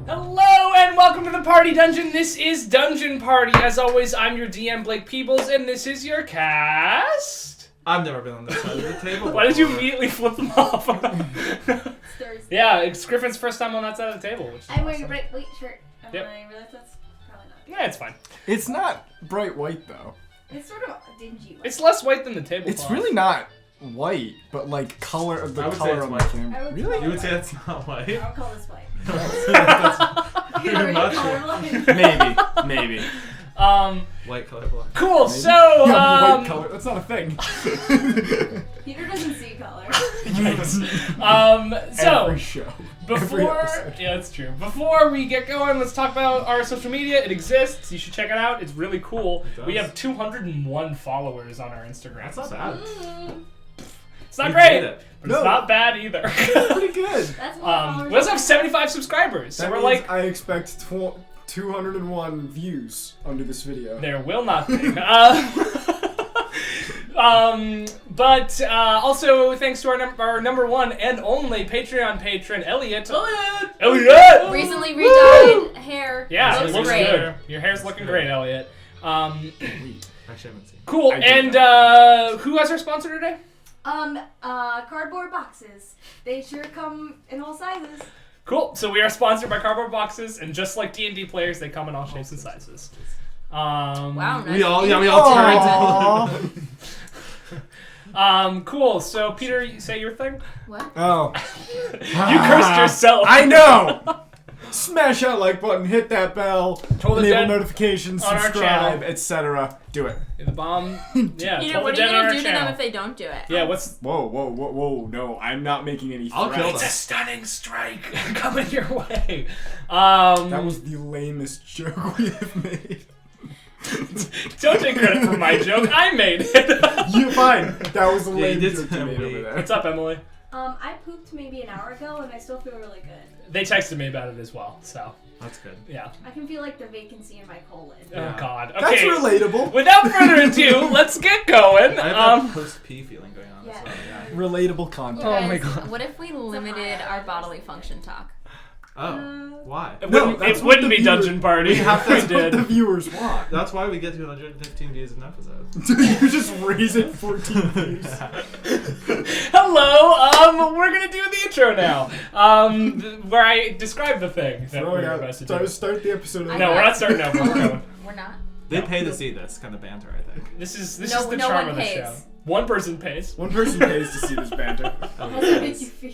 Hello and welcome to the Party Dungeon. This is Dungeon Party. As always, I'm your DM, Blake Peebles, and this is your cast. I've never been on this side of the table. Why did you immediately flip them off? Yeah, it's Griffin's first time on that side of the table. Which is I'm wearing a awesome. bright white shirt. Yep. I realize that's probably not. Yeah, it's fine. It's not bright white though. It's sort of dingy white. It's less white than the tablecloth. It's really not white, but like color of the I would say color it's on the white. camera. Really? You would say it's not white? I'll call this white. You're not sure. Maybe. White color blind. Cool. Maybe. So, Yeah, white color. That's not a thing. Peter doesn't see color. so Every show. Every before, episode. yeah, that's true. Before we get going, let's talk about our social media. It exists. You should check it out. It's really cool. It does. We have 201 followers on our Instagram. That's not so bad. It's not We great, did it. but No. it's not bad either. Pretty good. That's more We also have 75 subscribers, so That we're means like, I expect 201 views under this video. there will not be. But also thanks to our number one and only Patreon patron, Elliot. Elliot! Recently redyed hair. Yeah, looks it looks great. good. Your hair's looking great, Elliot. Actually, I haven't seen. Cool. I And don't who has our sponsor today? Cardboard boxes. They sure come in all sizes. Cool. So we are sponsored by Cardboard Boxes, and just like D&D players, they come in all shapes and sizes. Wow, nice. We all turned. Cool. So Peter, you say your thing. What? Oh. You cursed yourself. I know! Smash that like button, hit that bell, Toll the enable dead notifications, on our subscribe, channel. etc. Do it. The bomb. Yeah. Peter, toll what the are you dead on gonna our do to channel. them if they don't do it? Yeah. What's? Whoa, no, I'm not making any I'll kill threats. them. It's a stunning strike coming your way. That was the lamest joke we have made. Don't take credit for my joke. I made it. You fine. That was the Yeah, you lame did joke you tell made me. over there. What's up, Emily? I pooped maybe an hour ago and I still feel really good. They texted me about it as well. So That's good. yeah. I can feel like the vacancy in my colon. Yeah. Oh God. That's Okay. relatable. Without further ado, let's get going. I have that post-pee feeling going on. Yeah. So, yeah. Relatable content. Oh my Guys, God. What if we limited our bodily function talk? Oh, why? It No, wouldn't, that's it what wouldn't the be viewer- Dungeon Party. We have to- We That's what did. the viewers want. That's why we get to 115 views an episode. You just raise it 14 views. Hello. We're gonna do the intro now. Where I describe the thing that Throw we're it out. about to do. Start the episode. No, we're not starting over. We're going. We're not. They pay to see this kind of banter, I think. This is No- the no charm one of the pays. show. One person pays. One person pays to see this banter. How does that make you feel?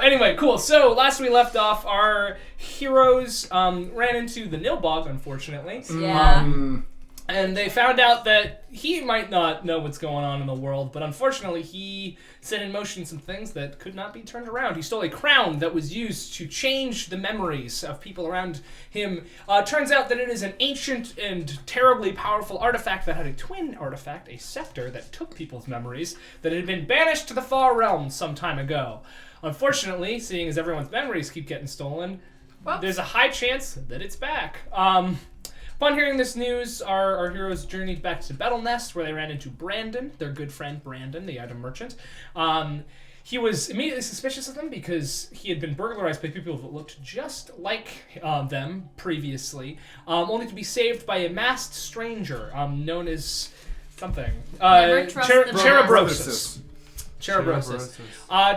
Anyway, cool. So last we left off, our heroes ran into the Nilbog, unfortunately. Yeah. And they found out that he might not know what's going on in the world, but unfortunately he set in motion some things that could not be turned around. He stole a crown that was used to change the memories of people around him. Turns out that it is an ancient and terribly powerful artifact that had a twin artifact, a scepter that took people's memories, that had been banished to the far realms some time ago. Unfortunately, seeing as everyone's memories keep getting stolen, there's a high chance that it's back. Upon hearing this news, our heroes journeyed back to Battle Nest, where they ran into Brandon, their good friend Brandon, the item merchant. He was immediately suspicious of them because he had been burglarized by people that looked just like them previously, only to be saved by a masked stranger known as something. Never trust the Cherubrosis. Cherubrosis.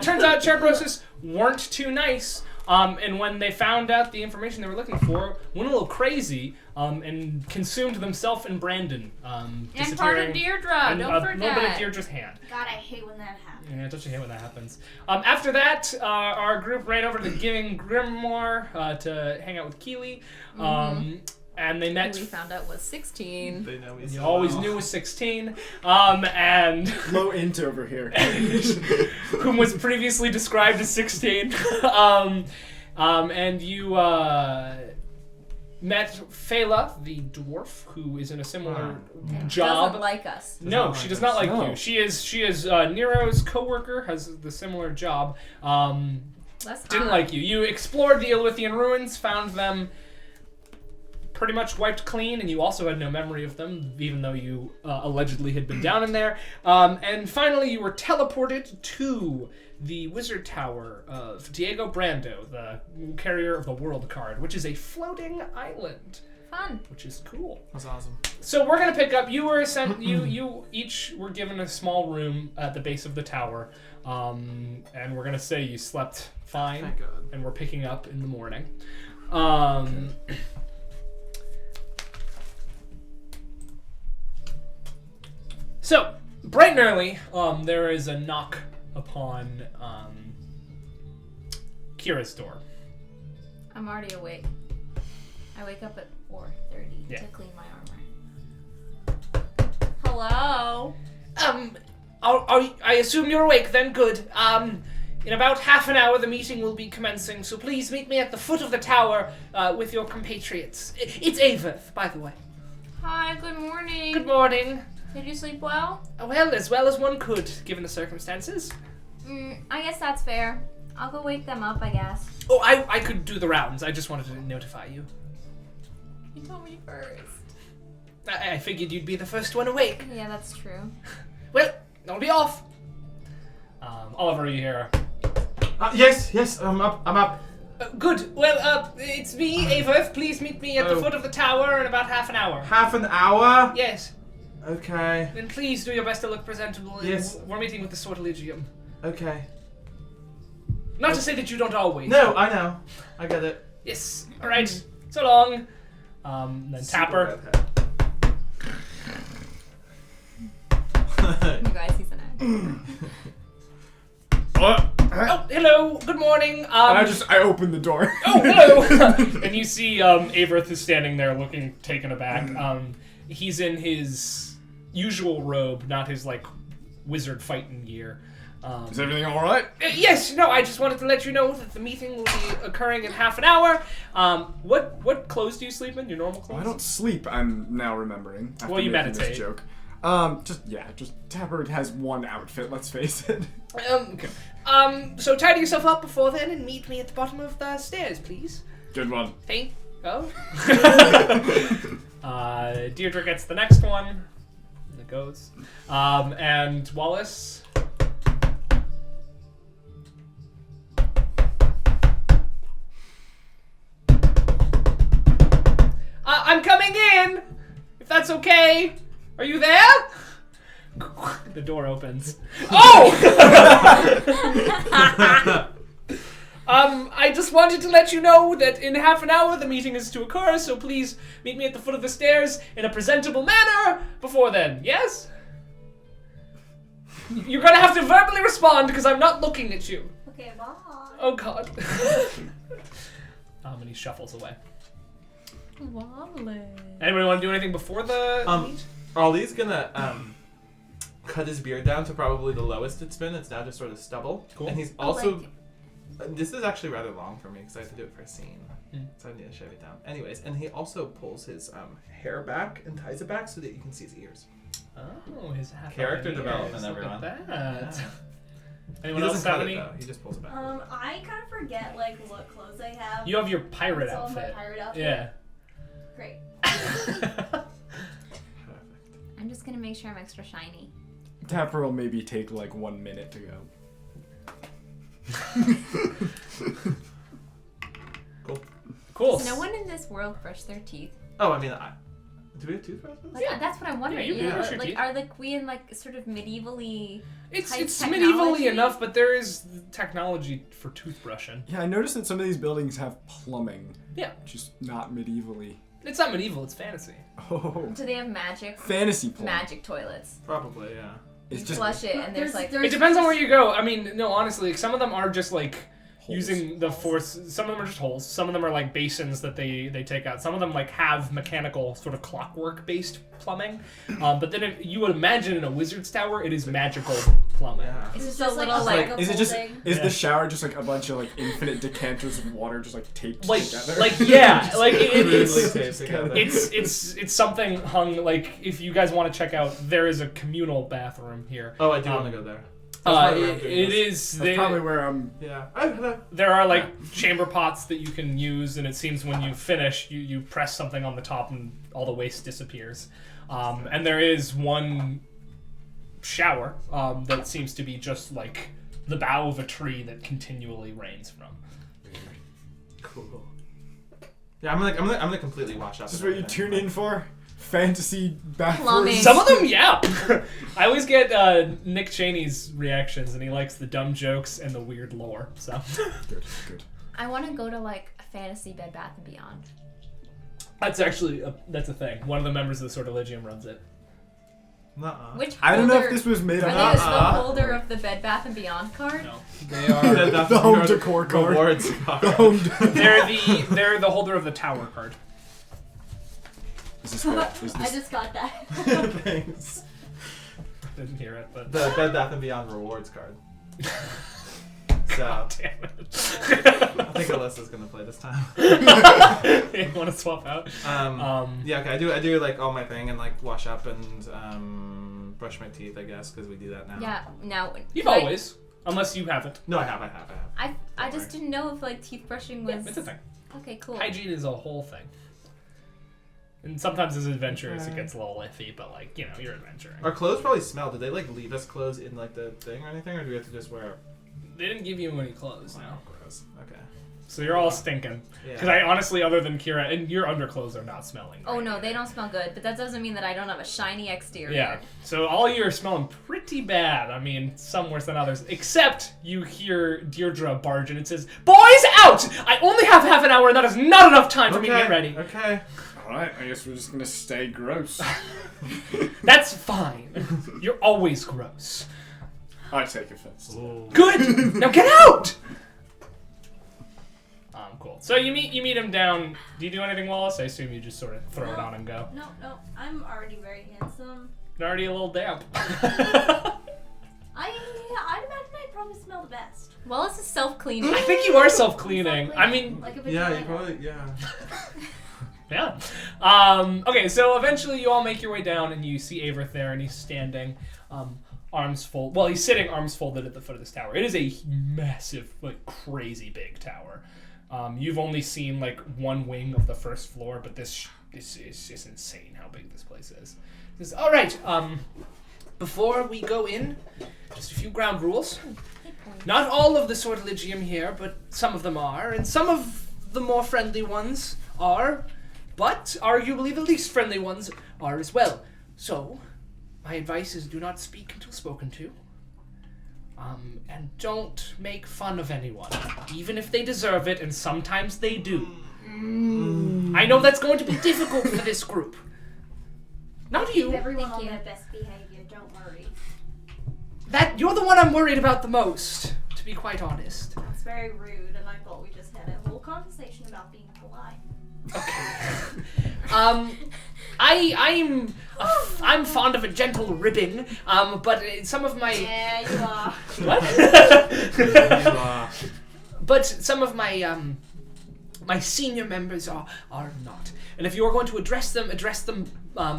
Turns out Cherubrosis weren't too nice. And when they found out the information they were looking for, went a little crazy and consumed themselves and Brandon. And part of Deirdre, and don't a little bit of forget. Deirdre's hand. God, I hate when that happens. Yeah, don't you hate when that happens? After that, our group ran over to Giving Grimoire to hang out with Keely. And they met. We found out was 16. They know me You so always well. knew was 16. And Low int over here. whom was previously described as 16. And you met Fela, the dwarf, who is in a similar job. Doesn't like us. No, not she like does us. not like No. you. She is Nero's co-worker, has the similar job. Less Didn't hot. like you. You explored the Illithian ruins, found them pretty much wiped clean, and you also had no memory of them, even though you allegedly had been down in there. And finally, you were teleported to the Wizard Tower of Diego Brando, the carrier of the World card, which is a floating island. Fun. Which is cool. That's awesome. So we're gonna pick up. You were sent. You each were given a small room at the base of the tower, and we're gonna say you slept fine. Thank God. And we're picking up in the morning. So bright and early, there is a knock upon Kira's door. I'm already awake. I wake up at 4:30 to clean my armor. Hello? I assume you're awake then, good. In about half an hour the meeting will be commencing, so please meet me at the foot of the tower with your compatriots. It's Averth, by the way. Hi, good morning. Good morning. Did you sleep well? Well as one could, given the circumstances. I guess that's fair. I'll go wake them up, I guess. Oh, I could do the rounds. I just wanted to notify you. You told me first. I figured you'd be the first one awake. Yeah, that's true. Well, I'll be off. Oliver, are you here? Yes, I'm up. Good. Well, it's me, Averth. Please meet me at the foot of the tower in about half an hour. Half an hour? Yes. Okay. Then please do your best to look presentable. Yes. We're meeting with the Sortilegium. Okay. Not to say that you don't always. No, I know. I get it. Yes. All right. So long. Then Tapper. You guys, he's an Oh, hello. Good morning. And I open the door. Oh, hello. And you see Averth is standing there looking taken aback. He's in his usual robe, not his wizard fighting gear. Is everything all right? Yes. No. I just wanted to let you know that the meeting will be occurring in half an hour. What clothes do you sleep in? Your normal clothes? I don't sleep. I'm now remembering. After Well, you making meditate. This joke. Just Tapper has one outfit. Let's face it. Okay. So tidy yourself up before then and meet me at the bottom of the stairs, please. Good one. Thank. Oh. Deirdre gets the next one. And it goes. And Wallace. I'm coming in. If that's okay. Are you there? The door opens. Oh! I just wanted to let you know that in half an hour the meeting is to occur, so please meet me at the foot of the stairs in a presentable manner before then, yes? You're gonna have to verbally respond because I'm not looking at you. Okay, bye. Oh god. And he shuffles away. Lovely. Anybody want to do anything before the meet? Ollie's gonna cut his beard down to probably the lowest it's been. It's now just sort of stubble. Cool. And he's also... this is actually rather long for me because I have to do it for a scene. So I need to shave it down. Anyways, and he also pulls his hair back and ties it back so that you can see his ears. Oh, his half Character ears. development, Look everyone. At that. Yeah. Anyone He else doesn't have cut any? it though. He just pulls it back. I kind of forget what clothes I have. You have your pirate So outfit. my pirate outfit. Yeah. Great. Perfect. I'm just gonna make sure I'm extra shiny. Tapper will maybe take 1 minute to go. Cool. Does no one in this world brush their teeth? Oh, I mean, do we have toothbrushes? That's what I'm wondering. Yeah, you can brush your teeth. Are we in sort of medievally? It's type medievally technology? enough, but there is technology for toothbrushing. Yeah, I noticed that some of these buildings have plumbing. Yeah. Which is not medievally. It's not medieval, it's fantasy. Oh. Do they have magic? Fantasy plumbing. Magic toilets. Probably, yeah. It's You just flush it and there's It depends on where you go. I mean, no, honestly, some of them are just holes. using the force. Some of them are just holes. Some of them are basins that they take out. Some of them have mechanical sort of clockwork based plumbing. But then if you would imagine in a wizard's tower, it is magical plumbing. Yeah. It's It's just a just little is it just folding. is Yeah. the shower just a bunch of infinite decanters of water just taped together? Crudely taped together. It's something hung if you guys want to check out, there is a communal bathroom here. Oh, I do want to go there. It is. That's probably where I'm. Yeah. Hello. There are like chamber pots that you can use, and it seems when you finish, you press something on the top, and all the waste disappears. And there is one shower that seems to be just like the bough of a tree that continually rains from. Cool. Yeah, I'm gonna completely wash up. This is what you tune in for? Fantasy bathrooms. Plumbing. Some of them, yeah. I always get Nick Cheney's reactions, and he likes the dumb jokes and the weird lore. So Good. I want to go to like a fantasy Bed Bath & Beyond. that's actually that's a thing. One of the members of the Sortilegium runs it. Nuh-uh. Which I don't know if holder- this was made Are up. they the holder of the Bed Bath & Beyond card? No, They are The home decor card. rewards card. they're the holder of the tower card. Is this good? Is I this... just got that. Thanks. Didn't hear it, but The Bed Bath & Beyond rewards card. So, damn it. I think Alyssa's gonna play this time. You want to swap out? Yeah, okay, I do like all my thing and like wash up and brush my teeth, I guess, because we do that now. Yeah. Now. You've can I- always, unless you haven't. No, I have. I just didn't know if like teeth brushing was. Yeah, it's a thing. Okay, cool. Hygiene is a whole thing. And sometimes as adventurers it gets a little iffy, but like, you know, you're adventuring. Our clothes probably smell. Did they like leave us clothes in like the thing or anything, or do we have to just wear? They didn't give you any clothes, no. Wow, gross. Okay. So you're all stinking. Yeah. Because I honestly, other than Kira, and your underclothes are not smelling. Oh great no, either. they don't smell good, but that doesn't mean that I don't have a shiny exterior. Yeah. So all you are smelling pretty bad. I mean, some worse than others. Except you hear Deirdre barge and it says, "Boys, out! I only have half an hour, and that is not enough time for me to get ready." Okay. Alright, I guess we're just gonna stay gross. That's fine. You're always gross. I take offense. Good. Now get out. Cool. So you meet him down. Do you do anything, Wallace? I assume you just sort of throw it on and go. No, I'm already very handsome. You're already a little damp. I'd imagine I'd probably smell the best. Wallace is self-cleaning. I think you are self-cleaning. I mean, like a Yeah, vagina. you probably yeah. Okay, so eventually you all make your way down and you see Averith there and he's standing, arms folded. Well, he's sitting arms folded at the foot of this tower. It is a massive, like crazy big tower. You've only seen like one wing of the first floor, but this is just insane how big this place is. He says, all right, before we go in, just a few ground rules. Not all of the Sortilegium here, but some of them are, and some of the more friendly ones are, but arguably the least friendly ones are as well. So, my advice is do not speak until spoken to. And don't make fun of anyone, even if they deserve it, and sometimes they do. I know that's going to be difficult for this group. Not you. Keep everyone Thank on you. their best behavior, don't worry. That you're the one I'm worried about the most, to be quite honest. It's very rude, and I thought we just had a whole conversation about being polite. I'm fond of a gentle ribbing, but some of my Yeah, you are. what? But some of my my senior members are not. And if you are going to address them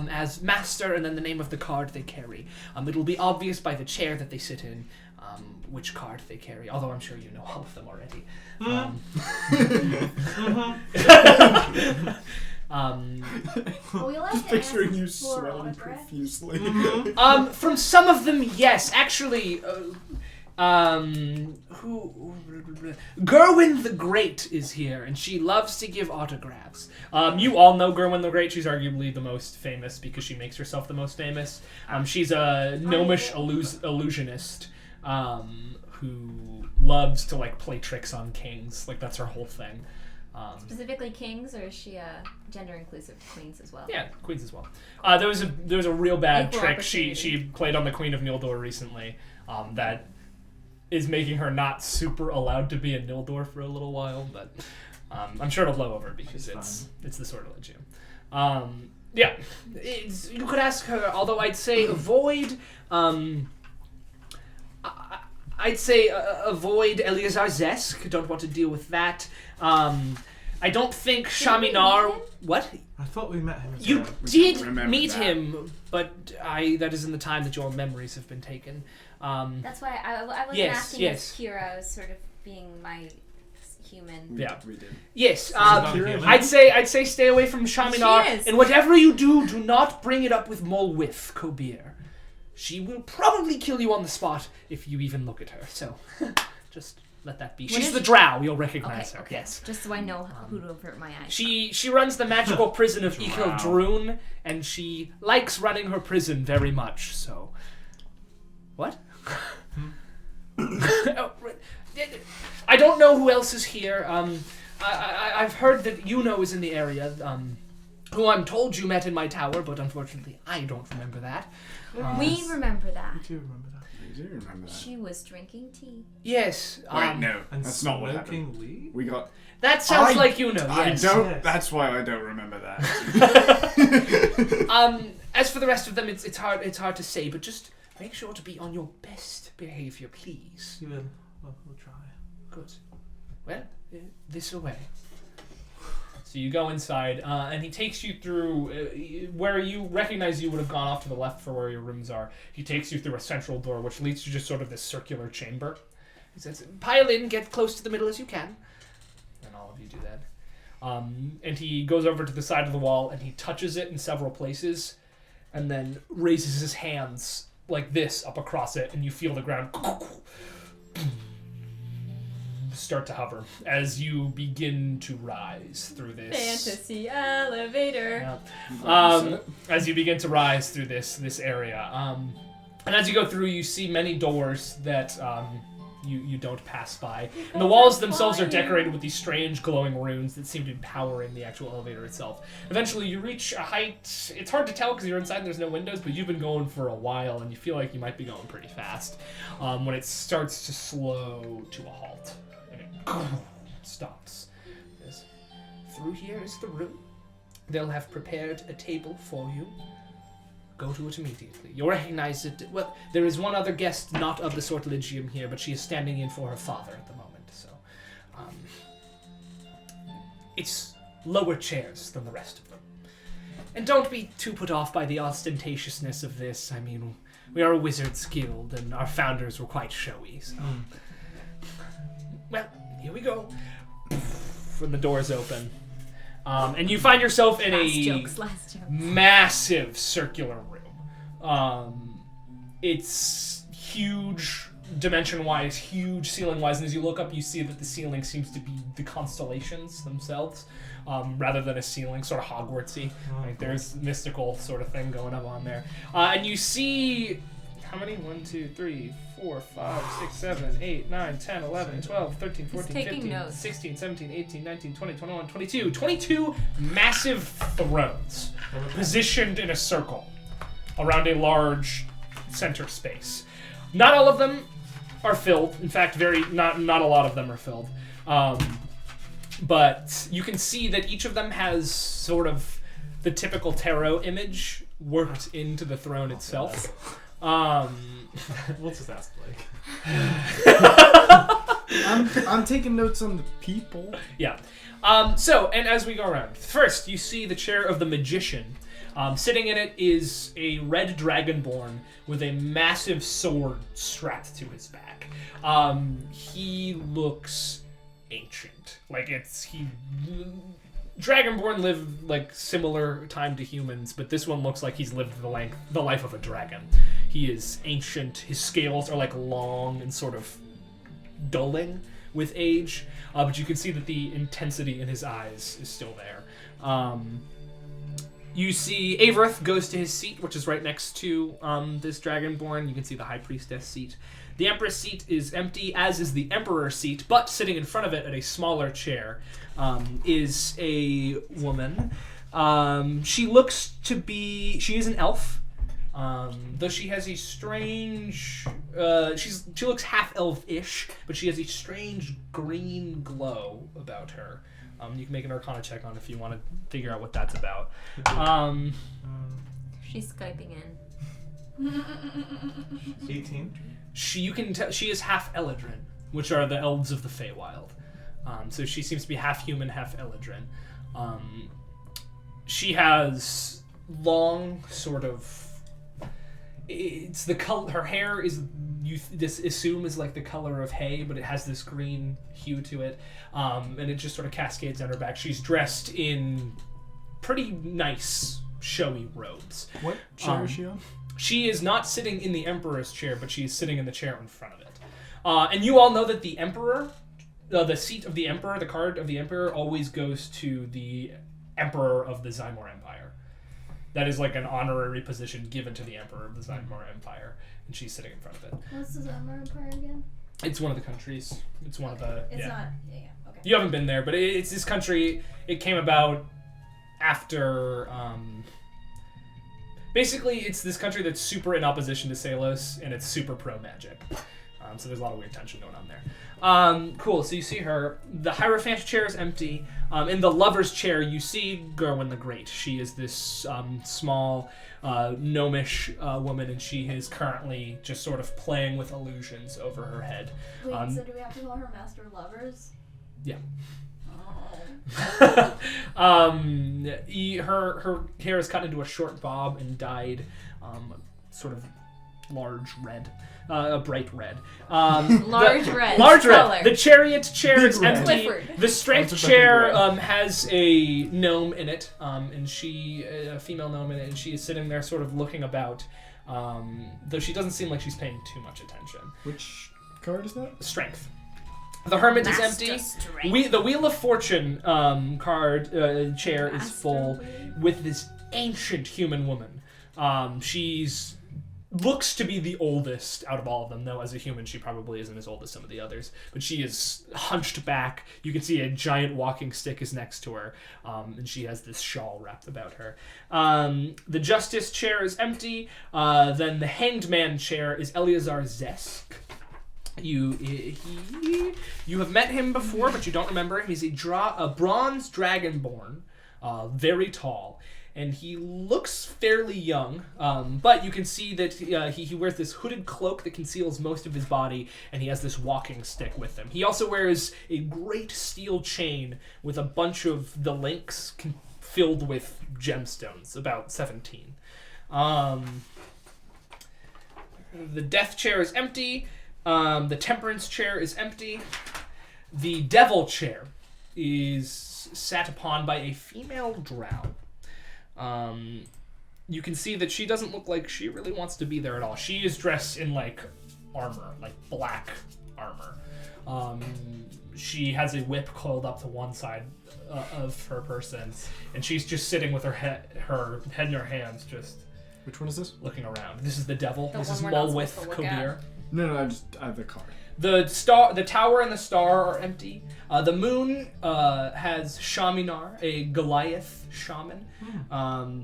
as master and then the name of the card they carry. It'll be obvious by the chair that they sit in which card they carry, although I'm sure you know all of them already. We like Just to picturing ask you for sweating autographs. profusely. From some of them, yes. Actually, Gerwin the Great is here, and she loves to give autographs. You all know Gerwin the Great. She's arguably the most famous because she makes herself the most famous. She's a gnomish illusionist who loves to like play tricks on kings. Like that's her whole thing. Specifically kings, or is she gender inclusive to queens as well? Yeah, queens as well. There was a real bad Equal trick opportunity. she played on the Queen of Nildor recently that is making her not super allowed to be in Nildor for a little while, but I'm sure it'll blow over because it's the Sortilegium. Yeah, you could ask her, although I'd say avoid avoid Eleazar Zesk. Don't want to deal with that. I don't think Shaminar. What? I thought we met him. As You well. did remember meet that. him, but that is in the time that your memories have been taken. That's why I wasn't Yes, asking yes. as Kira. I was sort of being my human. Yeah. We did. Yes, not human. I'd say stay away from Shaminar, She is. and whatever you do, do not bring it up with Molwith, Kobir. She will probably kill you on the spot if you even look at her. So, just let that be. When She's is the she- drow. You'll recognize her. Okay. Yes. Just so I know who to avert my eyes. She runs the magical prison of Drow. Ikildrun, and she likes running her prison very much. So, what? Oh, right. I don't know who else is here. I've heard that Yuno is in the area. Who I'm told you met in my tower, but unfortunately I don't remember that. We remember that. I do remember that. We do remember that. She was drinking tea. Yes. Wait, no, And that's not what smoking happened. weed? We got. That sounds I- like Yuno. I Yes. don't. Yes. That's why I don't remember that. As for the rest of them, it's hard to say, but just make sure to be on your best behavior, please. You will. We'll try. Good. Well, this way. So you go inside, and he takes you through where you recognize you would have gone off to the left for where your rooms are. He takes you through a central door, which leads to just sort of this circular chamber. He says, "Pile in, get close to the middle as you can." And all of you do that. And he goes over to the side of the wall, and he touches it in several places, and then raises his hands like this up across it, and you feel the ground start to hover as you begin to rise through this Fantasy elevator. as you begin to rise through this area, and as you go through, you see many doors that you don't pass by, and the walls themselves are decorated with these strange glowing runes that seem to be powering the actual elevator itself. Eventually you reach a height, it's hard to tell because you're inside and there's no windows, but you've been going for a while and you feel like you might be going pretty fast, when it starts to slow to a halt. Stops. Yes. Through here is the room. They'll have prepared a table for you. Go to it immediately. You'll recognize it. Well, there is one other guest not of the Sortilegium here, but she is standing in for her father at the moment. So, it's lower chairs than the rest of them. And don't be too put off by the ostentatiousness of this. I mean, we are a wizards guild, and our founders were quite showy. So, well, here we go. And the doors open. And you find yourself in Last jokes. massive circular room. It's huge dimension-wise, huge ceiling-wise, and as you look up, you see that the ceiling seems to be the constellations themselves, rather than a ceiling, sort of Hogwartsy. Like there's mystical sort of thing going on there. And you see... How many? 1, 2, 3, 4, 5, 6, 7, 8, 9, 10, 11, 12, 13, 14, taking 15, notes. 16, 17, 18, 19, 20, 21, 22. 22 massive thrones positioned in a circle around a large center space. Not all of them are filled. In fact, not a lot of them are filled. But you can see that each of them has sort of the typical tarot image worked into the throne itself. We'll just ask Blake. I'm taking notes on the people. Yeah. So, and as we go around, first you see the chair of the magician. Sitting in it is a red dragonborn with a massive sword strapped to his back. He looks ancient. Dragonborn live like similar time to humans, but this one looks like he's lived the life of a dragon. He is ancient. His scales are like long and sort of dulling with age, but you can see that the intensity in his eyes is still there. You see Averith goes to his seat, which is right next to this Dragonborn. You can see the High Priestess seat. The Empress seat is empty, as is the Emperor's seat, but sitting in front of it at a smaller chair is a woman. She is an elf, though she has a strange, she looks half elf-ish, but she has a strange green glow about her. You can make an Arcana check on if you want to figure out what that's about. She's Skyping in. 18. You can tell she is half Eladrin, which are the elves of the Feywild. So she seems to be half human, half Eladrin. She has long, sort of... it's the color. Her hair is assume is like the color of hay, but it has this green hue to it, and it just sort of cascades down her back. She's dressed in pretty nice, showy robes. What chair is she on? She is not sitting in the Emperor's chair, but she is sitting in the chair in front of it. And you all know that the Emperor, the seat of the Emperor, the card of the Emperor, always goes to the Emperor of the Zymor Empire. That is like an honorary position given to the Emperor of the Zymor Empire, and she's sitting in front of it. What's the Zymor Empire again? It's one of the countries. It's one of the... It's not... Yeah, okay. You haven't been there, but it's this country. It came about after... basically, it's this country that's super in opposition to Salos, and it's super pro-magic. So there's a lot of weird tension going on there. Cool, so you see her. The Hierophant chair is empty. In the Lover's chair, you see Gerwin the Great. She is this small, gnomish woman, and she is currently just sort of playing with illusions over her head. Wait, so do we have to call her Master Lovers? Yeah. Oh. Her hair is cut into a short bob and dyed sort of large red. A bright red. Large red. Large color. red. The chariot chair Big is red. empty. Clifford. The strength chair has a gnome in it, and she, a female gnome in it, and she is sitting there sort of looking about, though she doesn't seem like she's paying too much attention. Which card is that? Strength. The Hermit is Master empty. Strength. The Wheel of Fortune chair is full Wheel. with this ancient human woman. She's looks to be the oldest out of all of them, though as a human she probably isn't as old as some of the others. But she is hunched back. You can see a giant walking stick is next to her, and she has this shawl wrapped about her. The Justice chair is empty. Then the Hanged Man chair is Eleazar Zesk. You have met him before, but you don't remember him. He's a bronze dragonborn, very tall, and he looks fairly young. But you can see that he wears this hooded cloak that conceals most of his body, and he has this walking stick with him. He also wears a great steel chain with a bunch of the links filled with gemstones, about 17. The Death chair is empty. The Temperance chair is empty. The Devil chair is sat upon by a female drow. You can see that she doesn't look like she really wants to be there at all. She is dressed in like armor, like black armor. She has a whip coiled up to one side of her person, and she's just sitting with her head in her hands, just. Which one is this? Looking around. This is the Devil. The this one is we're not Mulwith supposed to look Kabir. at. No, I have the card. The tower and the star are empty. The moon has Shaminar, a Goliath shaman.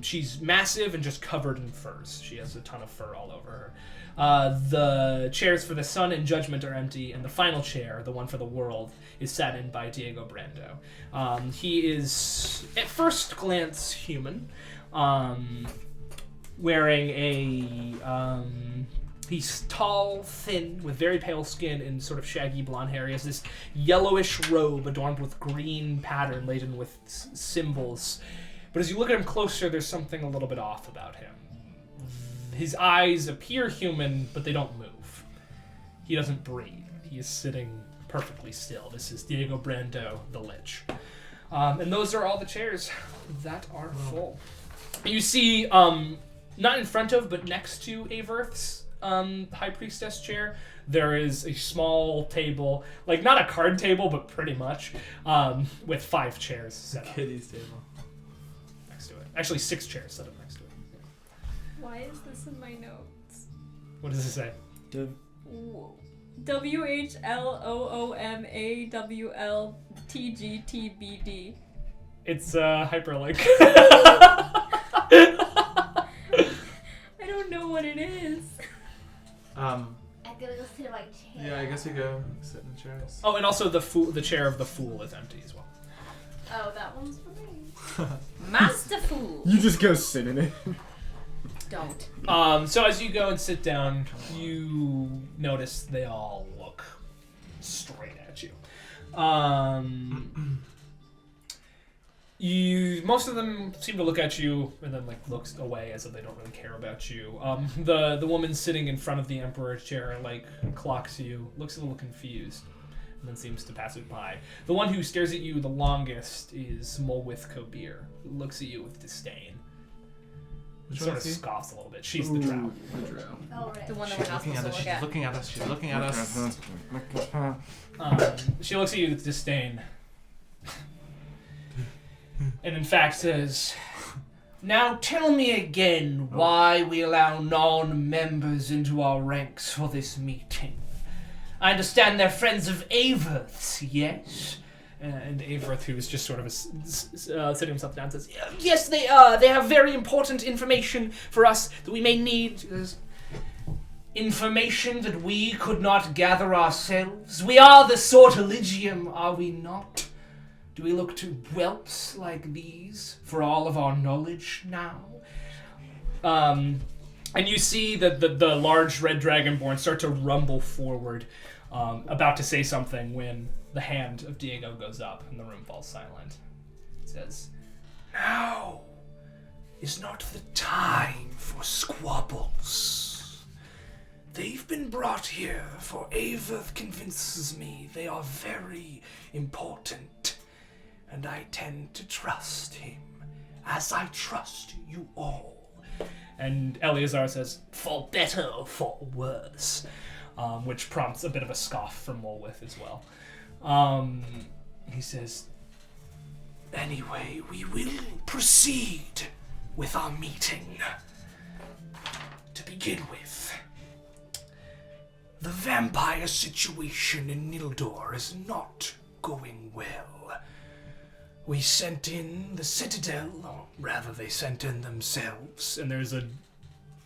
She's massive and just covered in furs. She has a ton of fur all over her. The chairs for the sun and judgment are empty, and the final chair, the one for the world, is sat in by Diego Brando. He is, at first glance, human, wearing a... He's tall, thin, with very pale skin and sort of shaggy blonde hair. He has this yellowish robe adorned with green pattern laden with symbols. But as you look at him closer, there's something a little bit off about him. His eyes appear human, but they don't move. He doesn't breathe. He is sitting perfectly still. This is Diego Brando, the Lich. And those are all the chairs that are full. You see, not in front of, but next to Averth's High Priestess chair, there is a small table, like not a card table, but pretty much, with 5 chairs set up Kitty's table. next to it. Actually, 6 chairs set up next to it. Why is this in my notes? What does it say? WHLOOMAWLTGTBD. It's a hyperlink. I don't know what it is. I'm gonna go sit in my chair. Yeah, I guess we go sit in the chairs. Oh, and also the chair of the Fool is empty as well. Oh, that one's for me. Master Fool. You just go sit in it. Don't. So as you go and sit down, you notice they all look straight at you. Most of them seem to look at you and then like looks away as if they don't really care about you. The woman sitting in front of the Emperor's chair like clocks you, looks a little confused, and then seems to pass it by. The one who stares at you the longest is Mulwith Kobir, who looks at you with disdain. Which Sort one of is he? scoffs a little bit. She's the drow. The drow. Oh, right. The one that She's we're not looking supposed at to us. look She's at. looking at us. She's looking at us. Look at her. She looks at you with disdain. And in fact says, "Now tell me again why we allow non-members into our ranks for this meeting. I understand they're friends of Averth's, yes?" And Averth, who is just sort of sitting himself down, says, "Yes, they are. They have very important information for us that we may need. Information that we could not gather ourselves. We are the Sortilegium, are we not? Do we look to whelps like these for all of our knowledge now?" And you see that the large red dragonborn start to rumble forward, about to say something when the hand of Diego goes up and the room falls silent. It says, "Now is not the time for squabbles. They've been brought here, for Averth convinces me they are very important, and I tend to trust him, as I trust you all." And Eleazar says, "For better or for worse," which prompts a bit of a scoff from Mulwith as well. He says, "Anyway, we will proceed with our meeting. To begin with, the vampire situation in Nildor is not going well. We sent in the Citadel, or rather they sent in themselves," and there's a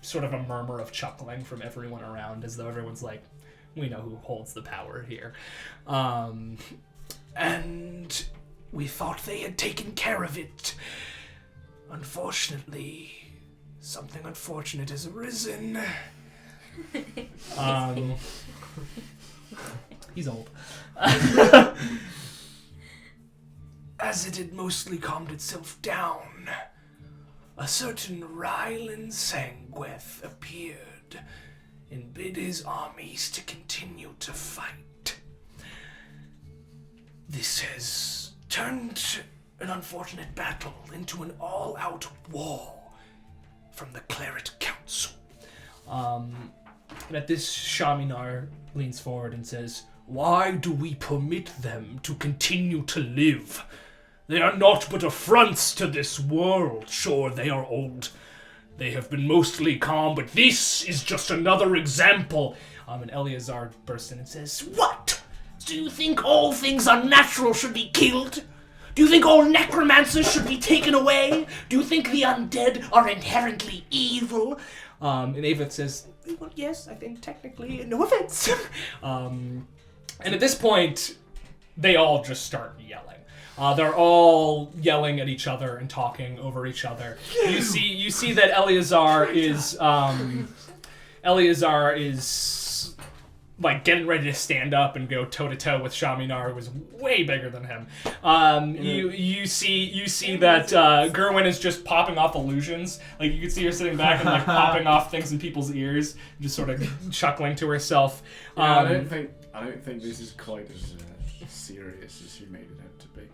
sort of a murmur of chuckling from everyone around, as though everyone's like, "We know who holds the power here." And we thought they had taken care of it. Unfortunately, something unfortunate has arisen. He's old. As it had mostly calmed itself down, a certain Rylan Sangueth appeared and bid his armies to continue to fight. This has turned an unfortunate battle into an all-out war from the Claret Council. And at this, Shaminar leans forward and says, "Why do we permit them to continue to live? They are naught but affronts to this world. Sure, they are old. They have been mostly calm, but this is just another example." And Eleazar bursts in and says, "What? Do you think all things unnatural should be killed? Do you think all necromancers should be taken away? Do you think the undead are inherently evil?" And Avith says, "Well, yes, I think technically, no offense." And at this point, they all just start yelling. They're all yelling at each other and talking over each other. You see that Eleazar is like getting ready to stand up and go toe to toe with Shaminar, who was way bigger than him. You see that Gerwin is just popping off illusions. Like you can see her sitting back and like popping off things in people's ears, just sort of chuckling to herself. Yeah, I don't think this is quite as serious as you made it out to be.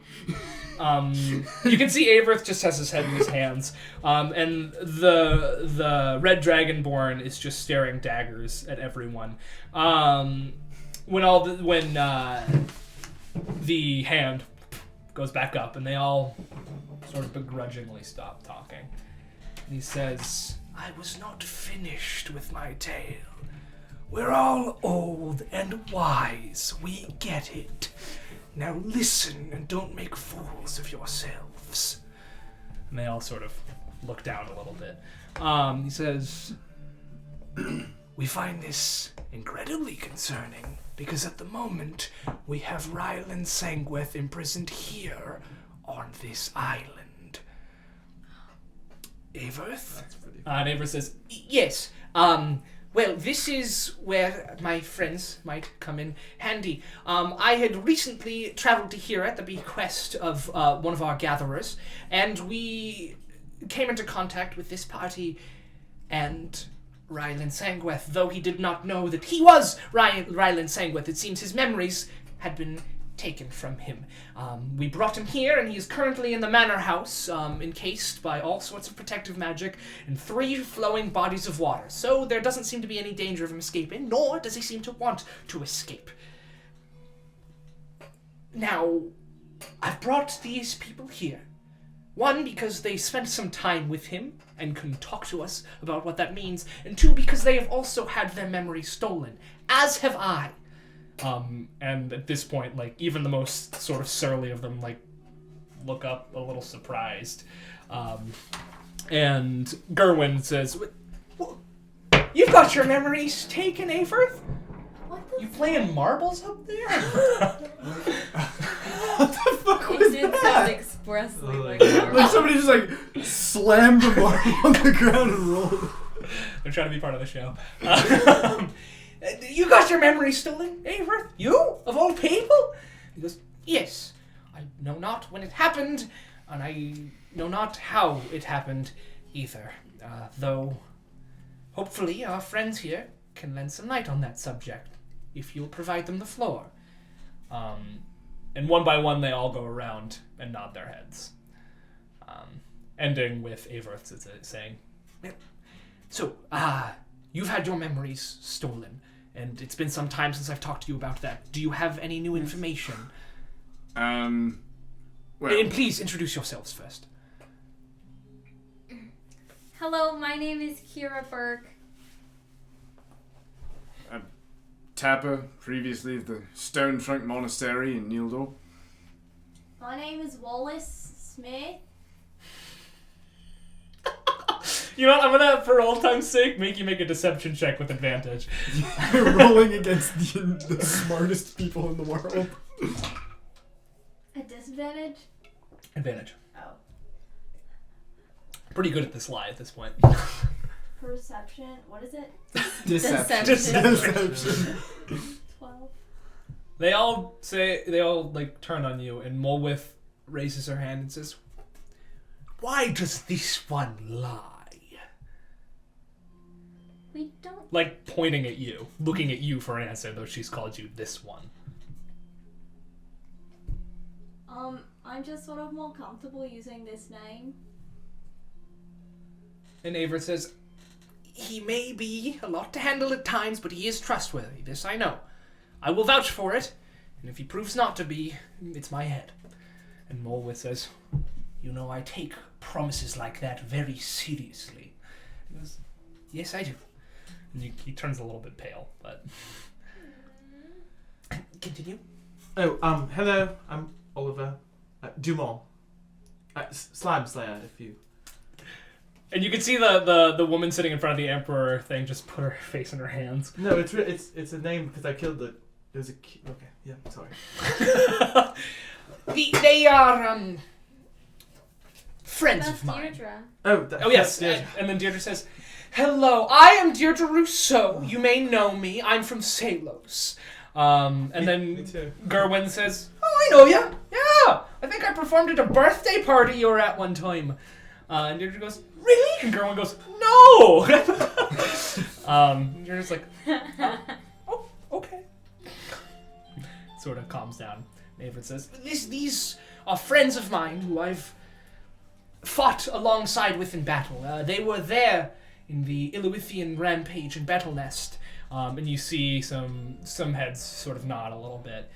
You can see Averth just has his head in his hands, and the red dragonborn is just staring daggers at everyone. When the hand goes back up, and they all sort of begrudgingly stop talking, and he says, "I was not finished with my tale. We're all old and wise. We get it. Now listen and don't make fools of yourselves." And they all sort of look down a little bit. He says, "We find this incredibly concerning because at the moment we have Rylan Sangueth imprisoned here on this island." Averth? And Averth says, "Yes, Well, this is where my friends might come in handy. I had recently traveled to here at the bequest of one of our gatherers, and we came into contact with this party and Rylan Sangweth, though he did not know that he was Rylan Sangweth. It seems his memories had been taken from him. We brought him here, and he is currently in the manor house, encased by all sorts of protective magic and 3 flowing bodies of water. So there doesn't seem to be any danger of him escaping, nor does he seem to want to escape. Now, I've brought these people here. 1, because they spent some time with him and can talk to us about what that means, and 2, because they have also had their memories stolen, as have I. And at this point, like, even the most sort of surly of them, like, look up a little surprised. And Gerwin says, "You've got your memories taken, Averth? What the You playing marbles up there?" What the fuck It was did that? sound expressly like Like somebody just like slammed the marble on the ground and rolled. They're trying to be part of the show. "You got your memories stolen, Averth? You? Of all people?" He goes, "Yes. I know not when it happened, and I know not how it happened either. Though, hopefully our friends here can lend some light on that subject, if you'll provide them the floor." And one by one they all go around and nod their heads. Ending with Averth saying, "So, you've had your memories stolen, and it's been some time since I've talked to you about that. Do you have any new information?" Well, And please introduce yourselves first. Hello, my name is Kira Burke. Tapper, previously of the Stone Trunk Monastery in Nildor. My name is Wallace Smith. You know what, I'm gonna, for old time's sake, make you make a deception check with advantage. You're rolling against the smartest people in the world. At disadvantage? Advantage. Oh. Pretty good at this lie at this point. Perception. What is it? Deception. 12. They all like turn on you, and Molwith raises her hand and says, "Why does this one lie?" We don't. Like pointing at you, looking at you for an answer, though she's called you this one. I'm just sort of more comfortable using this name. And Averth says, "He may be a lot to handle at times, but he is trustworthy. This I know. I will vouch for it, and if he proves not to be, it's my head." And Molwith says, "You know, I take promises like that very seriously." He goes, "Yes, I do." And he turns a little bit pale, but... Continue. Oh, hello. I'm Oliver Dumont. Slime Slayer, if you... And you can see the woman sitting in front of the Emperor thing just put her face in her hands. No, it's a name because I killed the... It was a... Okay, yeah, sorry. They are, friends That's of mine. Deirdre. Oh, yes. Yeah. And then Deirdre says, "Hello, I am Deirdre Rousseau. You may know me. I'm from Salos." And then Me too. Gerwin says, "Oh, I know ya. Yeah. I think I performed at a birthday party you were at one time." And Deirdre goes, "Really?" And Gerwin goes, "No." Deirdre's like, "Oh, okay." Sort of calms down. Averth says, These are friends of mine who I've fought alongside with in battle. They were there in the Illywithian rampage in Battle Nest." And you see some heads sort of nod a little bit.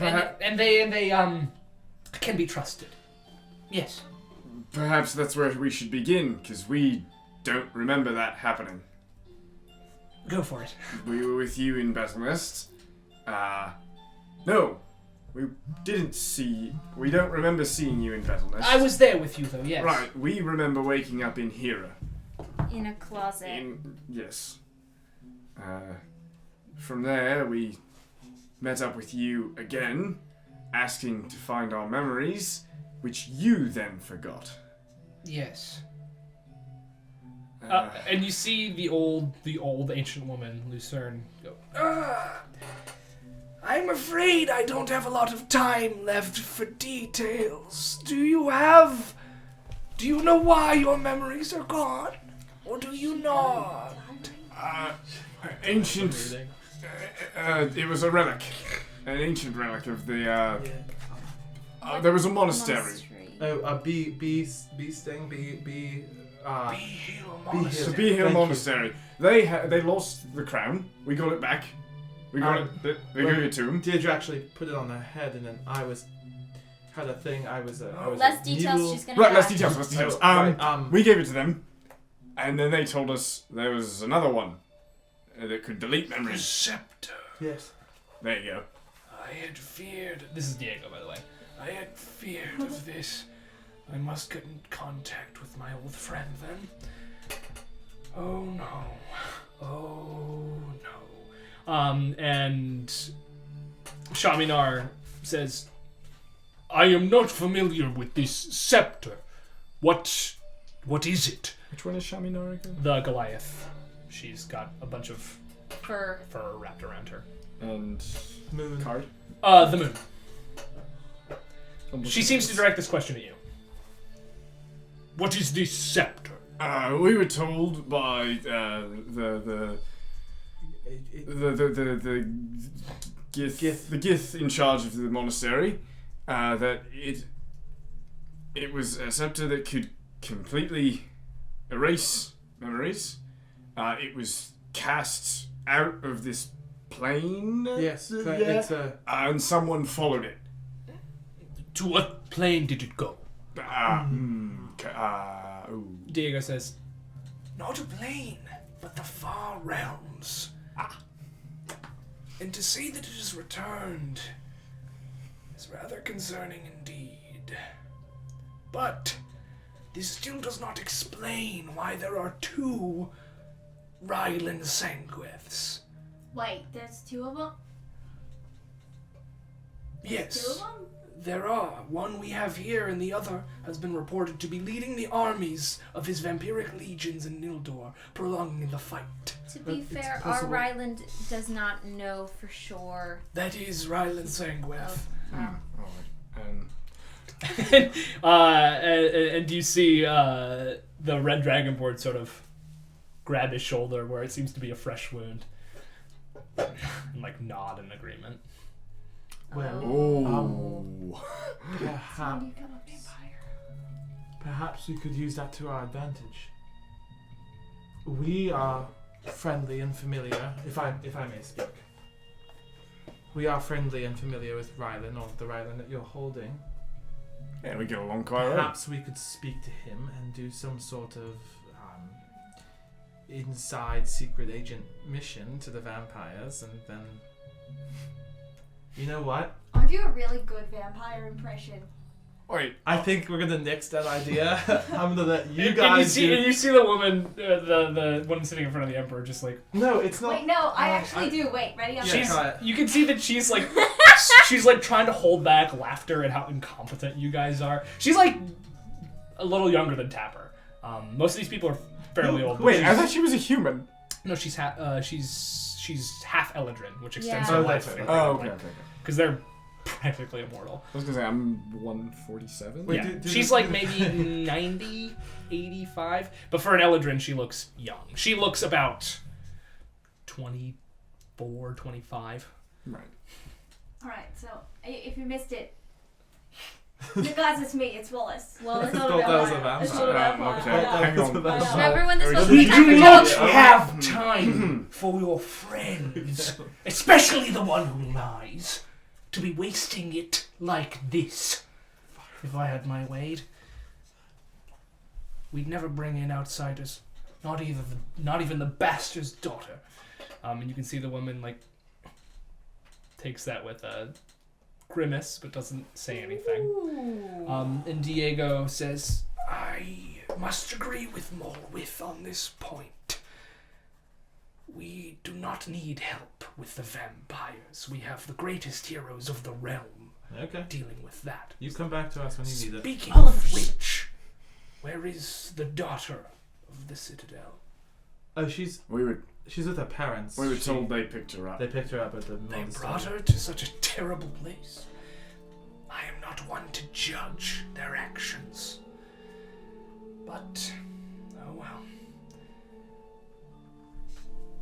And they can be trusted. Yes. Perhaps that's where we should begin, because we don't remember that happening. Go for it. We were with you in Battle Nest. No. We don't remember seeing you in Battle Nest. I was there with you, though, yes. Right, we remember waking up in Hera. In a closet. Yes. From there, we met up with you again, asking to find our memories, which you then forgot. Yes. And you see the old ancient woman, Lucerne, go, I'm afraid I don't have a lot of time left for details. Do you know why your memories are gone? Or do you not? Ancient. It was a relic. An ancient relic of the. There was a monastery. Oh, Bee Sting, Bee Hill Monastery. They lost the crown. We got it back. We got it. They gave it to him. Deirdre actually put it on their head, and then I had a thing. I was less details. She's gonna. Right, less details. Right, we gave it to them, and then they told us there was another one that could delete memories. Scepter. Yes. There you go. I had feared. This is Diego, by the way. I had feared of this. I must get in contact with my old friend then. Oh no. Oh no. And Shaminar says, I am not familiar with this scepter. What is it? Which one is Shaminar again? The Goliath. She's got a bunch of fur wrapped around her. And moon card? The moon. She seems to direct this question at you. What is this scepter? We were told by the Gith in charge of the monastery that it was a scepter that could completely erase memories. It was cast out of this plane. Yes, it's a. And someone followed it. To what plane did it go? Diego says, not a plane, but the far realms. And to say that it is returned is rather concerning indeed. But this still does not explain why there are two Rylan Sangueths. Wait, there's two of them? Yes. Two of them? There are. One we have here, and the other has been reported to be leading the armies of his vampiric legions in Nildor, prolonging the fight. To be fair, our Ryland does not know for sure. That is Ryland Sangueth. And you see the red dragonborn sort of grab his shoulder where it seems to be a fresh wound, and like nod in agreement. Well, perhaps we could use that to our advantage. We are friendly and familiar, if I may speak. We are friendly and familiar with Rylan, or the Rylan that you're holding. Yeah, we get along quite well. Perhaps we could speak to him and do some sort of inside secret agent mission to the vampires, and then... You know what? I'll do a really good vampire impression. Wait, I think we're gonna nix that idea. I'm gonna let you guys and you see the woman, the woman sitting in front of the emperor, just like. No, it's not. Wait, no, I actually do. Wait, ready? You can see that she's like, she's like trying to hold back laughter at how incompetent you guys are. She's like a little younger than Tapper. Most of these people are fairly old. Wait, I thought she was a human. No, she's half Eladrin, which extends Yeah. her life. Okay. Because they're practically immortal. I was gonna say I'm 147. Wait, Yeah, she's like maybe 90, 85. But for an Eladrin, she looks young. She looks about 24, 25. Right. Alright, so if you missed it, guys, it's me. It's Wallace. Wallace. It's not a Thought that was a vampire. It's vampire. not a vampire. Okay, I know. hang on. I know. Remember when this was We do not Pemberton? have time for your friends, especially the one who lies, to be wasting it like this. If I had my way, we'd never bring in outsiders, not even the bastard's daughter. And you can see the woman like takes that with a grimace, but doesn't say anything. And Diego says, I must agree with Morwith on this point. We do not need help with the vampires. We have the greatest heroes of the realm dealing with that. You come back to us when you need it. Speaking of which, where is the daughter of the Citadel. Oh, she's with her parents. We were told they picked her up. They picked her up at the They monastery. brought her to such a terrible place. I am not one to judge their actions. But, oh well.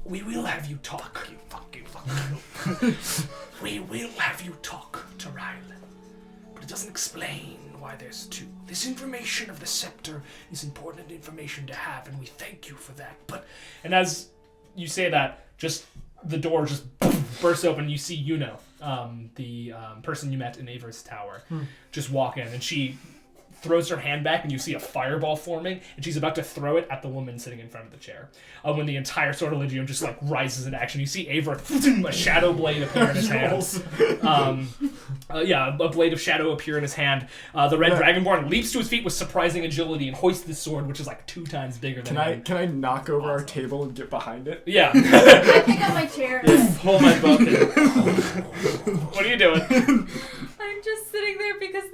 We will have you talk. Fuck you. We will have you talk to Rylan. But it doesn't explain why there's two. This information of the scepter is important information to have, and we thank you for that. And as you say that, just the door just bursts open. You see Yuno, the person you met in Aver's tower, just walk in, and she throws her hand back, and you see a fireball forming, and she's about to throw it at the woman sitting in front of the chair. When the entire Sortilegium just like rises in action, you see Aver, a shadow blade appear in his hand. A blade of shadow appear in his hand. The red dragonborn leaps to his feet with surprising agility and hoists the sword, which is like 2 times bigger than him. Can I knock over our table and get behind it? Yeah. I pick up my chair. Pull my book. What are you doing? I'm just sitting there because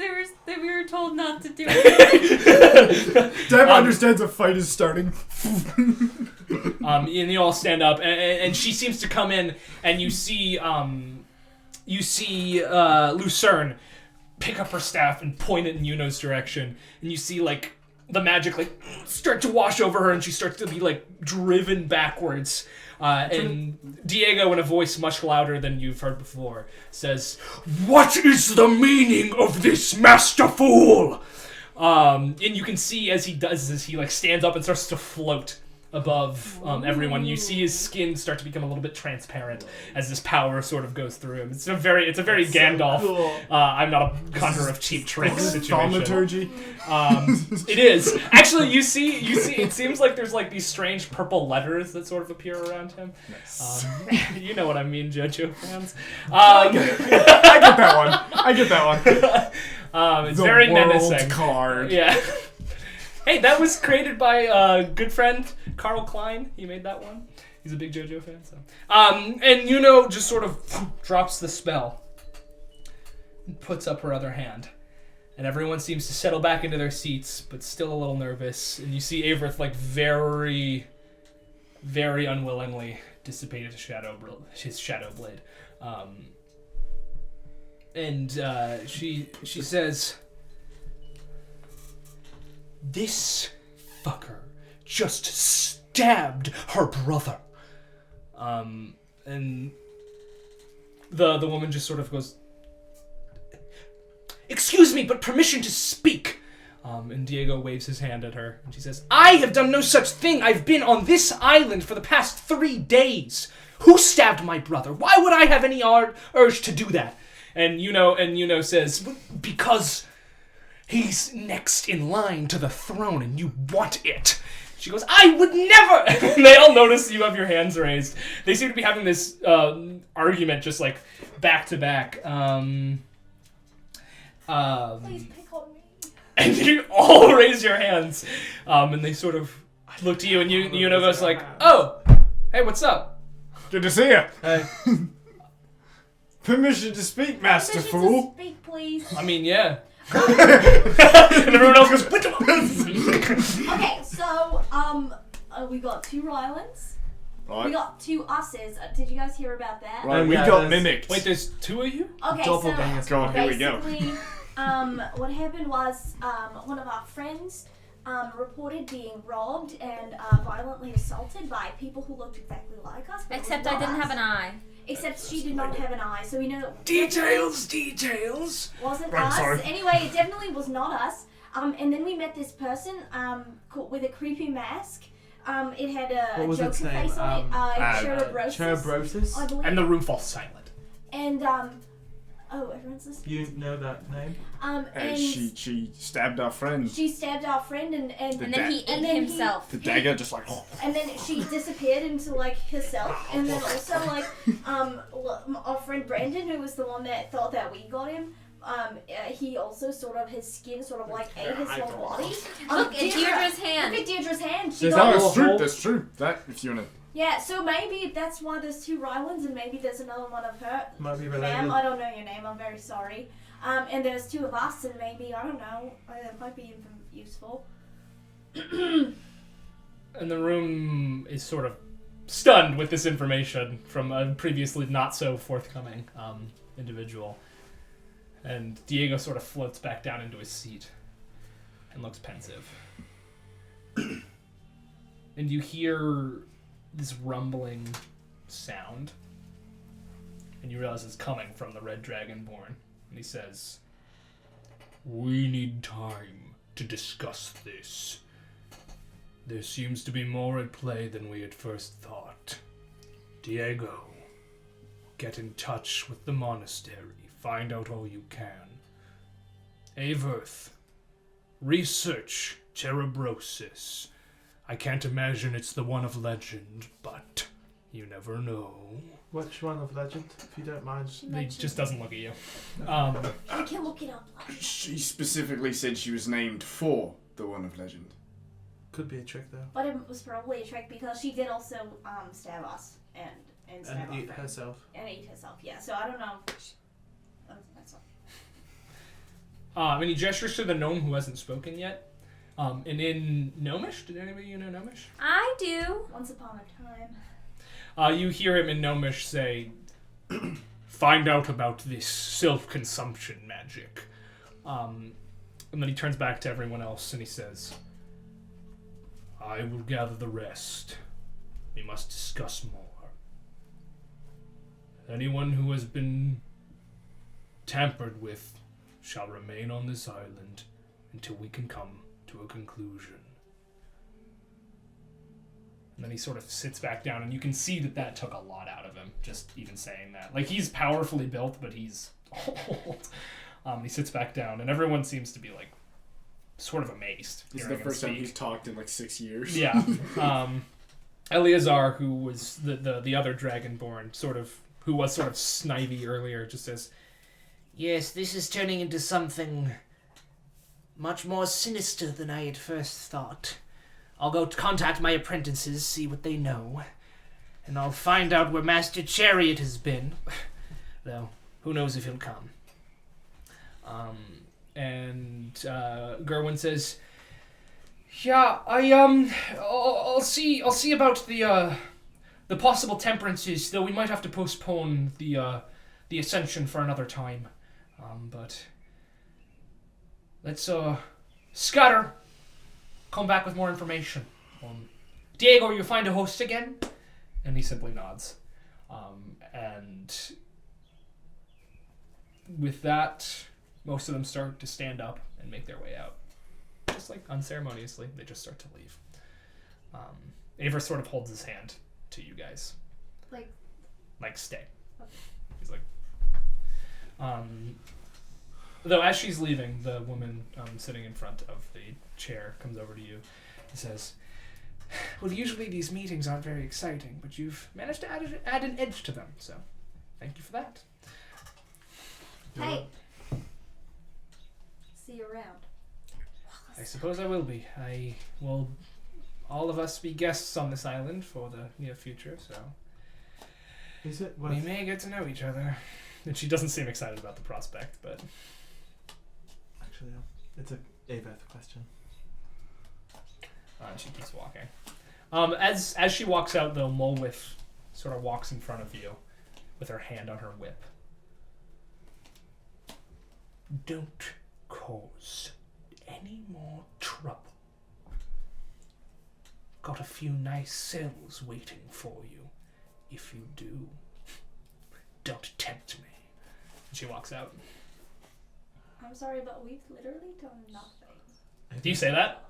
we were told not to do it. Deb understands a fight is starting. And you all stand up, and she seems to come in, and you see Lucerne pick up her staff and point it in Yuno's direction, and you see like the magic like start to wash over her, and she starts to be like driven backwards. And Diego, in a voice much louder than you've heard before, says, "What is the meaning of this, Master Fool?" And you can see as he does this, he like stands up and starts to float above everyone. You see his skin start to become a little bit transparent as this power sort of goes through him. It's a very Gandalf. So cool. I'm not a conjurer of cheap tricks situation. Thaumaturgy. It is actually. You see. It seems like there's like these strange purple letters that sort of appear around him. Nice. You know what I mean, JoJo fans. I get that one. It's The very world menacing. card. Yeah. Hey, that was created by good friend Carl Klein. He made that one. He's a big JoJo fan. So, and Yuno just sort of drops the spell and puts up her other hand, and everyone seems to settle back into their seats, but still a little nervous. And you see Averith like very, very unwillingly dissipated his shadow blade, and she says, "This fucker just stabbed her brother." And the woman just sort of goes, "Excuse me, but permission to speak." And Diego waves his hand at her, and she says, "I have done no such thing. I've been on this island for the past 3 days. Who stabbed my brother? Why would I have any urge to do that?" And Yuno says, "Because he's next in line to the throne, and you want it." She goes, "I would never!" And they all notice you have your hands raised. They seem to be having this argument just like back to back. Please pick on me. And you all raise your hands. And they sort of look to you, and Yuno goes like, "Oh, hey, what's up?" Good to see you. Hey. Permission to speak, Master Permission Fool. to speak, please. I mean, yeah. And everyone else goes, Okay, so we got 2 Rylands. We Right. got 2 Us's. Did you guys hear about that? Right, we Yeah, got there's- mimicked. Wait, there's 2 of you? Okay, Doppelgangers. so Go on, here we go. basically, what happened was one of our friends reported being robbed and violently assaulted by people who looked exactly like us. but Except were I not didn't us. have an eye. Except she did not have an eye, so we know it Details. wasn't Right, us. sorry. Anyway, it definitely was not us. And then we met this person with a creepy mask. It had a What was its Joker name? face on it. Cherubrosis, Cherubrosis? I believe. And the room falls silent. And oh, everyone's listening. You know that name? And She stabbed our friend. she stabbed our friend, and And then he And ate then himself. The dagger just like. and then she disappeared into like herself, and then also like our friend Brandon, who was the one that thought that we got him. He also sort of, his skin sort of like ate his whole body. Look at Deirdre's hand. Look at Deirdre's hand. She Is got that That's all true. whole- That's true. That if you wanna. Yeah, so maybe that's why there's 2 Rylands, and maybe there's another one of her. Might be Ma'am, related. I don't know your name. I'm very sorry. And there's 2 of us, and maybe, I don't know, it might be useful. And the room is sort of stunned with this information from a previously not so forthcoming individual. And Diego sort of floats back down into his seat and looks pensive. And you hear this rumbling sound. And you realize it's coming from the Red Dragonborn. And he says, "We need time to discuss this. There seems to be more at play than we at first thought. Diego, get in touch with the monastery. Find out all you can. Averth, research Terebrosis. I can't imagine it's the one of legend, but you never know." Which one of legend, if you don't mind? He just doesn't look at you. I can look it up. She specifically said she was named for the one of legend. Could be a trick though. But it was probably a trick because she did also stab us and stab And eat us. herself. And eat herself, yeah. So I don't know. That's all. And he gestures to the gnome who hasn't spoken yet. And in Gnomish, did anybody know Gnomish? I do. Once upon a time. You hear him in Gnomish say, "Find out about this self-consumption magic." And then he turns back to everyone else and he says, "I will gather the rest. We must discuss more. Anyone who has been tampered with shall remain on this island until we can come to a conclusion." And then he sort of sits back down, and you can see that took a lot out of him, just even saying that. Like, he's powerfully built, but he's old. He sits back down, and everyone seems to be, like, sort of amazed. This is hearing the him first time speak. he's talked in like 6 years. Yeah. Eleazar, who was the other Dragonborn, who was sort of snivy earlier, just says, Yes, this is turning into something much more sinister than I had first thought. I'll go contact my apprentices, see what they know, and I'll find out where Master Chariot has been. Though, who knows if he'll come. and Gerwin says, "Yeah, I'll see about the possible temperances, though we might have to postpone the ascension for another time. But let's scatter. Come back with more information. Diego, you find a host again?" And he simply nods. And with that, most of them start to stand up and make their way out. Just like unceremoniously, they just start to leave. Aver sort of holds his hand to you guys. Like stay. Okay. He's like... though as she's leaving, the woman sitting in front of the chair comes over to you and says, "Well, usually these meetings aren't very exciting, but you've managed to add an edge to them, so thank you for that." Hey. See you around. I suppose I will be. Will all of us be guests on this island for the near future, so Is it we worth... may get to know each other. And she doesn't seem excited about the prospect, but... Actually, it's a Aveth question. And she keeps walking. As she walks out, though, Mulwith sort of walks in front of you with her hand on her whip. "Don't cause any more trouble. Got a few nice cells waiting for you. If you do, don't tempt me." And she walks out. I'm sorry, but we've literally done nothing. Do you say that?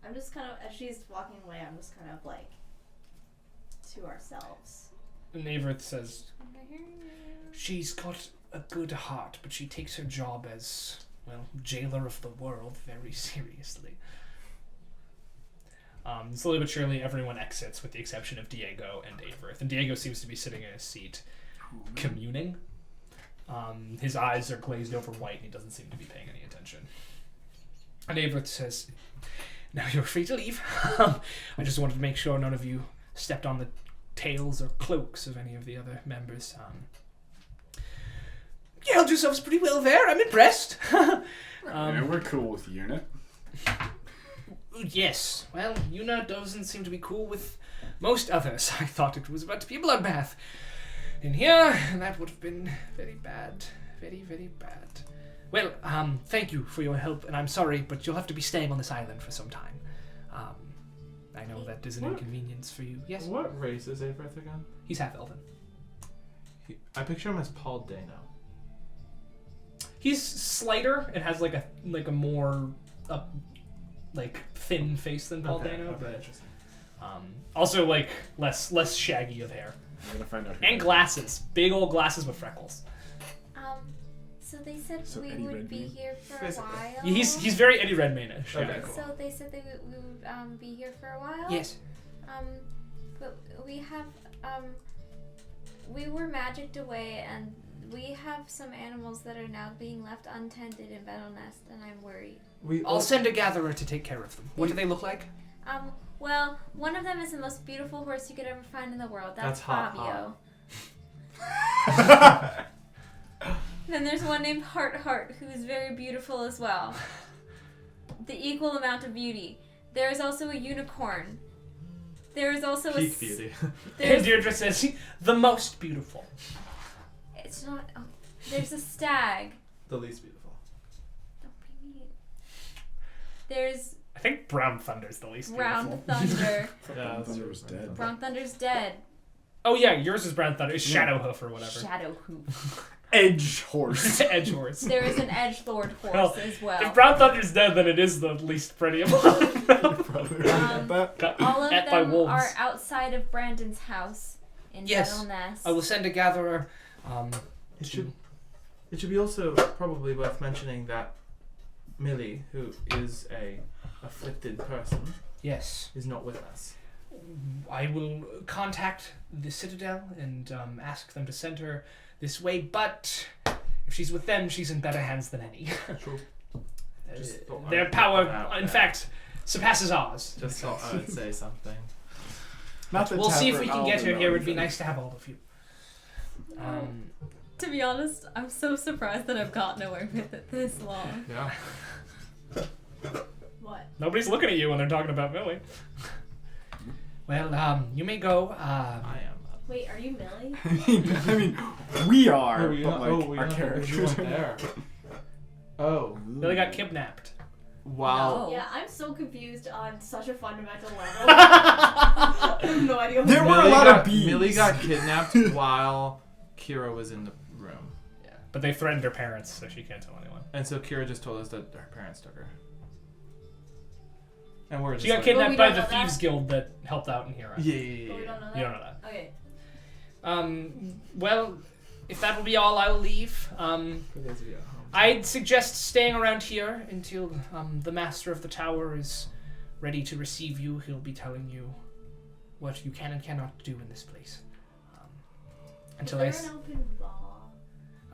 I'm just kind of, as she's walking away, I'm just kind of like, to ourselves. And Averth says, "She's got a good heart, but she takes her job as, well, jailer of the world very seriously." Slowly but surely, everyone exits with the exception of Diego and Averth. And Diego seems to be sitting in his seat, communing. His eyes are glazed over white, and he doesn't seem to be paying any attention. And Averth says, "Now you're free to leave. I just wanted to make sure none of you stepped on the tails or cloaks of any of the other members. You held yourselves pretty well there. I'm impressed." We're cool with the unit. Yes. Well, Yuna doesn't seem to be cool with most others. I thought it was about to be a bloodbath in here, and that would have been very bad. Very, very bad. Well, thank you for your help, and I'm sorry, but you'll have to be staying on this island for some time. I know that is an inconvenience for you. Yes? What race is Averith again? He's half-elven. I picture him as Paul Dano. He's slighter and has like a more thin face than Paul Dano, okay, but interesting. also like less shaggy of hair I'm gonna find out. and glasses, big old glasses with freckles. So they said So we Eddie would be Redmayne? here for a while. He's very Eddie Redmayne-ish. Okay, Yeah. cool. So they said we would be here for a while. Yes. But we have we were magicked away, and we have some animals that are now being left untended in Battle Nest, and I'm worried. I'll send a gatherer to take care of them. What do they look like? Well, one of them is the most beautiful horse you could ever find in the world. That's hot, Fabio. Then there's one named Heart, who is very beautiful as well. The equal amount of beauty. There is also a unicorn. There is also Peak beauty. And Deirdre says, the most beautiful. It's not. Oh, there's a stag. The least beautiful. Don't be mean. There's I think Brown Thunder's the least Brown beautiful. Thunder. Yeah, that's Thunder was dead. Brown Thunder's dead. Oh yeah, yours is Brown Thunder. It's Shadowhoof or whatever. Shadow Hoof. Edge horse. Edge horse. There is an edgelord horse Well, as well. If Brown Thunder's dead, then it is the least pretty of all. Got All of ate by them wolves. are outside of Brandon's house in Yes. Battle Nest. I will send a gatherer. It should be also probably worth mentioning that Millie, who is a afflicted person, Yes. is not with us. I will contact the Citadel and ask them to send her this way, but if she's with them, she's in better hands than any. True. Just thought Their I'd power, put that out in there. fact, surpasses ours. Just thought I would say something. We'll see if we can get her here. It would be nice to have all of you. To be honest, I'm so surprised that I've got nowhere with it this long. Yeah. What? Nobody's looking at you when they're talking about Millie. Well, you may go. I am. Wait, are you Millie? I mean, we are, we but are- like we our are- characters we weren't are there. Oh. Millie got kidnapped. Wow. No. Yeah, I'm so confused on such a fundamental level. I have no idea. There were a Millie lot got- of bees. Millie got kidnapped while Kira was in the room. Yeah, but they threatened her parents, so she can't tell anyone. And so Kira just told us that her parents took her. And we're just She got like, kidnapped we by don't the know that. Thieves Guild that helped out in Hero. Yeah, But we yeah, don't yeah. know that. You don't know that. Okay. Well, if that will be all, I'll leave. For those of you at home. I'd suggest staying around here until the master of the tower is ready to receive you. He'll be telling you what you can and cannot do in this place. Until Is there an open bar?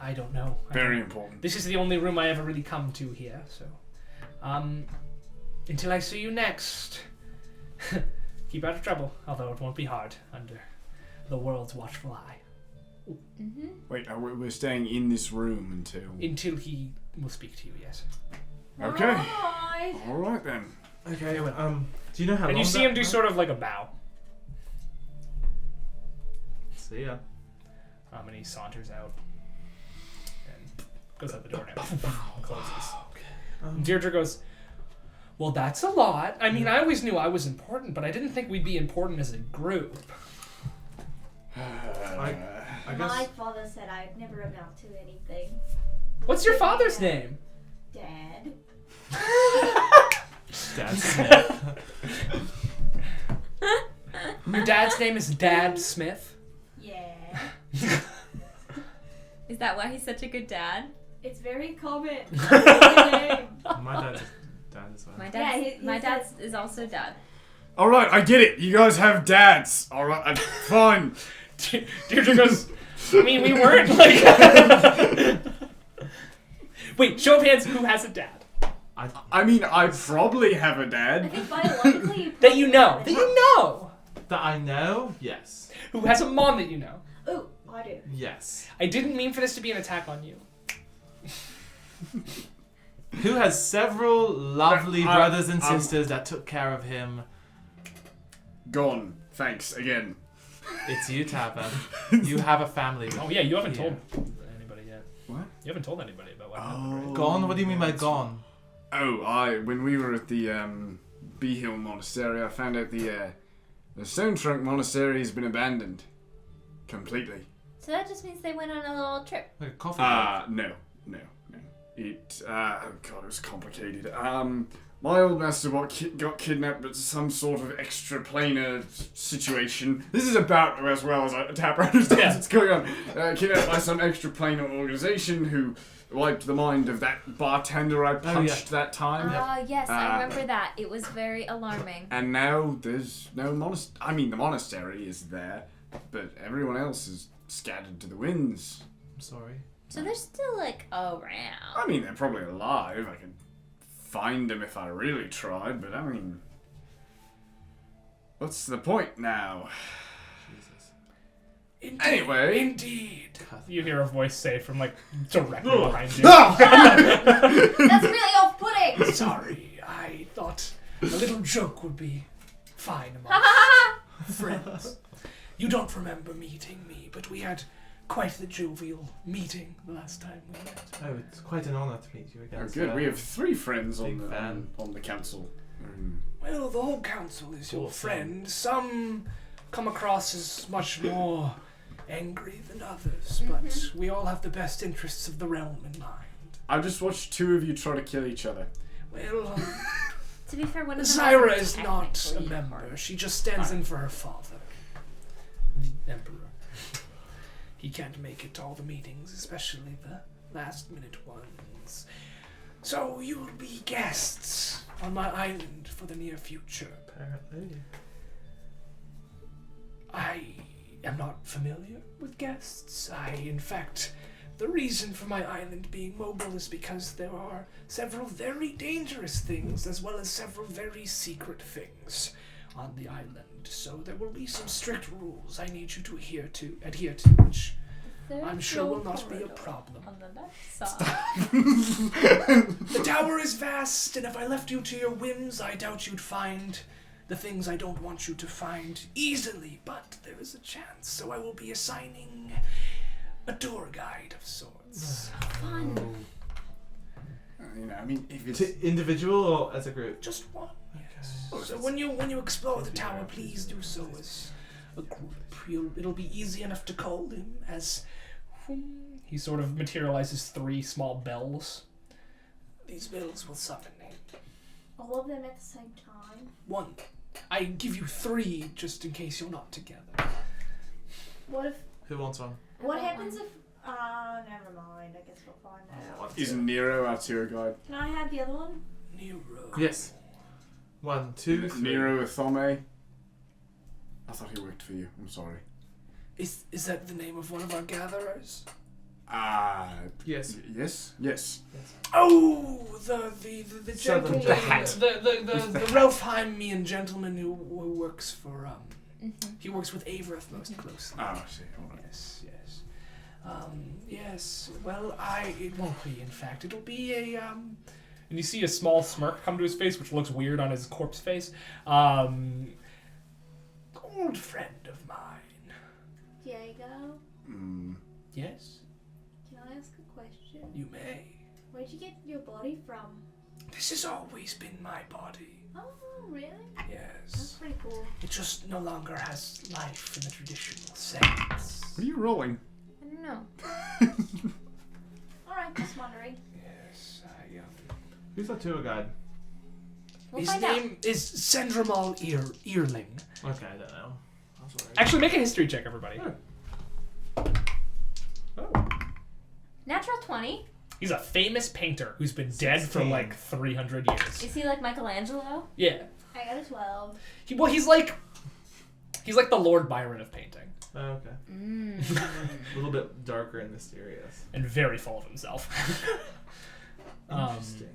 I don't know. Very important. This is the only room I ever really come to here, so until I see you next, keep out of trouble, although it won't be hard under the world's watchful eye. Mm-hmm. Wait, we're staying in this room Until he will speak to you, yes. Okay. Alright. All right then. Okay, do you know how And long you see that- him do sort of like a bow. See ya. And he saunters out and goes out the door now. Closes. And Deirdre goes, well, that's a lot. I mean, I always knew I was important, but I didn't think we'd be important as a group. I guess. My father said I'd never amount to anything. What's your father's name? Dad. Dad Smith. Your dad's name is Dad Smith? Yeah. Is that why he's such a good dad? It's very common. That's his name. My dad's dad as well. My Yeah, dad. he My said- dad is also dad. All right, I get it. You guys have dads. All right, fine. Deirdre goes, I mean, we weren't like... Wait, show of hands, who has a dad? I mean, I probably have a I dad. think biologically you That you know. probably That have you know. That I know? Yes. Who has a mom that you know. a- Ooh, I do. Yes. I didn't mean for this to be an attack on you. Who has several lovely I- brothers and sisters that took care of him. Gone. Thanks again. It's you, Tapper. You have a family. Oh yeah, you haven't Yeah. told anybody yet. What? You haven't told anybody about what happened, right? Gone? What do you mean by gone? When we were at the Bee Hill Monastery, I found out the Stone Trunk Monastery has been abandoned. Completely. So that just means they went on a little trip. Like a coffee break. No. It, oh god, it was complicated. My old master got kidnapped at some sort of extra-planar situation. This is about as well as Tapper understands what's going on. Kidnapped by some extra-planar organization who wiped the mind of that bartender I punched that time. Yes, I remember that. It was very alarming. And now there's no monastery. I mean, the monastery is there, but everyone else is scattered to the winds. I'm sorry. So they're still, like, around. I mean, they're probably alive. I could find them if I really tried, but I mean... What's the point now? Jesus. Anyway. Indeed. You hear a voice say from like directly behind you. That's really off-putting. Sorry, I thought a little joke would be fine amongst friends. You don't remember meeting me, but we had quite the jovial meeting the last time we met. Oh, it's quite an honor to meet you again. Oh, good. We have 3 friends Big fan. on the council. Well, the whole council is your Awesome. friend. Some come across as much more angry than others, but we all have the best interests of the realm in mind. I just watched 2 of you try to kill each other. Well, To be fair, one of them Zyra wasn't is not a technically member. She just stands in for her father, the Emperor. He can't make it to all the meetings, especially the last-minute ones. So you'll be guests on my island for the near future. Apparently. I am not familiar with guests. In fact, the reason for my island being mobile is because there are several very dangerous things as well as several very secret things on the island. So there will be some strict rules I need you to adhere to, which There's I'm sure no will not be a corridor problem. On the left side. The tower is vast, and if I left you to your whims, I doubt you'd find the things I don't want you to find easily, but there is a chance, so I will be assigning a tour guide of sorts. Fun. I mean, if it's... To individual or as a group? Just one. Okay. So when you explore the tower, please do so as a group. It'll be easy enough to call him as... He sort of materializes 3 small bells. These bells will summon him. All of them at the same time. 1. I give you 3 just in case you're not together. What if? Who wants one? What happens if? Never mind. I guess we'll find out. Is Nero our tour guide? Can I have the other one? Nero. Yes. 1, 2, 3. Nero Athome? I thought he worked for you. I'm sorry. Is that the name of one of our gatherers? Yes. Yes. Oh, the Southern gentleman, hat. the Ralphheimian gentleman who works for he works with Averith most closely. Oh, I see. All right. Yes. Yes. Well, it won't be. In fact, it'll be a And you see a small smirk come to his face, which looks weird on his corpse face. old friend of mine. Diego, Yes, can I ask a question? you may. Where'd you get your body from? This has always been my body. Oh, really? That's Yes. pretty cool. It just no longer has life in the traditional sense. What are you rolling? I don't know. Alright, just wondering. Yes, Who's our tour guide? We'll his find out. name is Sendramal Earling. Okay, I don't know. I'm sorry. Actually, make a history check, everybody. Natural 20. He's a famous painter who's been dead for 16. like 300 years. Is he like Michelangelo? Yeah. I got a 12. He's like the Lord Byron of painting, Oh, okay. A little bit darker and mysterious. and very full of himself. Interesting.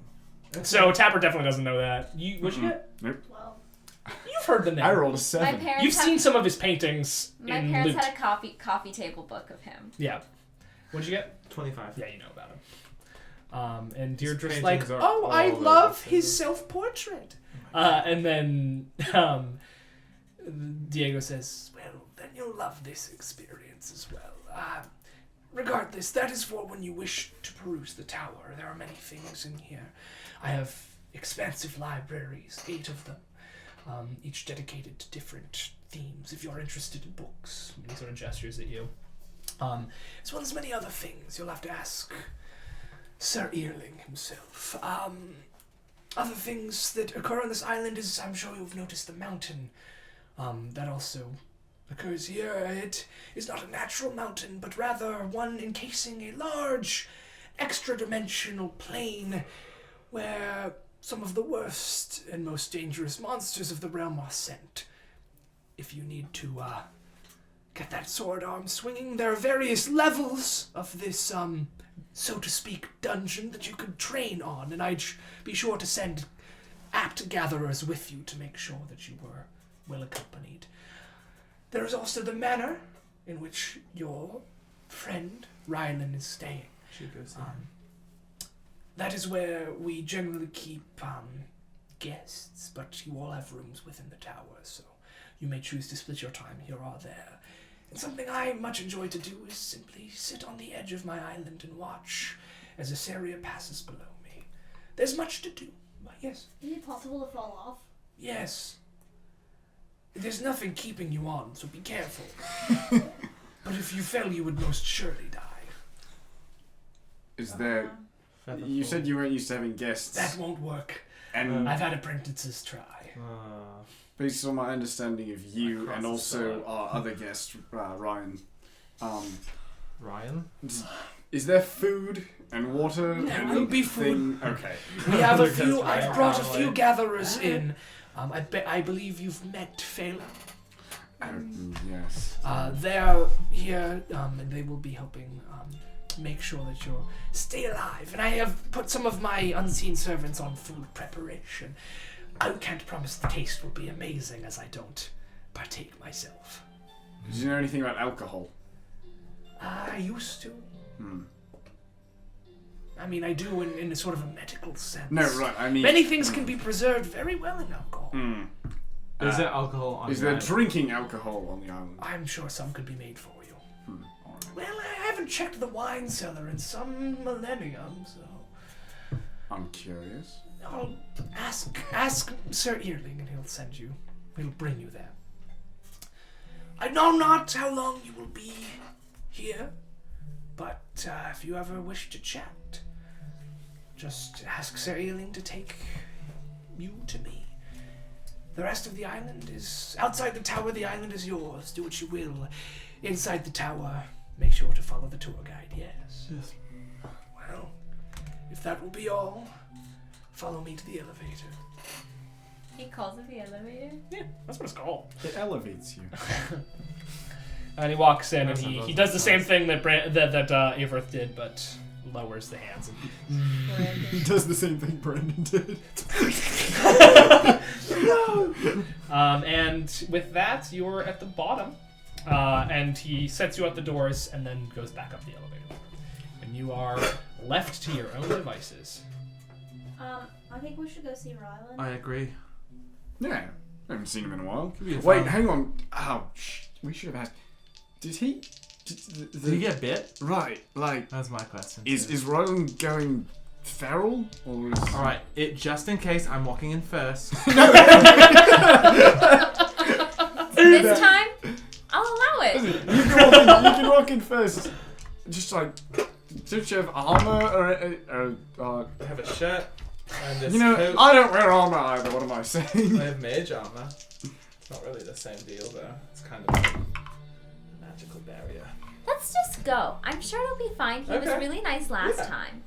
So Tapper definitely doesn't know that. What'd you get? 12. You've heard the name. I rolled a My 7. parents You've have, seen some of his paintings my in parents loot. had a coffee table book of him. Yeah. What'd you get? 25. Yeah, you know about him. And Deirdre's paintings like, are oh, I all love over his the- self-portrait. And then Diego says, well, then you'll love this experience as well. Regardless, that is for when you wish to peruse the tower. There are many things in here. I have expansive libraries, 8 of them, each dedicated to different themes, if you're interested in books. And he sort of gestures at you. As well as many other things. You'll have to ask Sir Earling himself. Other things that occur on this island is, I'm sure you've noticed, the mountain. That also occurs here. It is not a natural mountain, but rather one encasing a large, extra-dimensional plane where some of the worst and most dangerous monsters of the realm are sent. If you need to get that sword arm swinging, there are various levels of this, so to speak, dungeon that you could train on, and I'd be sure to send apt gatherers with you to make sure that you were well accompanied. There is also the manor in which your friend Rylan is staying. That is where we generally keep guests, but you all have rooms within the tower, so you may choose to split your time here or there. And something I much enjoy to do is simply sit on the edge of my island and watch as this area passes below me. There's much to do, but yes. Is it possible to fall off? Yes. There's nothing keeping you on, so be careful. But if you fell, you would most surely die. Is there... You said you weren't used to having guests. That won't work. And I've had apprentices try. based on my understanding of you and also our other guest, Ryan, Ryan? is there food and water? There will be food. Okay. We have a few. I've brought a few gatherers in. I believe you've met Phelan. Yes. They're here, and they will be helping make sure that you'll stay alive. And I have put some of my unseen servants on food preparation. I can't promise the taste will be amazing, as I don't partake myself. Do you know anything about alcohol? I used to. I mean, I do in a sort of a medical sense. No, right, I mean... Many things can be preserved very well in alcohol. Is there alcohol on Is the there island? drinking alcohol on the island? I'm sure some could be made for you. Alright. Well, I haven't checked the wine cellar in some millennium, so... I'm curious. I'll ask Sir Earling, and he'll bring you there. I know not how long you will be here, but if you ever wish to chat, just ask Sir Earling to take you to me. The rest of the island is outside the tower. The island is yours. Do what you will. Inside the tower, make sure to follow the tour guide. Yes. Yes. Well, if that will be all, follow me to the elevator. He calls it the elevator? Yeah, that's what it's called. It elevates you. And he walks in, and That's he what does the same thing that Averth did, but lowers the hands. He does the same thing Brandon did. And with that, you're at the bottom, and he sets you out the doors, and then goes back up the elevator. And you are left to your own devices. I think we should go see Rylan. I agree. Yeah, I haven't seen him in a while. Could be a Wait, fun- hang on. Oh, we should have asked. Did he? Did he get bit? Right, like, That's my question. is Roland going feral? Or is... Alright, just in case, I'm walking in first. This time, I'll allow it. You can walk in first. Just like, don't you have armor or I have a shirt and this you know, coat. I don't wear armor either. What am I saying? I have mage armor. It's not really the same deal though. It's kind of a magical barrier. Let's just go. I'm sure it'll be fine. He was Okay. really nice last Yeah. time.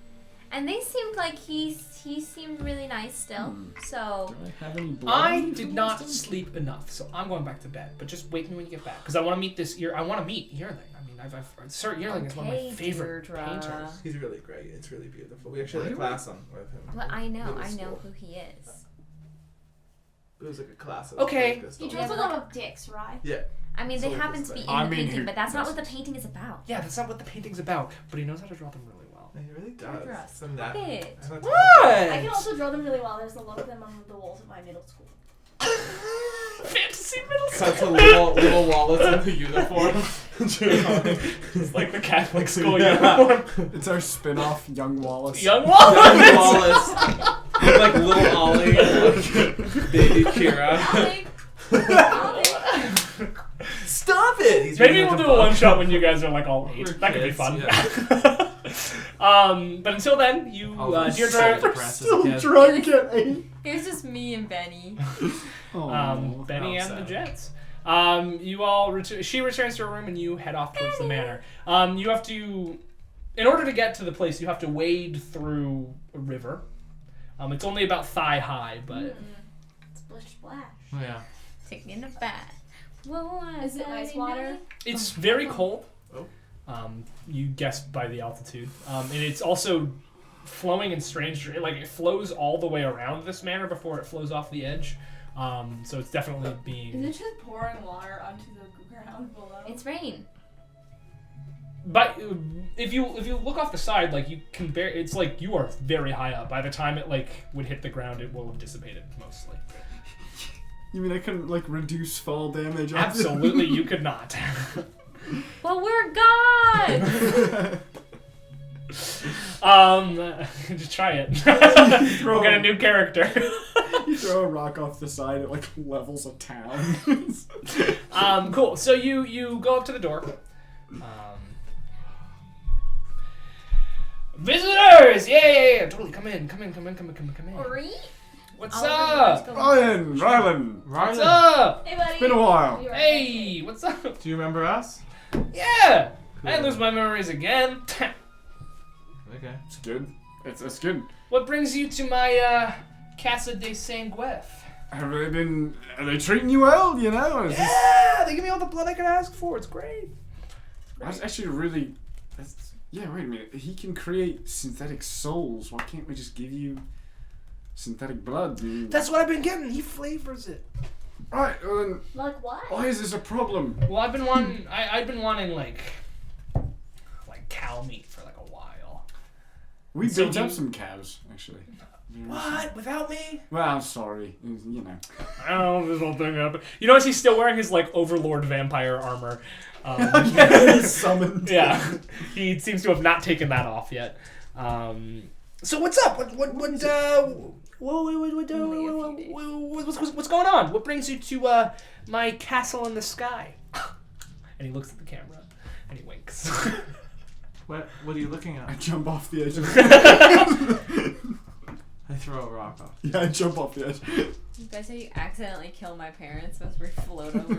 And they seemed like he seemed really nice still. So Do I have any blood? I did not sleep enough, so I'm going back to bed. But just wake me when you get back, because I want to meet I want to meet Yearling. I mean, Sir Yearling is one of my Okay, favorite Deirdre. painters. He's really great. It's really beautiful. We actually had a class on with him. well, I know Middle who school. he is. It was like a class. Okay. He Yeah, draws a but lot of dicks, right? Yeah. I mean, So they it's happen just to be in like- I the mean, painting, who but that's not what the doesn't? painting is about. Yeah, that's not what the painting's about, but he knows how to draw them really well. He really Draw does. Stop And that- it. and that's What? I can also draw them really well. There's a lot of them on the walls of my middle school. Fantasy middle school. Cuts a little Wallace in the uniform. It's like the Catholic school uniform. It's our spin-off, Young Wallace. Young Wallace. Young Wallace. With like little Ollie and like baby Kira. Stop it! He's Maybe reading we'll like do a book. one shot when you guys are like all 8. We're That could be kids, fun. yeah. But until then, you So Deirdre, depressed as a kid. drunk at 8. It was just me and Benny. Benny Oh, and the sad. Jets. You all she returns to her room and you head off towards the manor. You have to, in order to get to the place, you have to wade through a river. It's only about thigh high, but Splish splash. Oh, yeah. Taking a bath. Whoa, Is it ice water? it's very cold. Oh. You guessed by the altitude, and it's also flowing in strange. It flows all the way around this manor before it flows off the edge. So it's definitely being. Is it just pouring water onto the ground below? It's rain. But if you look off the side, like you can bear, it's like you are very high up. By the time it would hit the ground, it will have dissipated mostly. You mean I couldn't reduce fall damage? Absolutely, you could not. Well, we're gods! Just try it. We'll get a new character. You throw a rock off the side, it levels a town. Cool. So you go up to the door. Visitors! Yeah. Totally. Come in. Ori? What's Oh, up? Rylan! What's Rylan, up? Hey, buddy. It's been a while. You alright? Hey, what's up? do you remember us? Yeah. I Cool. lose my memories again. Okay. It's good. It's good. What brings you to my Casa de Sanguef? Are they treating you well, you know? Is this- Yeah, they give me all the blood I could ask for. It's great. That's actually really... Yeah, wait a minute. He can create synthetic souls. Why can't we just give you synthetic blood? That's what I've been getting. He flavors it. Right, well then, Like what? why is this a problem? Well, I've been wanting. I've been wanting like cow meat for a while. We So built you- up some cows, actually. What? Without me? Well, I'm sorry. You know. I don't know this whole thing happened. You notice he's still wearing his Overlord vampire armor. He's summoned. Yeah, he seems to have not taken that off yet. So what's up? What's going on? What brings you to my castle in the sky? And he looks at the camera and he winks. What are you looking I at? jump off the edge of the... I throw a rock off. Yeah, I jump off the edge. You guys say you accidentally kill my parents as we float over.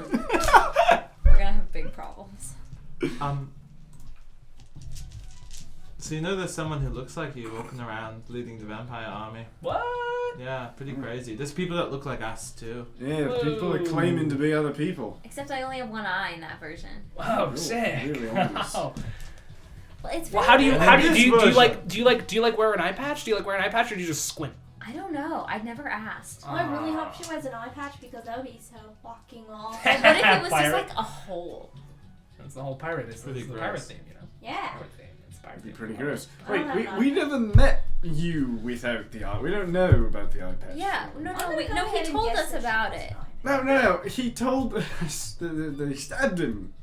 We're gonna have big problems. So you know there's someone who looks like you walking around leading the vampire army? What? Yeah, pretty crazy. There's people that look like us too. Yeah, people are claiming to be other people. Except I only have one eye in that version. Wow, Ooh, sick. really ominous. Wow. Well, it's Well, very how do you This do you version. like wear an eye patch? Do you like wear an eye patch or do you just squint? I don't know. I've never asked. I really hope she wears an eye patch because that would be so fucking awesome. What if it was Pirate. just like a hole? That's the whole pirate. It's Pretty the gross. pirate theme, you know. Yeah. Pirate theme. It's pirate It'd be theme. pretty gross. I Wait, don't we, have we an never met you without the eye. We don't know about the eye patch. Yeah. No. I'm gonna go No. He ahead and told guess us that she about wears it. an eye patch. No. He told us that they stabbed him.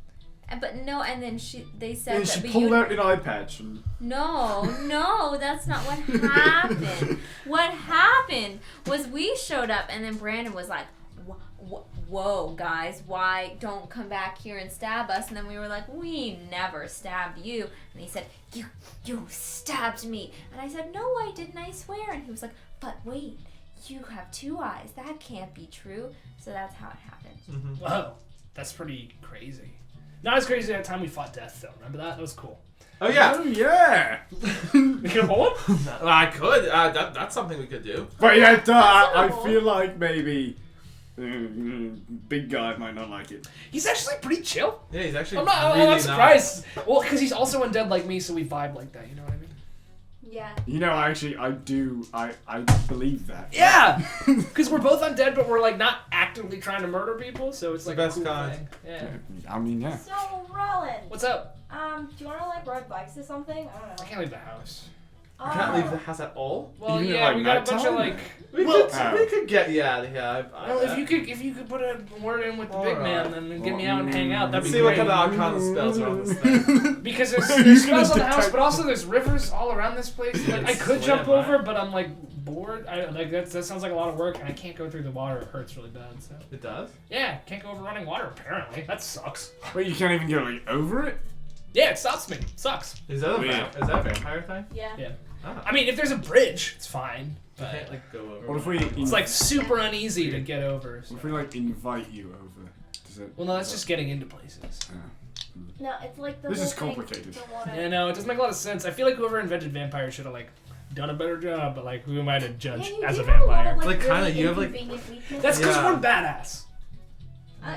But no. And then they said And that. she but pulled you, out an eye patch. And No, that's not what happened. What happened was we showed up and then Brandon was like, whoa, guys, why don't come back here and stab us? And then we were like, we never stabbed you. And he said, you stabbed me. And I said, no, I didn't, I swear. And he was like, but wait, you have 2 eyes. That can't be true. So that's how it happened. Whoa, that's pretty crazy. Not as crazy as that time we fought Death, though. Remember that? That was cool. Oh yeah. oh yeah. You can hold him? Well, I could. That's something we could do. But yeah, I Possible. feel like maybe big guy might not like it. He's actually pretty chill. Yeah, he's actually. I'm not really surprised. Well, because he's also undead like me, so we vibe like that. You know what I mean? Yeah. You know, actually, I believe that. Yeah, because we're both undead, but we're like not actively trying to murder people, so it's like the a best cool kind. thing. Yeah. I mean, yeah. So, Roland, What's up? do you want to like ride bikes or something? I don't know. I can't leave the house. I can't leave the house at all. Well, Even at, yeah, like, we got a bunch of nighttime? like. We could get you out of here. Well, if you could put a word in with the big man, then get me out and hang out. That'd be see great. what kind of arcana spells are on this thing. Because there's He's spells on gonna the house, detect- but also there's rivers all around this place. Like I could jump swim, over, right? but I'm like bored. That sounds like a lot of work, and I can't go through the water. It hurts really bad. So It does? yeah, can't go over running water. Apparently, that sucks. Wait, you can't even go like over it? Yeah, it stops me. It sucks. Is that a Weird. vampire thing? Yeah. Yeah. Ah. I mean, if there's a bridge, it's fine. You But can't like go over. What if we? it's like super uneasy to get over. So. What if we like invite you over? Does it? Well, no, that's just getting into places. No, it's like the This whole is thing, complicated. the water. Yeah, no, it doesn't make a lot of sense. I feel like whoever invented vampires should have like done a better job. But like, who am I to judge Yeah, you as do a have a lot vampire? of, Like, really kinda, you have, like- inconvenient weaknesses. That's because Yeah. we're badass.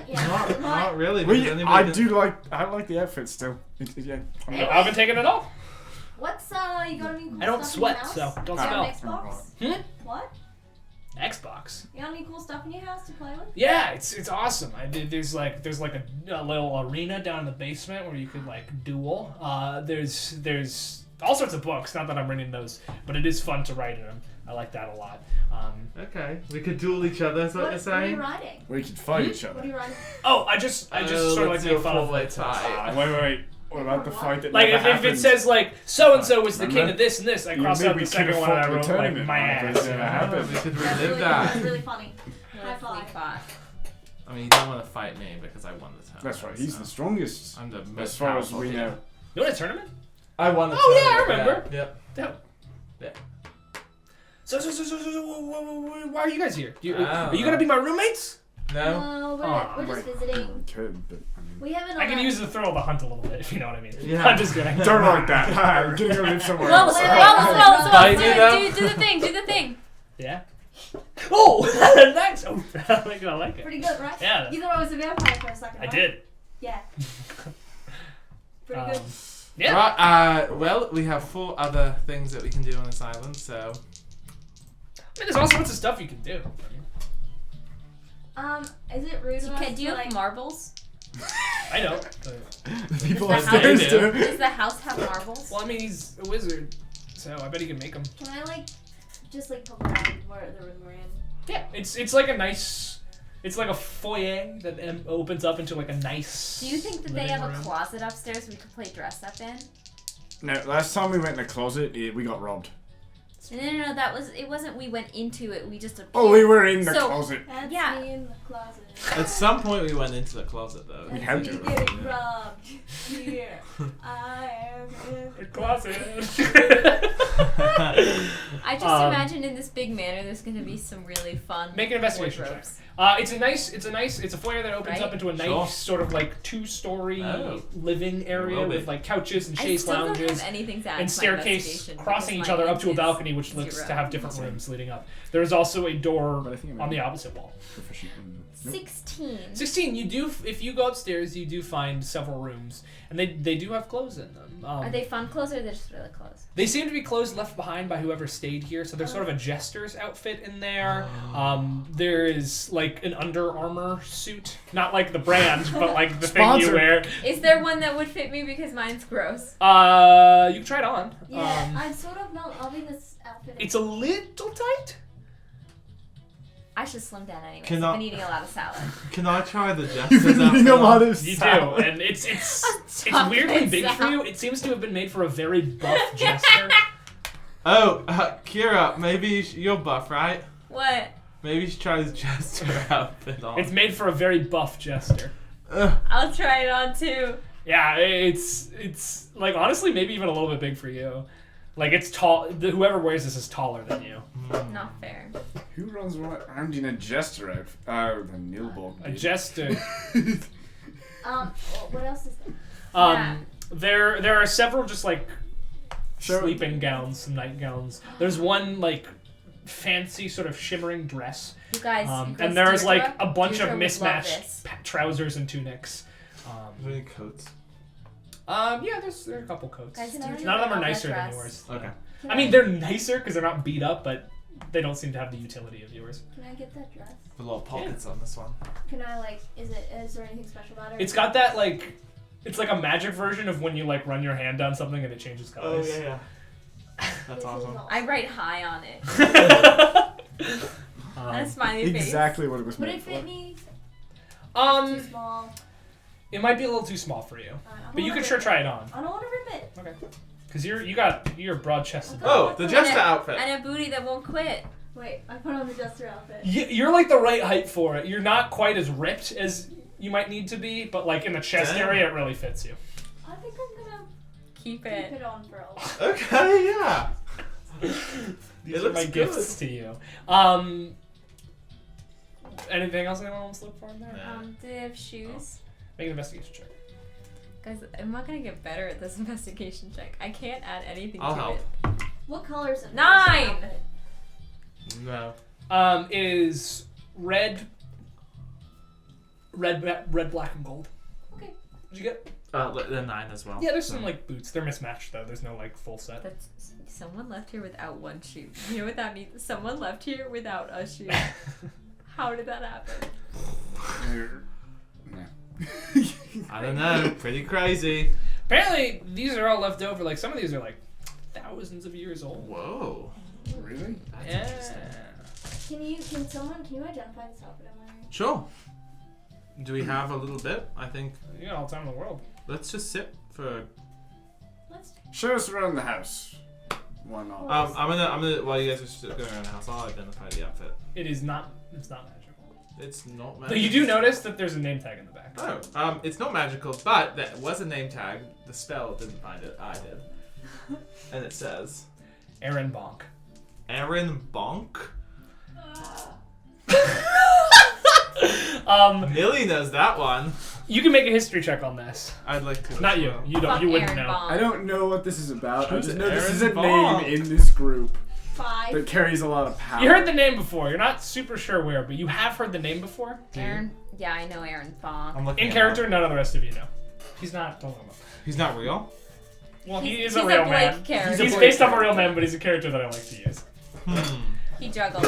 Yeah. Not really. Wait, because I anybody do like. I like the outfit still. Yeah. I'm I not- haven't taken it off. What's you got any cool I don't stuff sweat, in your so house? don't You got smell. an Xbox? Hmm? What? Xbox. You got any cool stuff in your house to play with? Yeah, it's awesome. There's like a little arena down in the basement where you could like duel. There's all sorts of books. Not that I'm reading those, but it is fun to write in them. I like that a lot. Okay, we could duel each other. Is what you're What are you saying? writing? We could fight each What are other. you writing? Oh, I just sort of like let's do make a fun of four-way it. tie. Wait. What about the fight that Like never if it happened? says like so and so was the king Remember? of this and this, I You cross mean out we the second could've one and I fought the wrote like tournament, my right? ass. That's Yeah, happened. we could That's relive really, that. that's really funny. High Lovely five. fought. I mean, you don't want to fight me because I won the tournament. That's right. He's so the strongest, I'm the as most far as powerful we here. know. You want a tournament? I won the Oh, yeah, I tournament. remember. Yep. Dope. Yeah. So, why are you guys here? Are you know. gonna be my roommates? No. No, Aw, we're just We visiting. could, but I mean, We haven't. I can use the thrill of the hunt a little bit, if you know what I mean. Yeah. I'm just kidding. don't like that. I'm gonna go live somewhere Whoa, else. whoa, whoa, Bite do me it, now? do the thing, do the thing. Yeah. Oh, nice. Oh, I think I like it. Pretty good, right? Yeah. You thought I was a vampire for a second, I right? did. Yeah. Pretty good. Yeah. Right, well, we have 4 other things that we can do on this island, so. I mean, there's all sorts of stuff you can do. Is it rude of us Do you to, have like, marbles? I know. The people Does the upstairs house- do. Does the house have marbles? Well, I mean, he's a wizard, so I bet he can make them. Can I like just like poke around where the room we're in? Yeah, it's like a nice, it's like a foyer that opens up into like a nice. Do you think that they living have a room. closet upstairs we could play dress up in? No, last time we went in the closet, we got robbed. No, it wasn't we went into it, we just appeared. Oh, we were in the So- closet. That's Yeah. me in the closet. At some point, we went into the closet, though. We That's had me to. getting robbed. Here, I am in The closet. I just Um, imagine in this big manor there's going to be some really fun Make an investigation check. wardrobes. It's a foyer that opens Right? up into a nice Sure. sort of like 2-story Oh. living area Will be. with like couches and I chaise still don't lounges. have anything to add And to my staircase investigation crossing because each other my up to a int balcony, is which looks 0. to have different rooms leading up. There is also a door But I think I'm on the opposite wall. proficient in- Nope. 16. 16. You do, if you go upstairs, you do find several rooms, and they do have clothes in them. Are they fun clothes or are they just really clothes? They seem to be clothes left behind by whoever stayed here, so there's sort of a jester's outfit in there. There is like an Under Armour suit, not like the brand, but like the thing you Sponsor. wear. Is there one that would fit me because mine's gross? You can try it on. Yeah, I'm sort of not loving this outfit. It's a little tight. I should slim down anyway. Can I've I- been eating a lot of salad. Can I try the You've jester's been outfit eating a lot on? of You do, salad. and it's Stop weirdly it, big for Sal. you. It seems to have been made for a very buff jester. Oh, Kira, maybe you're buff, right? What? Maybe you should try the jester outfit on. It's made for a very buff jester. Ugh. I'll try it on too. Yeah, it's like honestly maybe even a little bit big for you. Like it's tall. Whoever wears this is taller than you. Not fair. Who runs around in a jester outfit? Oh, the Nilborg. A jester. What else is there? Yeah. There are several just like Sure. sleeping gowns, some nightgowns. There's one like fancy sort of shimmering dress, You guys. and there's like a bunch Deirdre of would love mismatched this. trousers and tunics. Is there any coats? Yeah, there are a couple coats. Guys, None Deirdre None of them would are love nicer that than dress. yours. Okay. I mean, they're nicer because they're not beat up, but they don't seem to have the utility of yours. Can I get that dress? A lot of pockets on this one. Can I like? Is there anything special about it? It's got that like, it's like a magic version of when you like run your hand down something and it changes colors. Oh yeah. That's This is awesome. I write high on it. And a smiley face. Exactly what it was Would meant it fit for. me? Too Um, small. it might be a little too small for you, but you could sure try it on. I don't want to rip it. Okay. Because you're broad chested. Oh, the jester outfit. And a booty that won't quit. Wait, I put on the jester outfit. You're like the right height for it. You're not quite as ripped as you might need to be, but like in the chest Damn. area, it really fits you. I think I'm gonna Keep keep it. it on for a while. Okay, yeah. These It are my looks gifts to you. Anything else anyone wants to look for in there? Do they have shoes? Make an investigation check. Guys, I'm not gonna get better at this investigation check. I can't add anything I'll to help. it. What color is it? 9! No. Is red, black, and gold. Okay. Did you get? They're 9 as well. Yeah, there's some like boots. They're mismatched though. There's no like full set. That's someone left here without one shoe. You know what that means? Someone left here without a shoe. How did that happen? I don't know. Pretty crazy. Apparently, these are all left over. Like some of these are like thousands of years old. Whoa. Really? That's Yeah. interesting. Can you identify this outfit I'm wearing? Sure. Do we have a little bit? I think You got all the time in the world. let's just sit for. Let's. Show us around the house. Why not? I'm gonna. While you guys are still going around the house, I'll identify the outfit. It is not. It's not magical. It's not Though magical. you do notice that there's a name tag in the back. Oh, it's not magical, but there was a name tag. The spell didn't find it. I did. And it says Aaron Bonk. Aaron Bonk. Millie knows that one. You can make a history check on this. I'd like to. Not you. You don't. Fuck You wouldn't Aaron know. Bond. I don't know what this is about. I Who's just know this is a Aaron name Bond? in this group 5. that carries a lot of power. You heard the name before. You're not super sure where, but you have heard the name before. Aaron. Yeah, I know Aaron Bonk. I'm looking In it character, up. none of the rest of you know. He's not. Don't look him up. He's not real. Well, he He's is a a real Blake man. character. He's Blake based off a real character. man, but he's a character that I like to use. He juggles.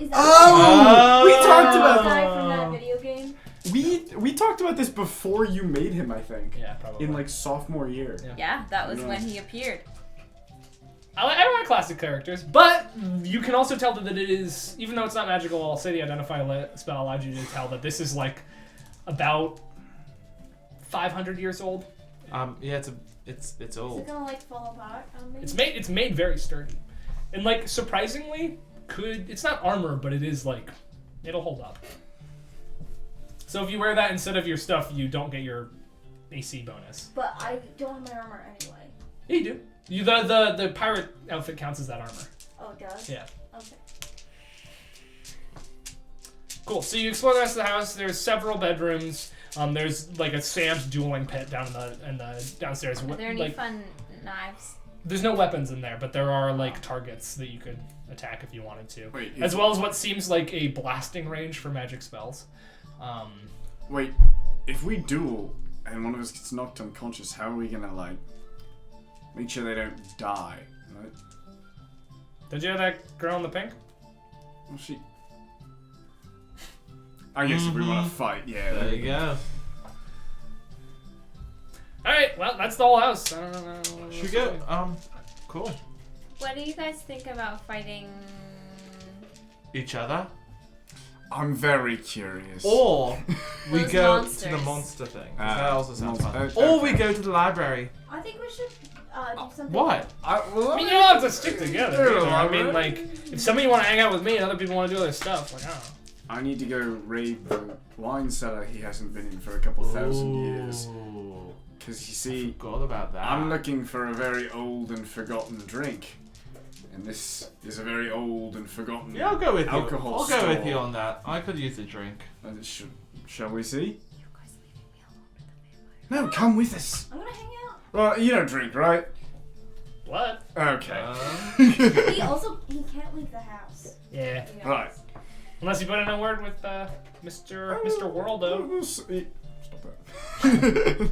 Is that Oh, we talked the about guy from that video game? we talked about this before you made him. I think Yeah, probably. in like sophomore year. Yeah. Yeah, that was Yeah. when he appeared. I like classic characters, but you can also tell that it is, even though it's not magical, I'll say the identify spell allowed you to tell that this is like about 500 years old. Yeah, it's Is old. it gonna like fall apart on me? It's made very sturdy, and like surprisingly it's not armor, but it is like it'll hold up. So if you wear that instead of your stuff, you don't get your AC bonus. But I don't have my armor anyway. Yeah, you do. The pirate outfit counts as that armor. Oh, it does? Yeah. Okay. Cool. So you explore the rest of the house. There's several bedrooms. There's like a sand dueling pit down in the downstairs. Are there any Like, fun knives? there's no weapons in there, but there are like targets that you could attack if you wanted to, Wait, as well as what seems like a blasting range for magic spells. Wait, if we duel and one of us gets knocked unconscious, how are we gonna like make sure they don't die? Right? Did you have that girl in the pink? Well, she. I guess if we want to fight, yeah. There you go. All right. Well, that's the whole house. I don't know. Should we go? Cool. What do you guys think about fighting? Each other. I'm very curious. Or we Those go monsters. to the monster thing. 'cause that also sounds fun. monster- Or we okay. go to the library. I think we should do something. What? I mean, you don't have to stick together. Either. I mean, like, if some of you want to hang out with me and other people want to do other stuff, like, I don't know. I need to go raid the wine cellar he hasn't been in for a couple thousand years. Ooh. Because you see, Forgot about that. I'm looking for a very old and forgotten drink. And this is a very old and forgotten Yeah, I'll go with you. alcohol I'll go with store. you on that. I could use a drink. Shall we see? You guys leaving me alone with the No, come with us. I'm gonna hang out. Well, you don't drink, right? What? Okay. He can't leave the house. Yeah. You know. Right. Unless you put in a word with Mr. Worldo, We'll see. Stop that.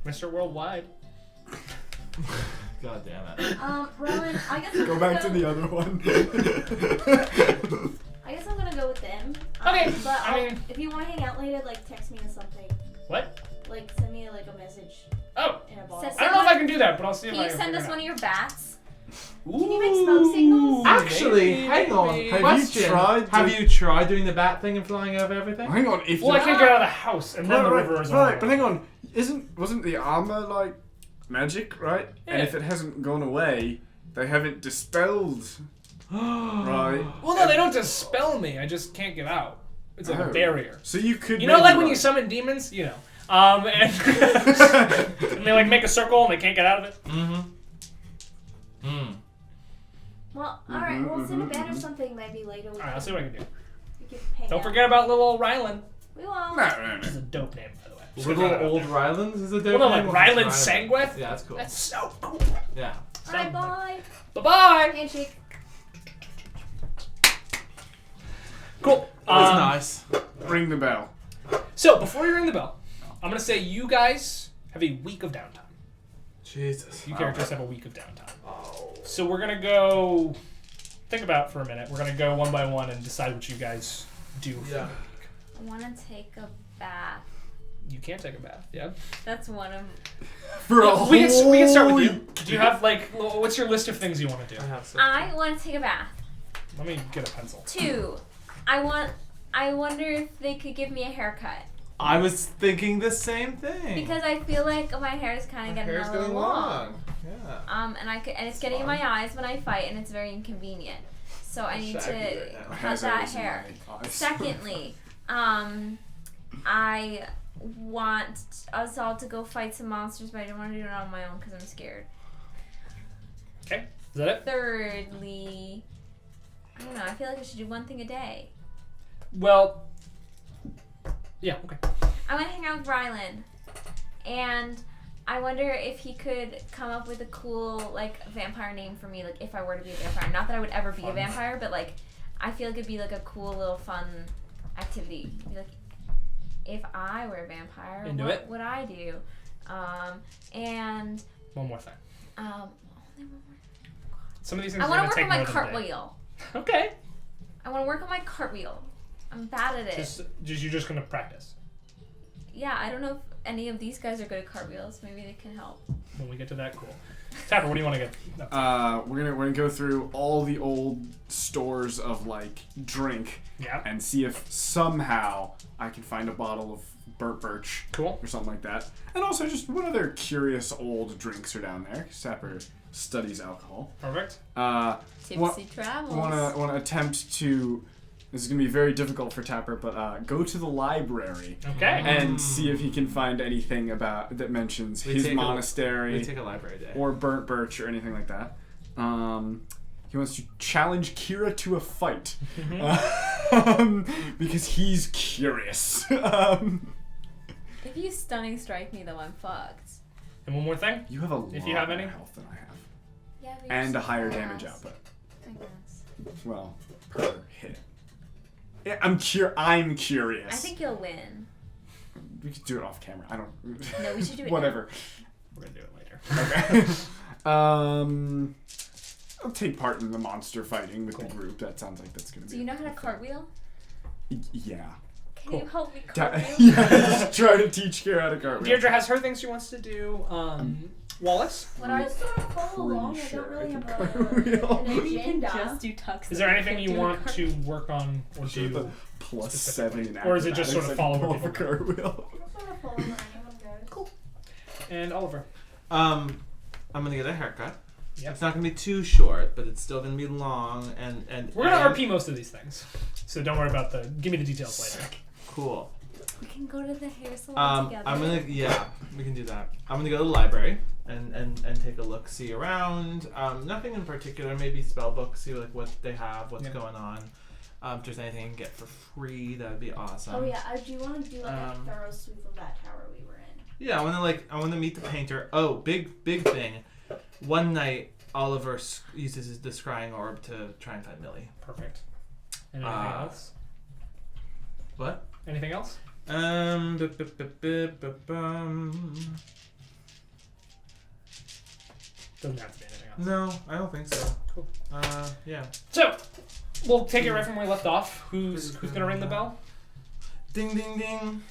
Mr. Worldwide. God damn it. Rowan, I guess I'm Go gonna back to the other one. I guess I'm gonna go with them. Okay, But I mean- if you want to hang out later, like text me or something. What? Like send me like a message Oh, in a bar. Says- I don't know if I can do that, but I'll see if Can I you can send figure us it one of your bats? out. Can you make smoke signals? Actually, Maybe, hang on. maybe. Have you Question. tried Have to- you tried doing the bat thing and flying over everything? Hang on, if Well, I you- can't get out of the house, and then the river is right, on. but hang on, wasn't the armor like magic, right? And Yeah. if it hasn't gone away, they haven't dispelled, right? Well, no, they don't dispel me. I just can't get out. It's like a Oh. barrier. So you could. You know, maybe, like when you summon demons, you know. And, and they like make a circle and they can't get out of it. Well, alright, we'll send a band or something maybe later. All right, I'll see what I can do. We can hang Don't out. forget about little old Rylan. We won't. No. Which is a dope name, by the way. Just Little gonna throw old that out Rylands is a there. dope Well, no, name? like What's Rylan Sangwith. Yeah, that's cool. That's so cool. Yeah. Alright, bye. Bye-bye. Handshake. Cool. That's nice. Ring the bell. So, before you ring the bell, I'm going to say you guys have a week of downtime. Jesus. You characters have a week of downtime. So we're going to go... Think about it for a minute. We're going to go one by one and decide what you guys do for Yeah. the week. I want to take a bath. You can't take a bath, yeah? That's one of. For a we can start with whole you. Do you have, like... What's your list of things you want to do? I have some. I want to take a bath. Let me get a pencil. 2. I wonder if they could give me a haircut. I was thinking the same thing. Because I feel like my hair is kind of getting a little long. Yeah. And it's getting in my eyes when I fight, and it's very inconvenient. So I need Shaggy to right now. cut Has that always in hair. my eyes. Secondly, I want us all to go fight some monsters, but I don't want to do it on my own because I'm scared. Okay, is that it? Thirdly, I don't know. I feel like I should do one thing a day. Well... Yeah, okay. I want to hang out with Rylan, and I wonder if he could come up with a cool like vampire name for me. Like if I were to be a vampire, not that I would ever be a vampire, but like I feel like it'd be like a cool little fun activity. Be like, if I were a vampire, Into what it. would I do? And One more thing. only one more. Some of these things I are want going to to work take on my more than a day. cartwheel. Okay. I want to work on my cartwheel. I'm bad at it. You're just going to practice. Yeah, I don't know if any of these guys are good at cartwheels. Maybe they can help. When we get to that, cool. Tapper, what do you want to get? No. We're gonna go through all the old stores of like drink Yeah. and see if somehow I can find a bottle of burnt birch Cool. or something like that. And also just what other curious old drinks are down there. Sapper studies alcohol. Perfect. Tipsy travels. Want to attempt to. This is gonna be very difficult for Tapper, but go to the library Okay. and see if he can find anything about that mentions his monastery. We take a library day. Or burnt birch or anything like that. He wants to challenge Kira to a fight because he's curious. If you stunning strike me, though, I'm fucked. And one more thing. You have a lot If you have more any. health than I have, Yeah, but and you're a higher so damage fast. output. I guess. Well, per hit. Yeah, I'm curious. I think you'll win. We could do it off camera. I don't. No, we should do it Whatever. We're going to do it later. Okay. I'll take part in the monster fighting with the group. That sounds like that's gonna be. Do you know how to cartwheel? Yeah. Can Cool. you help me Yeah, cartwheel? just try to teach Kira how to cartwheel. Deirdre has her things she wants to do. Wallace, When I sort of follow along, I sure don't really I have can an cartwheel. agenda. do tucks. is there anything you want to work on or Sure, do? the plus specifically? 7 in Or is it just sort of acrobatics, follow I where can pull people a cartwheel. I'll sort of follow where anyone goes. Cool. And Oliver. I'm gonna get a haircut. Yep. It's not gonna be too short, but it's still gonna be long and We're gonna RP most of these things, so don't worry about the. Give me the details later. Cool. We can go to the hair salon together. We can do that. I'm gonna go to the library and take a look, see around. Nothing in particular, maybe spell books, see like what they have, what's going on. If there's anything I can get for free, that would be awesome. Oh yeah, I do want to do like a thorough sweep of that tower we were in. Yeah, I wanna meet the painter. Oh, big thing. One night, Oliver uses the scrying orb to try and find Millie. Perfect. And anything else? What? Anything else? Doesn't have to be anything else. No, I don't think so. Cool. Yeah. So, we'll take it right from where we left off. Who's gonna ring the bell? Ding, ding, ding.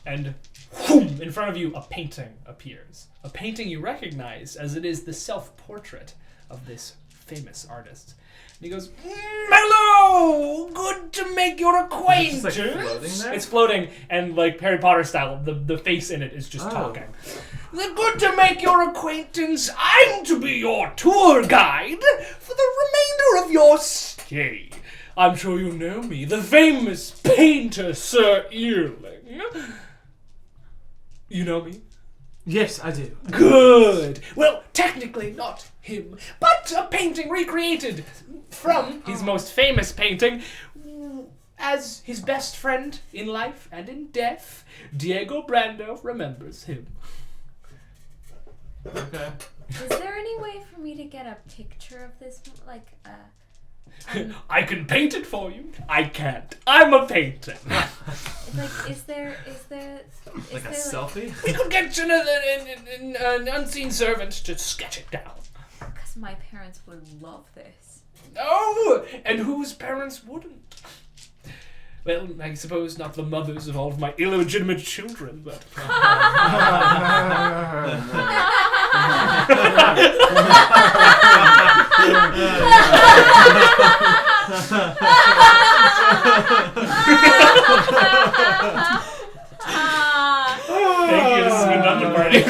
And whoom, in front of you, a painting appears. A painting you recognize, as it is the self-portrait of this famous artist. And he goes, "Hello! Good to make your acquaintance." It's just, like, floating there? It's floating, and like Harry Potter style, the face in it is just Oh. talking. "Good to make your acquaintance. I'm to be your tour guide for the remainder of your stay. I'm sure you know me, the famous painter Sir Earling. You know me? Yes, I do. Good. Well, technically not him, but a painting recreated from his most famous painting as his best friend in life and in death. Diego Brando remembers him." Okay. Is there any way for me to get a picture of this? Like, I can paint it for you. I can't. I'm a painter. like, is there Like a selfie? We could get an unseen servant to sketch it down. Because my parents would love this. Oh, and whose parents wouldn't? Well, I suppose not the mothers of all of my illegitimate children, but... Thank you, this has been Dungeon Party.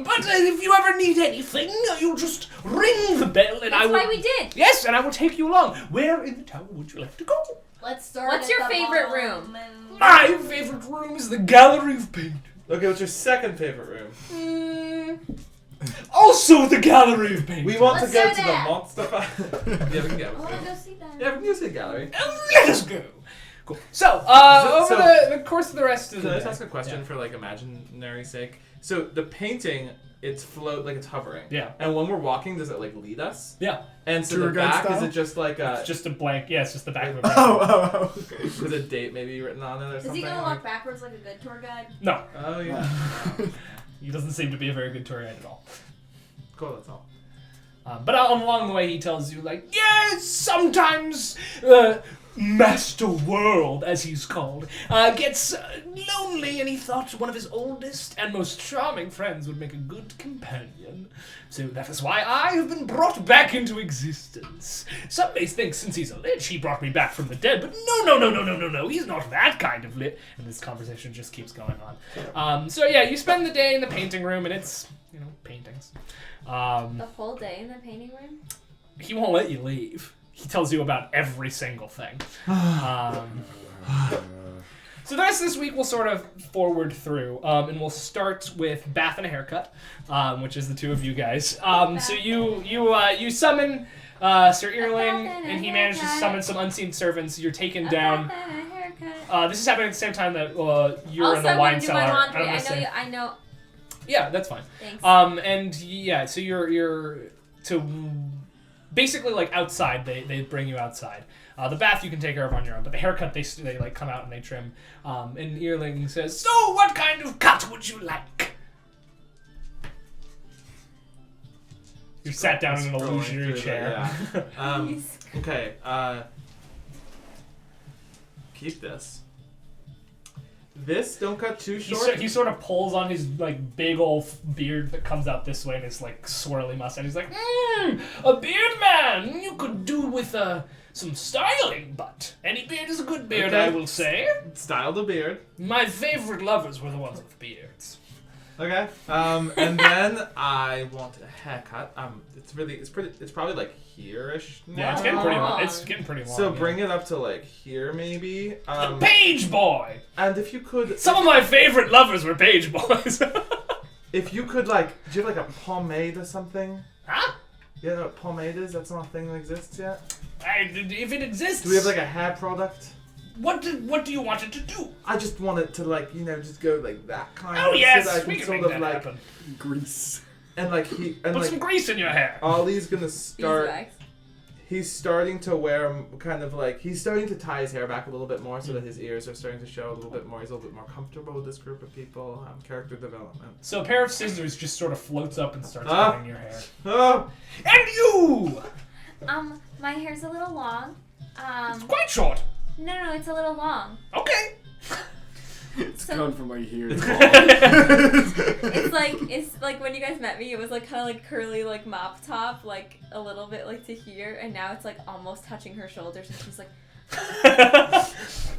But if you ever need anything, you'll just ring the bell and I That's will... why we did. Yes, and I will take you along. Where in the town would you like to go? Let's start. What's at your the favorite bottom room? and- My favorite room is the Gallery of Paint. Okay, what's your second favorite room? Also the Gallery of Paint. We want Let's to go go to the there. monster yeah, we can go. I want to go see that. Yeah, we can go see the gallery. Let us go. Cool. So, over the course of the rest of Can the I day. just ask a question Yeah. for like imaginary sake? So the painting, it's like it's hovering. Yeah. And when we're walking, does it like lead us? Yeah. And so Tour the guide back style? is it just like a It's just a blank. Yeah, it's just the back of a Oh, okay. with a date maybe written on it or Is something? he gonna like- walk backwards like a good tour guide? No, Oh yeah. he doesn't seem to be a very good tour guide at all. Cool. That's all. But along the way, he tells you, like, yes, sometimes Master World, as he's called, gets lonely, and he thought one of his oldest and most charming friends would make a good companion. So that is why I have been brought back into existence. Some may think since he's a lich, he brought me back from the dead, but no, he's not that kind of lich. And this conversation just keeps going on. So yeah, you spend the day in the painting room, and it's, paintings. The whole day in the painting room? He won't let you leave. He tells you about every single thing. So the rest of this week we'll sort of forward through, and we'll start with bath and a haircut, which is the two of you guys. So you summon Sir Earling, and he manages to summon some unseen servants. You're taken down. This is happening at the same time that you're also, in the wine I'm cellar. doing my laundry. I'm I know. Yeah, that's fine. Thanks. And yeah, so you're to basically like outside. They bring you outside. The bath you can take care of on your own, but the haircut they like come out and they trim. And Earling says, "So, what kind of cut would you like?" You're sat down in an Scrolling illusionary through chair. Yeah. Okay. Keep this. This don't cut too short. He sort of pulls on his like big old beard that comes out this way and his like swirly mustache. He's like, a beard man. You could do with some styling, but any beard is a good beard, Okay. I will say. Style the beard. My favorite lovers were the ones with beards. Okay. And then I want a haircut. It's probably like here-ish now. Yeah, it's getting pretty long. long. It's getting pretty long. So yeah. bring it up to like here maybe. The page boy. And if you could, Some of my favorite lovers were page boys. if you could like, do you have like a pomade or something? Huh? You know what pomade is? That's not a thing that exists yet. If it exists, Do we have like a hair product? what do you want it to do? I just want it to like, just go like that kind Oh of. yes, so that I we can can make sort of that like, happen. Grease. and like he and Put like some grease in your hair. Ollie's gonna start Beeswax. He's starting to wear he's starting to tie his hair back a little bit more so that his ears are starting to show a little bit more. He's a little bit more comfortable with this group of people. Character development. So a pair of scissors just sort of floats up and starts cutting your hair. Oh! And you! My hair's a little long. It's quite short. No, it's a little long. Okay. It's So- gone from like here to It's like when you guys met me, it was like kind of like curly, like mop top, like a little bit like to here, and now it's like almost touching her shoulders, and she's like,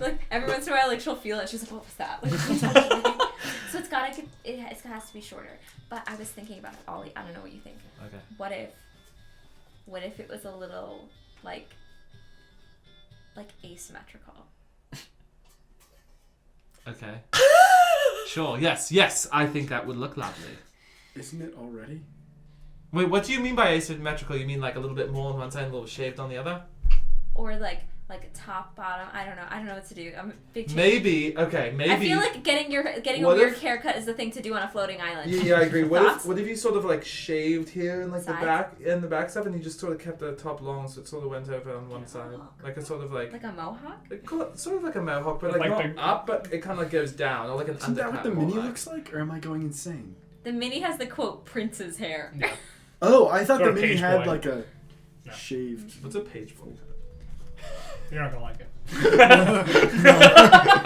like every once in a while, like she'll feel it. She's like, what was that? Like, she touched me. So it's gotta get, it has to be shorter. But I was thinking about it, Ollie. I don't know what you think. Okay. What if it was a little like asymmetrical? Okay. Sure. Yes. I think that would look lovely. Isn't it already? Wait, what do you mean by asymmetrical? You mean like a little bit more on one side and a little shaved on the other? Or like a top bottom? I don't know what to do. I'm a big change. Maybe. I feel like getting a What weird if- haircut is the thing to do on a floating island. Yeah, I agree. Thoughts? What if you sort of like shaved here and like Sides? the back stuff, and you just sort of kept the top long, so it sort of went over on one side, like a sort of like Like a mohawk? sort of like a mohawk, but Like not the- up, but it kind of goes down, or like an Isn't that undercut. what the mini mohawk. looks like, or am I going insane? The mini has the quote Prince's hair. Yeah. Oh, I thought Go the to mini Page had Boy. like a No. shaved. What's a page boy? You're not gonna like it.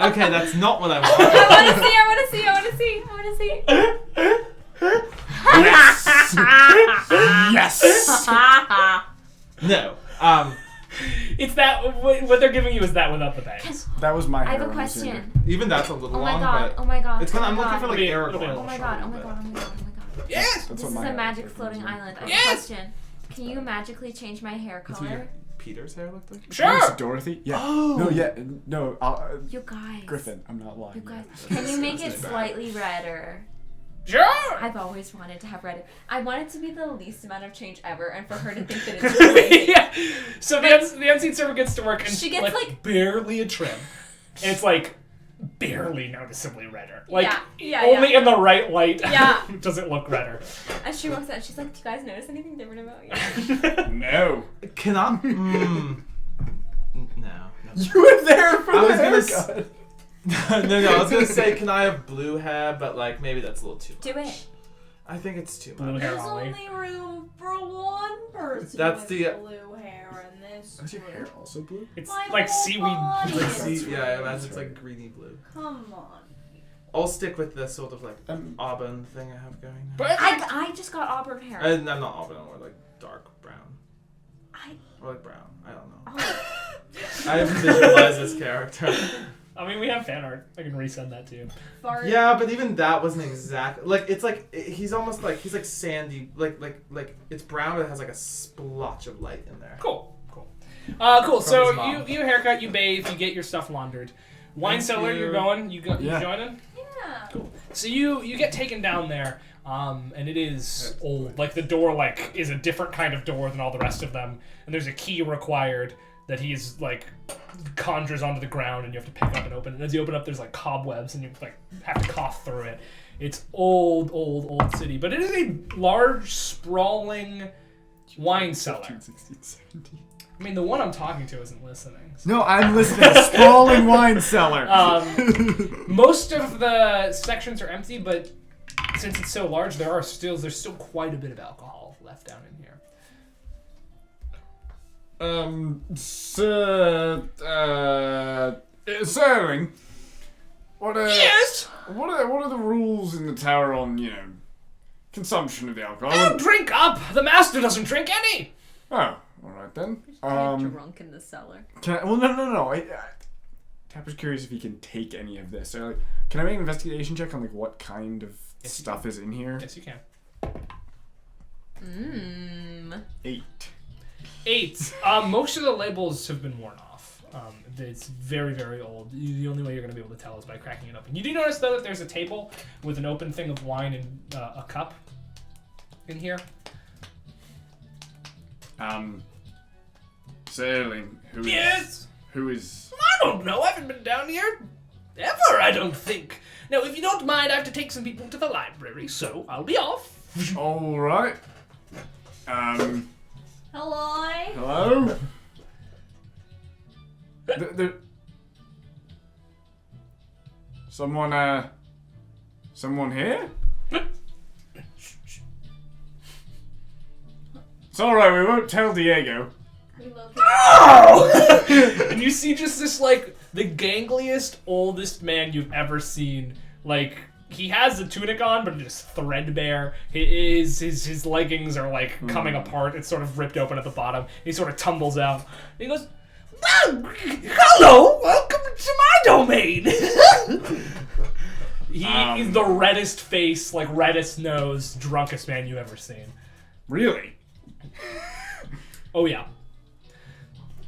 Okay, that's not what I want. I want to see. Yes. No. It's that what they're giving you is that without the bangs. That was my I hair have a when I was younger. question. Even that's a little Oh my long, god. but Oh my god. it's kind of. oh I'm my looking god. for like It'll be- Aragorn. it'll be a Oh little my god. Oh my god. Oh my god. Oh my god. Yes. That's This what is my a hair magic looked like floating when I was island. I have Yes! a question. Can you magically change my hair That's what your color? Peter's hair looked like. younger. Sure. It's Dorothy. Yeah. Oh. No. Yeah. No. You guys. Griffin. I'm not lying. You guys. Yeah. Can you make it That's bad. slightly redder? Sure. I've always wanted to have red. I want it to be the least amount of change ever, and for her to think that it's crazy. Yeah. So the unseen server gets to work and She gets, like- barely a trim, and it's like barely noticeably redder. Like Yeah, only in the right light. Yeah. does it look redder. And she walks out and she's like, "Do you guys notice anything different about you?" No. Can I? No. You were there for I the was gonna haircut. no. I was gonna say, can I have blue hair? But like maybe that's a little too much. Do it. I think it's too Blue much. hair, There's Ollie. only room for one person That's with the- blue hair in this Is your hair group. also blue? It's My like whole seaweed. body Like is see, blue. yeah, I imagine it's like greeny blue. Come on. I'll stick with the sort of like auburn thing I have going. Now. But I just got auburn hair. I'm not auburn, or like dark brown, I or like brown. I don't know. oh, I haven't visualized this character. I mean, we have fan art. I can resend that to you. Fart. Yeah, but even that wasn't exact. Like it's like he's almost like he's like sandy. Like it's brown, but it has like a splotch of light in there. Cool. Cool. From So his mom. you haircut, you bathe, you get your stuff laundered. Wine Thank cellar, you. you're going. You Yeah. joining? Yeah. Cool. So you get taken down there, and it is old. Like the door is a different kind of door than all the rest of them, and there's a key required that he's like conjures onto the ground, and you have to pick up and open. And as you open up, there's like cobwebs, and you like have to cough through it. It's old city, but it is a large, sprawling wine cellar. 15, 16, 17. I mean, the one I'm talking to isn't listening. So. No, I'm listening. Sprawling wine cellar. Most of the sections are empty, but since it's so large, there's still quite a bit of alcohol left down in here. Sirling, what are Yes. what are the rules in the tower on consumption of the alcohol? Oh, drink up. The master doesn't drink any. Oh, all right then. get drunk in the cellar. Can I? Well, no. Tapper's curious if he can take any of this. So, like, can I make an investigation check on like what kind of Yes, you stuff is in here? Yes, you can. 8. 8. Most of the labels have been worn off. It's very, very old. The only way you're going to be able to tell is by cracking it open. You do notice, though, that there's a table with an open thing of wine and a cup in here. Sailing. Yes. Who is? I don't know. I haven't been down here ever, I don't think. Now, if you don't mind, I have to take some people to the library, so I'll be off. All right. Hello? Hello? Someone here? It's alright, we won't tell Diego. We will Oh! And you see just this, like, the gangliest, oldest man you've ever seen. Like, he has a tunic on, but it's threadbare. His leggings are, like, coming apart. It's sort of ripped open at the bottom. He sort of tumbles out. He goes, well, hello! Welcome to my domain! He's the reddest face, like, reddest nose, drunkest man you've ever seen. Really? Oh, yeah.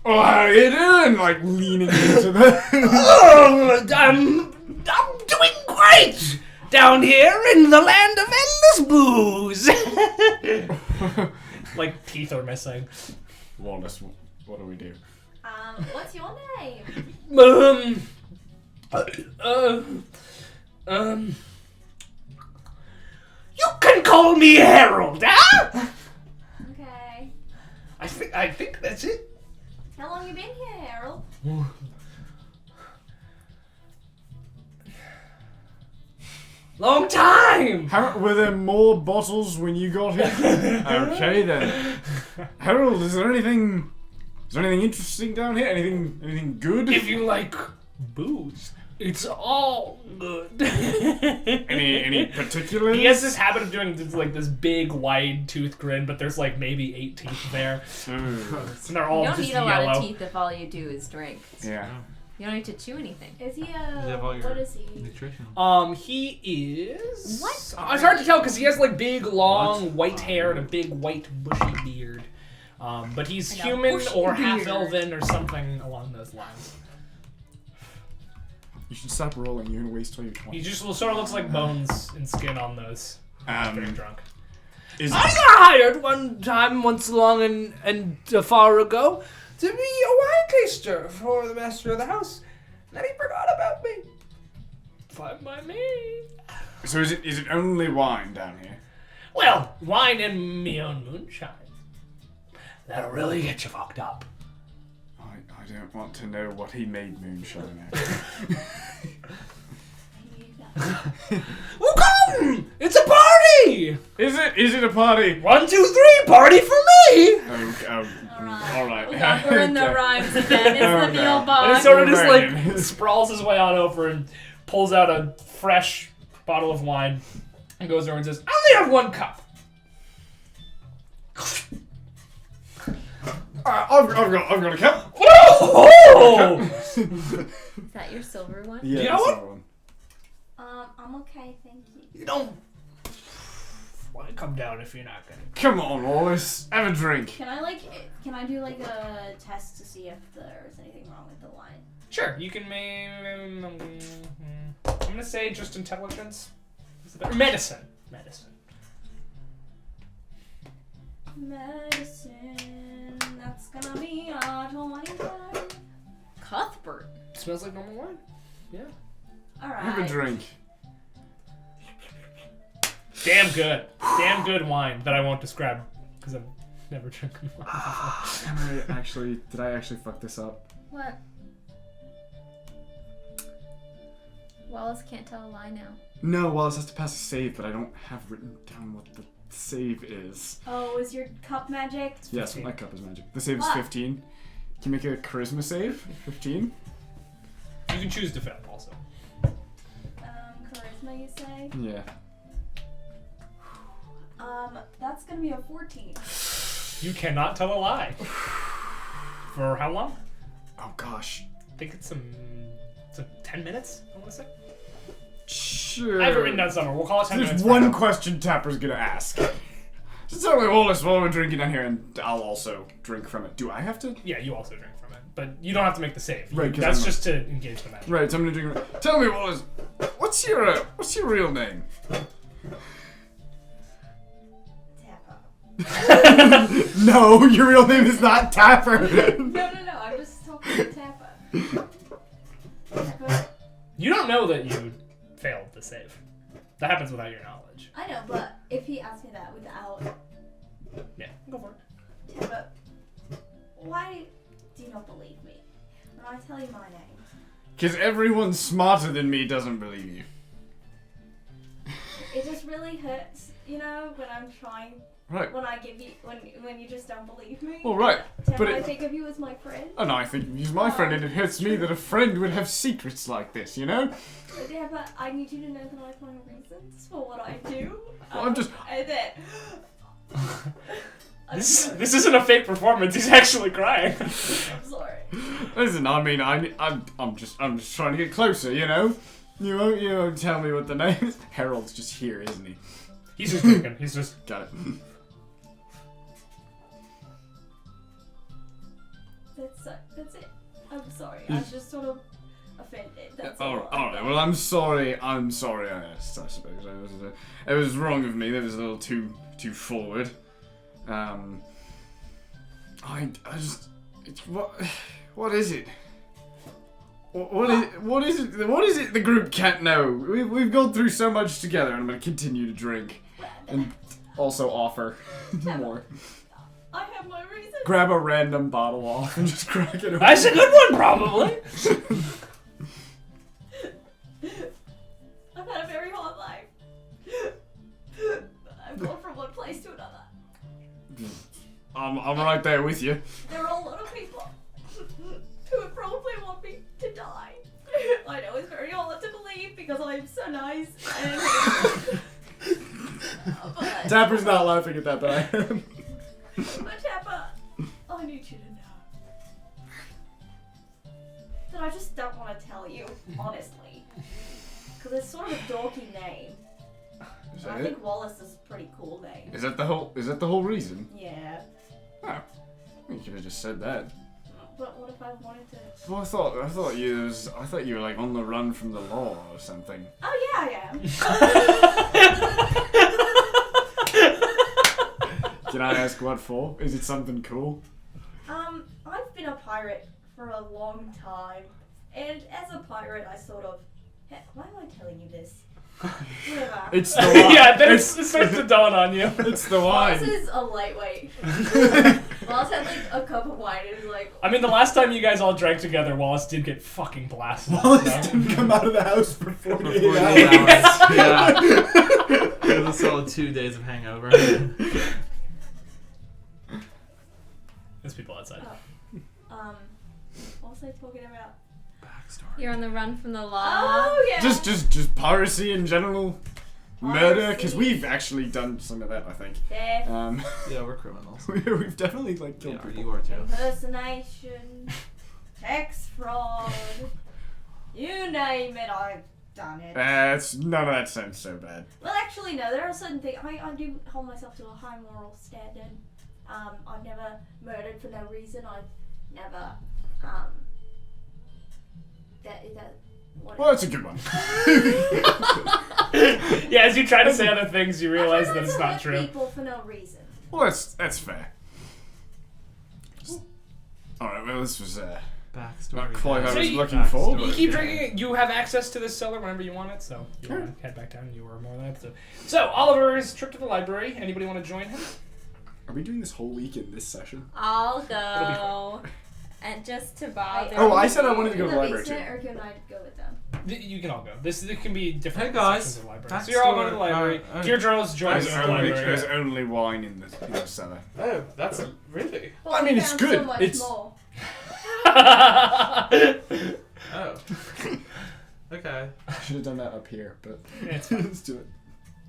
Oh, how are you doing? Like, leaning into the... Oh, I'm doing great down here in the land of endless booze. Like, teeth are missing. Wallace, what do we do? What's your name? You can call me Harold, huh? Okay. I think that's it. How long you been here, Harold? Long time. Were there more bottles when you got here? Okay then. Harold, is there anything interesting down here? Anything good? If you like booze, it's all good. Any particular? He has this habit of doing this big wide tooth grin, but there's like maybe 8 teeth there, and they're all You don't just need a yellow. lot of teeth if all you do is drink. Yeah. You don't need to chew anything. Is he what is he? Nutrition. He is. What? It's hard to tell because he has like big, long, white hair and a big, white, bushy beard. But he's Like a human bushy or beard. half-elven or something along those lines. You should stop rolling. You're gonna waste all your 20. He just sort of looks like bones and skin on those. Very drunk. Is I got hired once along and far ago to be a wine taster for the master of the house. And then he forgot about me. Fine by me. so? Is it only wine down here? Well, wine and me own moonshine. That'll really get you fucked up. I don't want to know what he made moonshine out. Well, come! It's a party! Is it a party? 1, 2, 3, party for me! All right. We're in the rhymes again. It's the meal And box. he sort of just Right. like sprawls his way on over and pulls out a fresh bottle of wine and goes over and says, I only have 1 cup. I've got a cup. Whoa! Is that your silver one? Yeah, You know that's what? that one. I'm okay, thank you. You don't want to come down if you're not gonna. Come on, Wallace. Have a drink. Can I do like a test to see if there's anything wrong with the wine? Sure, you can I'm gonna say just intelligence. Or medicine. Medicine. That's gonna be a 25. Cuthbert. Smells like normal wine. Yeah. Alright. Have a drink. Damn good. Damn good wine that I won't describe because I've never drinking wine before. Did I actually fuck this up? What? Wallace can't tell a lie now. No, Wallace has to pass a save, but I don't have written down what the save is. Oh, is your cup magic? Yes, my cup is magic. The save is What? 15. Can you make a charisma save? 15? You can choose to fail also. Charisma, you say? Yeah. That's gonna be a 14. You cannot tell a lie. For how long? Oh gosh. I think it's some 10 minutes, I want to say. Sure. I have it written down somewhere. We'll call it 10 minutes. There's for one now. question Tapper's gonna ask. Just tell me, Wallace, while we're drinking down here, and I'll also drink from it. Do I have to? Yeah, you also drink from it. But you don't have to make the save. Right, 'cause That's I'm- just to engage the magic. Right, so I'm gonna drink. Tell me, Wallace, what's your real name? Tappa. No, your real name is not Tapper. No, I'm just talking to Tappa. Tappa. You don't know that you failed the save. That happens without your knowledge. I know, but if he asked me that without Yeah, go for it. Tappa, Why do you not believe me when I tell you my name? Because everyone smarter than me doesn't believe you. It just really hurts, when I'm trying. Right. When I give you, when you just don't believe me. Well, right. But I think of you as my friend. Oh no, I think he's my friend, and it hurts me that a friend would have secrets like this, you know? But yeah, but I need you to know that I find reasons for what I do. Well, I'm just... And then... This isn't a fake performance. He's actually crying. I'm sorry. Listen, I mean, I'm just trying to get closer, you know? You won't tell me what the name is. Harold's just here, isn't he? He's just drinking. He's just... Got it. That's it. I'm sorry. I was just sort of offended. That's all. Alright, well, I'm sorry, I suppose. It was wrong of me. That was a little too forward. I just... What is it? What is it the group can't know? We've gone through so much together, and I'm going to continue to drink. And also offer more. I have my reason. Grab a random bottle off and just crack it open. That's a good one, probably. I've had a very hard life. I've gone from one place to another. I'm right there with you. There are a lot of people who would probably want me to die. I know it's very hard to believe because I'm so nice and but Tapper's not laughing at that, but I am. But Tapper, I need you to know that I just don't want to tell you, honestly. Because it's sort of a dorky name. Is I that it? think Wallace is a pretty cool name. Is that the whole reason? Yeah. Oh, you could have just said that. But what if I wanted to? Well, I thought you were like on the run from the law or something. Oh yeah, I am. Can I ask what for? Is it something cool? I've been a pirate for a long time, and as a pirate, I sort of. Why am I telling you this? Whatever. It's the wine. Yeah, then it starts to dawn on you. It's the Wallace wine. is a lightweight. Wallace had like a cup of wine and was like. I mean, the last time you guys all drank together, Wallace did get fucking blasted. Wallace didn't come out of the house for 48 hours. Yeah. It was a solid 2 days of hangover. There's people outside. What was I talking about? Backstory. You're on the run from the law. Oh yeah. Just piracy in general. Murder, because Piracy. we've actually done some of that, I think. Theft, Yeah, we're criminals. We've definitely like killed Yeah, people. you are too. impersonation, tax fraud. You name it, I've done it. None of that sounds so bad. Well, actually, no. There are certain things. I do hold myself to a high moral standard. I've never murdered for no reason. I've never. Well, that's a good one. Yeah, as you try to say other things, you realize that it's not true. People for no reason. Well, that's fair. Alright, well, this was Backstory. not quite what I So was you- looking for. You but- keep drinking it. You have access to this cellar whenever you want it, so you Sure. want to head back down. You were more than happy to. So Oliver's trip to the library. Anybody want to join him? Are we doing this whole week in this session? I'll go. And just to bother. Oh, I said I wanted to go to In the library basement, too. or can I go with them? You can all go. This can be different Hey, guys. sections of the library. Backstory. So you're all going to the library. Deirdre's joining There's you in the library. there's only wine in the cellar. Oh, that's really. Well, I mean, we it's found good. So much It's- more. Oh. Okay. I should have done that up here, but Yeah, it's fine. let's do it.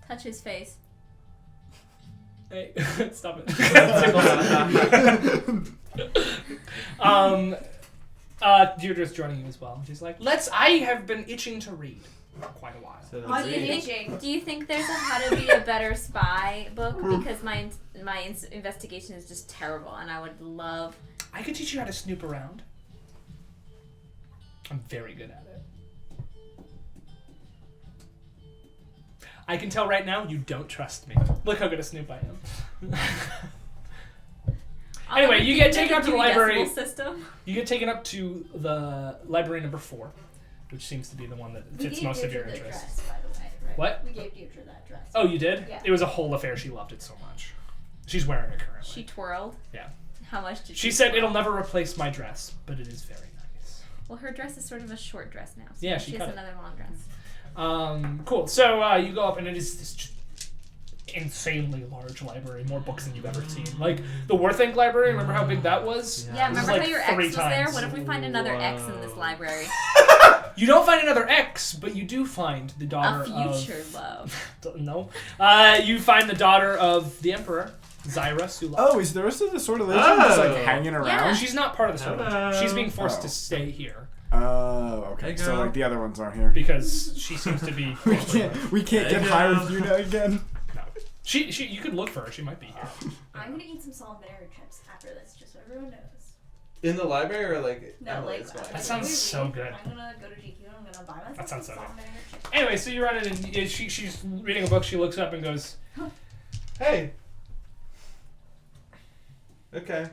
Touch his face. Hey, stop it. Deirdre's joining you as well. She's like, I have been itching to read for quite a while. So I've that's been it. itching. Do you think there's a How to Be a Better Spy book? Because my investigation is just terrible, and I would love. I could teach you how to snoop around. I'm very good at it. I can tell right now you don't trust me. Look how good a snoop I am. Anyway, you get taken up to the library. System. You get taken up to the library number 4, which seems to be the one that We fits gave most of Deirdre your the interests. dress, by the way, right? What? We gave Deirdre that dress. Oh, you did? Yeah. It was a whole affair. She loved it so much. She's wearing it currently. She twirled. Yeah. How much did She said it'll never replace my dress, but it is very nice. Well, her dress is sort of a short dress now. So Yeah, she she has cut it. another long dress. Cool. So you go up, and it is this insanely large library, more books than you've ever seen. Like the Worthink library, remember how big that was? Yeah, This is remember like how your X 3 was there? times. What if we find another X in this library? You don't find another X, but you do find the daughter A future love. No. You find the daughter of the Emperor, Zyra Sulak. Oh, is the rest of the Sword of Legend just like hanging around? Yeah. She's not part of the Sword of Legend. She's being forced Oh. to stay here Oh, okay. Hey, So girl. like the other ones aren't here. because she seems to be. We can't get Hey, higher girl. with Yuna again. No. She. You could look for her. She might be here. I'm gonna eat some solitary chips after this, just so everyone knows. In the library or like No, Emily's like library? That sounds so good. I'm gonna go to GQ. I'm gonna buy myself That sounds some so salt and vinegar chips. Anyway, so you run in, and she's reading a book. She looks up and goes, Hey. Okay.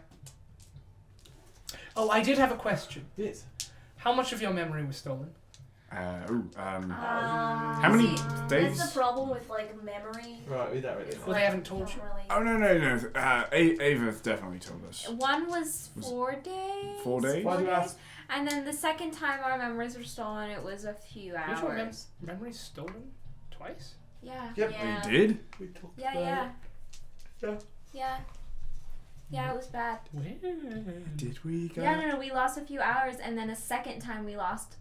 "Oh, I did have a question. Yes. How much of your memory was stolen?" How many days? That's the problem with like memory. Right, we don't really know. Well, they haven't told not you. really- Oh no. Ava definitely told us. One was 4 days. 4 days? Why do you ask? And then the second time our memories were stolen, it was a few Was your hours. memory stolen twice? Yeah. Yep. Yeah. We did. We talked Yeah, about yeah. it. Yeah. Yeah. Yeah, it was bad. Where? Did we go? Yeah, no, we lost a few hours, and then a second time we lost.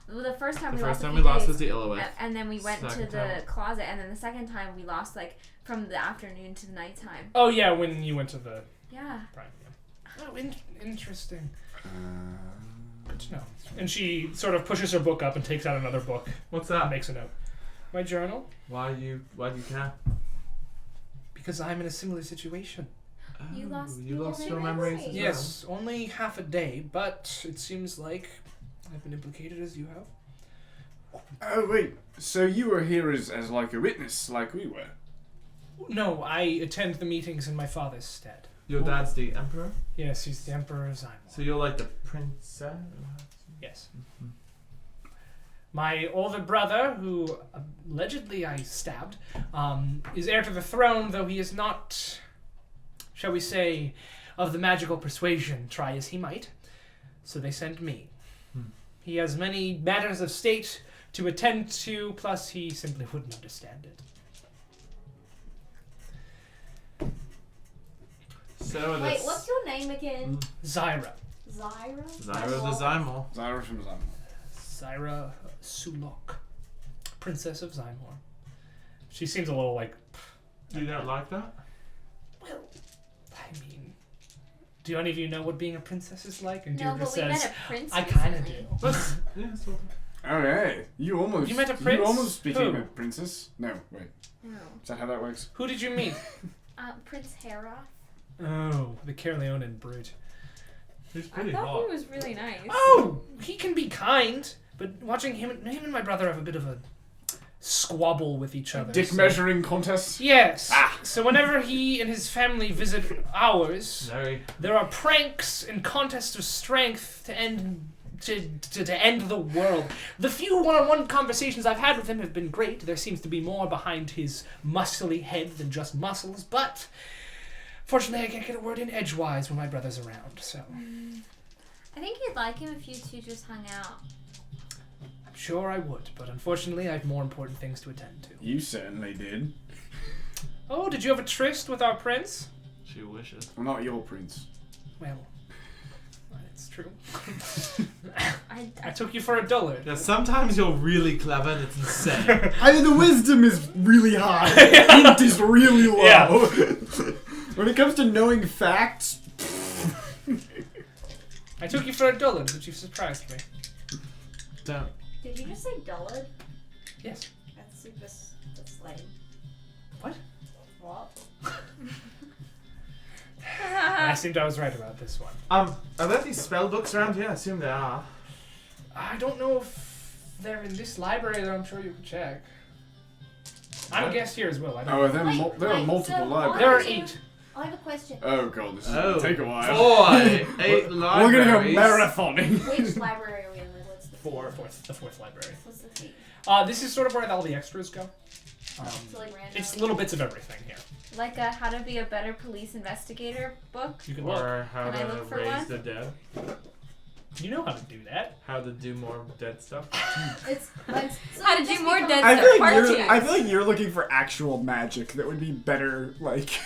Well, the first time The we first lost time a we few lost days, was the Illowit. and then we went to Second the time. closet, and then the second time we lost like from the afternoon to the nighttime. Oh yeah, when you went to the Yeah. Prime. Yeah. Oh, interesting. Good to know. And she sort of pushes her book up and takes out another book What's and that? makes a note. My journal, Why do you care? because I'm in a similar situation. You lost you your lost your memory. memories as Yes, only half a day, but it seems like I've been implicated as you have. Oh wait. So you were here as like a witness, like we were. No, I attend the meetings in my father's stead. Your dad's the emperor, Yes, he's the Emperor of Zymor. so you're like the princess. Yes. My older brother, who allegedly I stabbed, is heir to the throne, though he is not, shall we say, of the magical persuasion, try as he might. So they sent me. He has many matters of state to attend to, plus he simply wouldn't understand it. So Wait, what's your name again? Zyra. Zyra? Zyra the Zymor. Zyra from Zymor. Zyra Sulok. Princess of Zymor. She seems a little like... You don't like that? Well, I mean, do any of you know what being a princess is like? And No, Deirdre but we says, met a prince. I kind of recently. do. Yeah, sort of. Oh hey, you almost. You met a prince? You almost became Who? a princess. No, wait. No. Is that how that works? Who did you meet? Prince Hera. Oh, the Caerleonan brute. He's I pretty thought hot. he was really nice. Oh, he can be kind, but watching him and my brother have a bit of a squabble with each other. Dick so- measuring contest. Yes. Ah. So whenever he and his family visit ours, Very. there are pranks and contests of strength to end to end the world. The few one-on-one conversations I've had with him have been great. There seems to be more behind his muscly head than just muscles, but fortunately I can't get a word in edgewise when my brother's around, so I think you'd like him if you two just hung out. I'm sure I would, but unfortunately I have more important things to attend to. You certainly did. Oh, did you have a tryst with our prince? She wishes. Well, not your prince. Well, it's true. I I took you for a dullard. Yeah, sometimes you're really clever and it's insane. I mean, the wisdom is really high. Int is really low. Yeah. When it comes to knowing facts, I took you for a dullard, but you've surprised me. Don't. Did you just say dullard? Yes. That's super. That's lame. What? What? I assumed I was right about this one. Are there these spell books around here? I assume there are. I don't know if they're in this library, though I'm sure you can check. I'm a What? guest here as well. I don't oh, know. there Wait, are multiple so libraries. There are why- 8. I have a question. Oh god, this is Oh. gonna take a while. Boy, 8 We're libraries. gonna go marathoning. Which library are we in? Like, what's the The fourth library. What's the fee? This is sort of where all the extras go. So like random. It's little bits of everything here. Like a How to Be a Better Police Investigator book? You can look. Or how Can I look to for raise one? the dead. You know how to do that. How to do more dead stuff. It's How to do more dead I stuff. feel like Part you're. two. I feel like you're looking for actual magic that would be better, like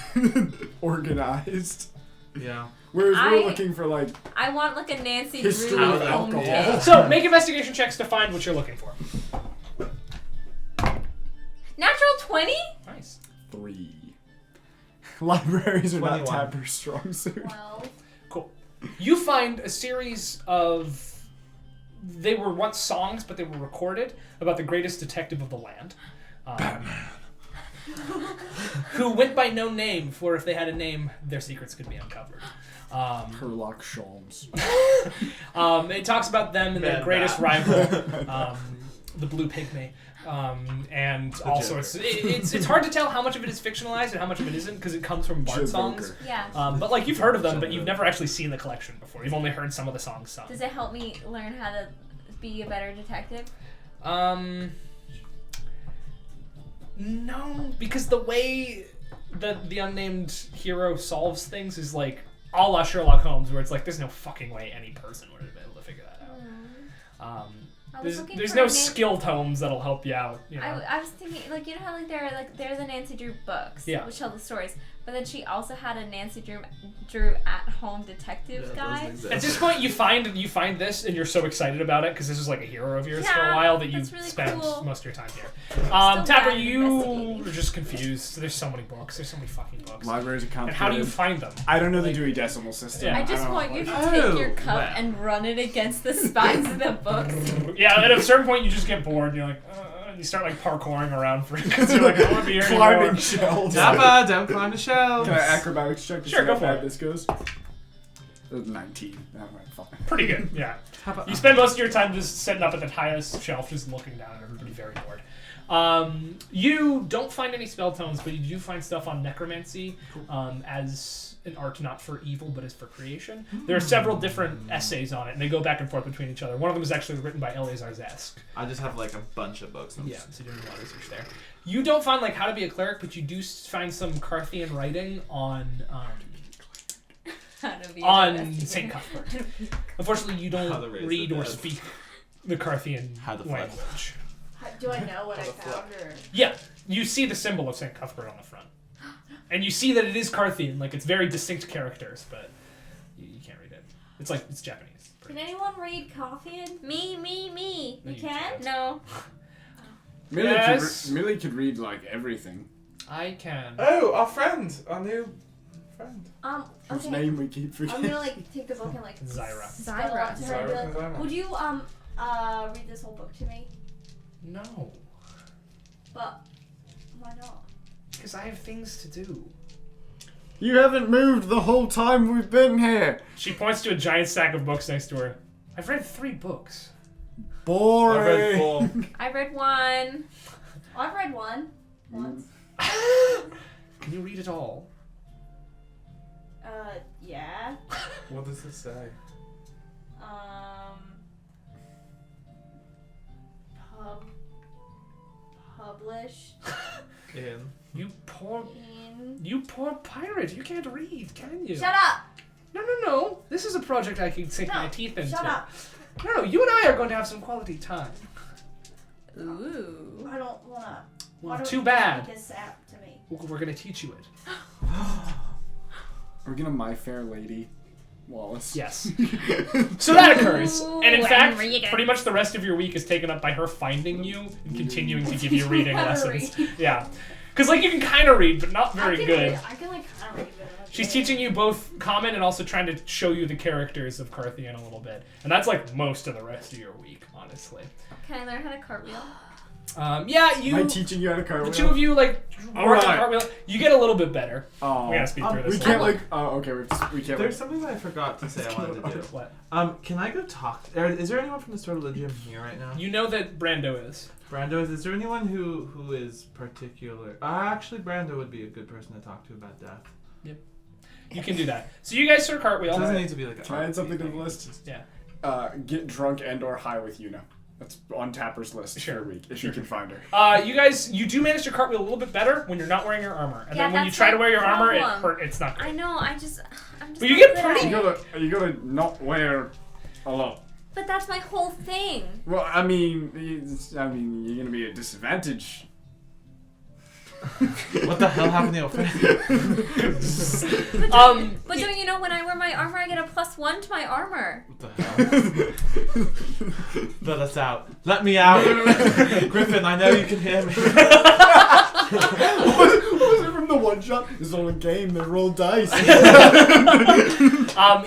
organized. Yeah. Whereas we're I- looking for like I want like a Nancy History Drew of home alcohol. kit. So make investigation checks to find what you're looking for. Natural 20? Nice. 3. Libraries are not 21. Tapper's strong suit. 12. Cool. You find a series of. They were once songs, but they were recorded about the greatest detective of the land. Who went by no name, for if they had a name, their secrets could be uncovered. Herlock Sholmes. It talks about them and their Bad greatest bat. rival, the Blue Pygmy, and all Joker. sorts. It's hard to tell how much of it is fictionalized and how much of it isn't because it comes from Bard songs. Joker. Yeah. But like you've heard of them, but you've never actually seen the collection before. You've only heard some of the songs sung. Does it help me learn how to be a better detective? No, because the way that the unnamed hero solves things is like a la Sherlock Holmes, where it's like there's no fucking way any person would have been able to figure that out. I was looking There's for no a Nan- skill tomes that'll help you out. You know? I was thinking, like, you know how like there are the Nancy Drew books, Yeah. which tell the stories, but then she also had a Nancy Drew at-home detective guide. At this point, you find this, and you're so excited about it because this is like a hero of yours for a Yeah, while that you that's really spend cool. most of your time here. Still Tapper, bad at you investigating. are just confused. There's so many books. There's so many fucking books. Libraries are And complicated. how do you find them? I don't know the Like- Dewey Decimal System. Yeah. I just don't want know. you to Oh, take your cup wow. and run it against the spines of the books. Yeah, at a certain point, you just get bored. And you're like, and you start like parkouring around for it because you're like, I don't want to be here Climbing anymore. shelves. Zappa, don't climb the shelves. Can I acrobatics check to Sure, see go how for bad it. this goes? 19. That went fine. Pretty good, yeah. How about You spend most of your time just sitting up at the highest shelf, just looking down at everybody, very bored. You don't find any spell tomes, but you do find stuff on necromancy as an art not for evil, but as for creation. There are several different essays on it, and they go back and forth between each other. One of them is actually written by Eleazar Zesk. I just have like a bunch of books. Yeah, so you're doing a lot of research there. You don't find like how to be a cleric, but you do find some Carthian writing on How to be on an St. investigator. Cuthbert. Unfortunately, you How to don't raise read the or dead. speak the Carthian How to flex. language. Do I know what I found? Or... Yeah, you see the symbol of St. Cuthbert on the front. And you see that it is Carthian, like it's very distinct characters, but you can't read it. It's like, it's Japanese. Can anyone read Carthian? Me. No, You can? No. Yes. Millie could read like everything. I can. Oh, our friend, our new friend. Whose Okay. name we keep I'm forgetting. gonna like take the book and like Zyra. spell it out to her and be Zyra. like, would you read this whole book to me? No, But why not? because I have things to do. You haven't moved the whole time we've been here. She points to a giant stack of books next to her. I've read 3 books. Boring. I read 4. I read one. I've read one once. Can you read it all? Yeah. What does it say? Published In. You poor in. pirate. You can't read, can you? Shut up! No. This is a project I can sink my No, teeth into. shut up! No, you and I are going to have some quality time. Ooh. I don't wanna. Well, why don't too you bad. Make a sap to me. We're going to teach you it. Are we gonna My Fair Lady Wallace? Yes. So that occurs. Ooh, And in fact, and read it. pretty much the rest of your week is taken up by her finding you and continuing to give you reading How to lessons. read. Yeah. Because, like, you can kind of read, but not I very can good. Read, I can like kind of read a bit. She's teaching you both common and also trying to show you the characters of Carthian a little bit. And that's, like, most of the rest of your week, honestly. Can I learn how to cartwheel? Yeah, you... Am I teaching you how to The cartwheel? 2 of you, like, All work the right. cartwheel. You get a little bit better. Oh. We gotta speed through We this. can't one. like. Oh, okay. We can't. There's something that I forgot to say I wanted to do. What? Can I go talk? Is there anyone from the Sortilegium here right now? You know that Brando is. Brando, is there anyone who is particular? Actually, Brando would be a good person to talk to about death. You can do that. So you guys sort of It cartwheel. doesn't need to be like a Can I add something to the list? Yeah. Get drunk and/or high with Yuna. That's on Tapper's list for a week, if you can find her. You do manage to cartwheel a little bit better when you're not wearing your armor. And then when you that's try to my wear your armor, problem. it's not good. I know. I'm just. But you not get good pretty- at it. You gotta not wear a lot. But that's my whole thing. Well, I mean, you're gonna be at a disadvantage. What the hell happened to your face? But don't you know when I wear my armor, I get a +1 to my armor. What the hell? Let us out. Let me out. Griffin, I know you can hear me. What was it from the one shot? It's all a game, they roll dice.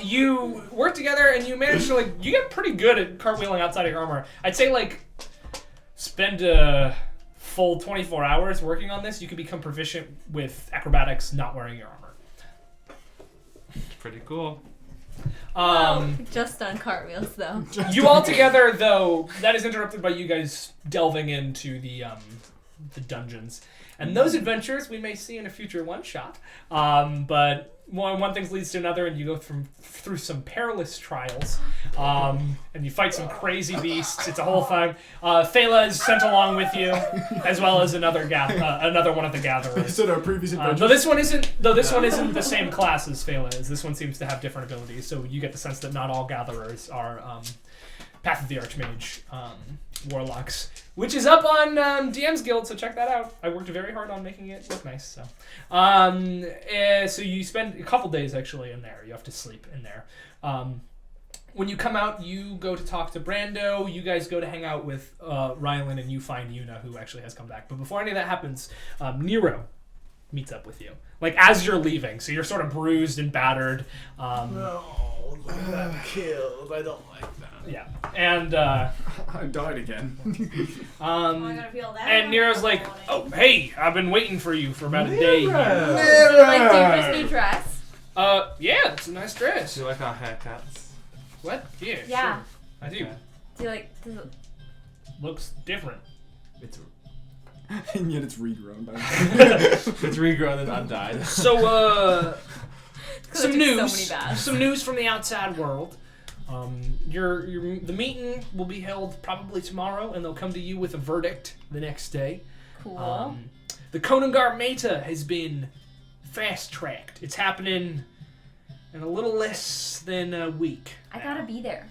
You work together and you manage to you get pretty good at cartwheeling outside of your armor. I'd say spend a full 24 hours working on this. You can become proficient with acrobatics not wearing your armor. Pretty cool. Just on cartwheels though. You all together, though, that is interrupted by you guys delving into the dungeons. And those adventures we may see in a future one-shot. But one thing leads to another, and you go through some perilous trials. And you fight some crazy beasts. It's a whole thing. Phala is sent along with you, as well as another one of the gatherers. So our previous adventures. Though this one isn't the same class as Phala is. This one seems to have different abilities. So you get the sense that not all gatherers are Path of the Archmage warlocks, which is up on DM's Guild, so check that out. I worked very hard on making it look nice. So so you spend a couple days actually in there. You have to sleep in there. When you come out, you go to talk to Brando. You guys go to hang out with Rylan, and you find Yuna, who actually has come back. But before any of that happens, Nero meets up with you, as you're leaving. So you're sort of bruised and battered. No, I'm killed. I don't like that. Yeah, and I died again. I'm gonna feel that. and Nero's like, "Oh, hey, I've been waiting for you for about a day." Here. Like Debra's new dress. Yeah, it's a nice dress. Do you like our haircuts? What? Yeah, Yeah. sure. I do. Okay. Do you like? Does it, Looks different. It's And yet it's regrown. it's regrown and undyed. So, 'cause some I took news. So many baths. Some news from the outside world. The meeting will be held probably tomorrow, and they'll come to you with a verdict the next day. Cool. The Konungar Meta has been fast-tracked. It's happening in a little less than a week. I gotta be there.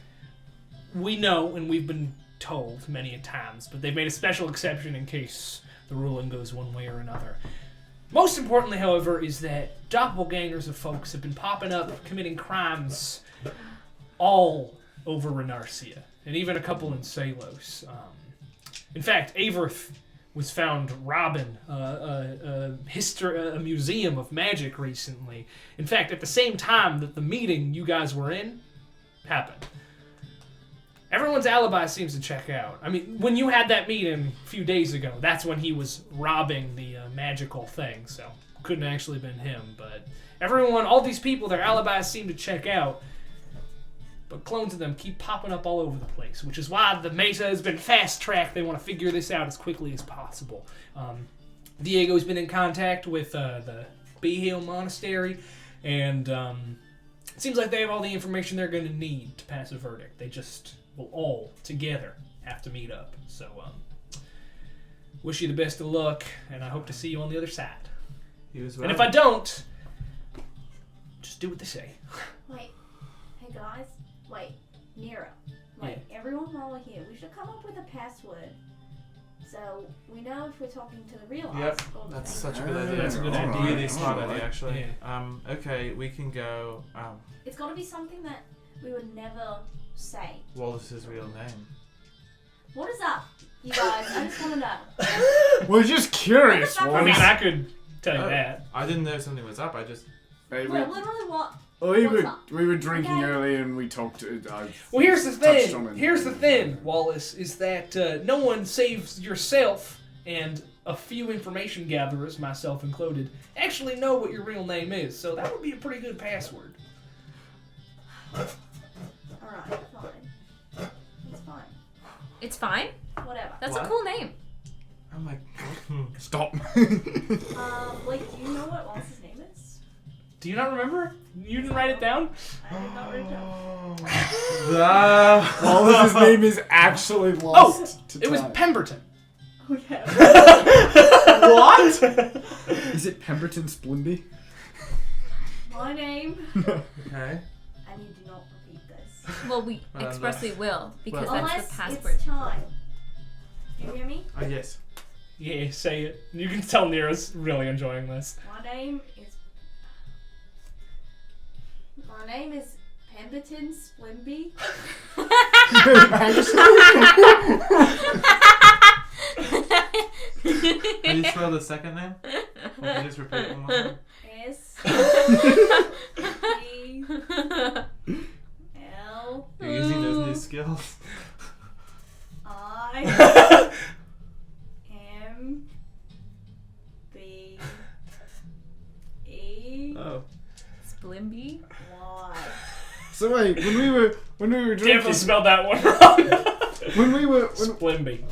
We know, and we've been told many a times, but they've made a special exception in case the ruling goes one way or another. Most importantly, however, is that doppelgangers of folks have been popping up, committing crimes all over Renarcia, and even a couple in Salos. In fact, Averth was found robbing a museum of magic recently. In fact, at the same time that the meeting you guys were in happened. Everyone's alibi seems to check out. I mean, when you had that meeting a few days ago, that's when he was robbing the magical thing, so couldn't actually been him. But everyone, all these people, their alibis seem to check out, but clones of them keep popping up all over the place, which is why the Mesa has been fast-tracked. They want to figure this out as quickly as possible. Diego's been in contact with the Behill Monastery, and it seems like they have all the information they're going to need to pass a verdict. They just will all together have to meet up. So, wish you the best of luck, and I hope to see you on the other side. You as well. And if I don't, just do what they say. Wait, hey guys, wait, Nero, everyone while we're here, we should come up with a password. So we know if we're talking to the real Yep, us or the that's fake such a us. good idea. That's a good idea. Really smart Alright. idea, actually. Yeah. Okay, we can go. It's got to be something that we would never say. Wallace's real name. What is up, you guys? I just want to know. We're just curious. What the fuck I mean, is I could tell you Oh. that. I didn't know something was up. I just. Hey, Well, literally what? we what's were up? we were drinking Okay. earlier and we talked. Well, here's the touched on thing. it. Here's the thing, Wallace, is that no one saves yourself and a few information gatherers, myself included, actually know what your real name is. So that would be a pretty good password. Alright, fine. It's fine. It's fine. Whatever. That's What? a cool name. Oh my. Stop. Wait, do you know what Wallace's name is? Do you not remember? You didn't write it down? I did not write it down. Wallace's name is actually lost to It was time. Pemberton. Oh yeah. What? Is it Pemberton Spimbly? My name. Okay. And you do not repeat this. Well, we expressly will because Well- that's Unless the password. it's time. Do you hear me? Oh, yes. Yeah, say it. You can tell Nero's really enjoying this. My name is Pemberton Spimbly. Can you spell the second name? Or can you just repeat it one more time? S B L You're using those new skills. I M B E Oh. Splimby. Y. So wait, when we were Definitely drinking, spelled that one wrong.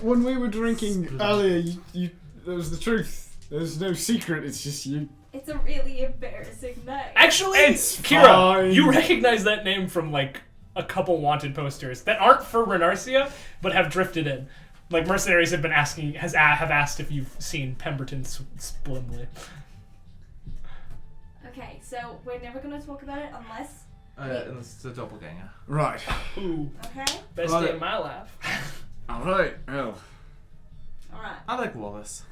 when we were drinking earlier, you that was the truth. There's no secret. It's just you. It's a really embarrassing name. Actually, It's Kira, fine. you recognize that name from like a couple wanted posters that aren't for Renarsia, but have drifted in. Like mercenaries have been asking, have asked if you've seen Pemberton Spimbly. Okay, so we're never gonna talk about it unless. And it's the doppelganger. Right. Ooh, Okay. best Got day it. of my life. All right. Well, All right. I like Wallace.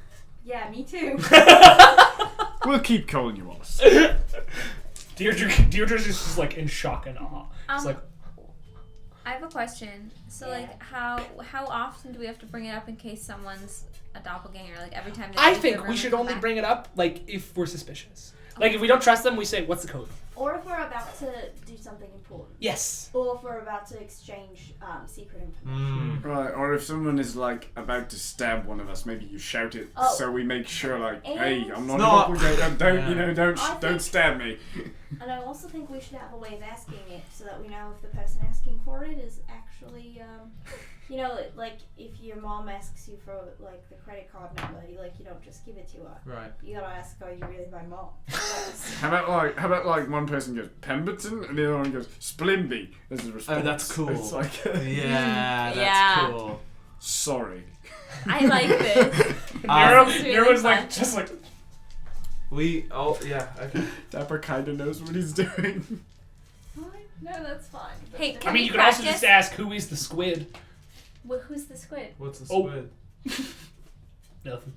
Yeah, me too. we'll keep calling you Wallace. Deirdre's just like in shock and awe. It's like, I have a question. So, Yeah. like, how often do we have to bring it up in case someone's a doppelganger? Like, every time they I leave the think room we and should come only back? bring it up like if we're suspicious. Like if we don't trust them, we say, "What's the code?" Or if we're about to do something important. Yes. Or if we're about to exchange secret information. Right. Or if someone is like about to stab one of us, maybe you shout it Oh. so we make sure, like, And- hey, I'm not It's not- an obligator. Don't Yeah. you know? Don't I think- don't stab me. And I also think we should have a way of asking it so that we know if the person asking for it is actually, you know, like if your mom asks you for like the credit card number, you don't just give it to her. Right. You gotta ask, are you really my mom? Yes. How about like one person goes Pemberton and the other one goes Spimbly as a response. Oh, that's cool. It's like Yeah, that's Yeah. cool. sorry. I like this. This is really Nero's fun. like just like Yeah, okay. Dapper kinda knows what he's doing. No, that's fine. Hey, I can mean, we you could also practice? just ask who is the squid. Who's the squid? What's the Oh. squid? Nothing.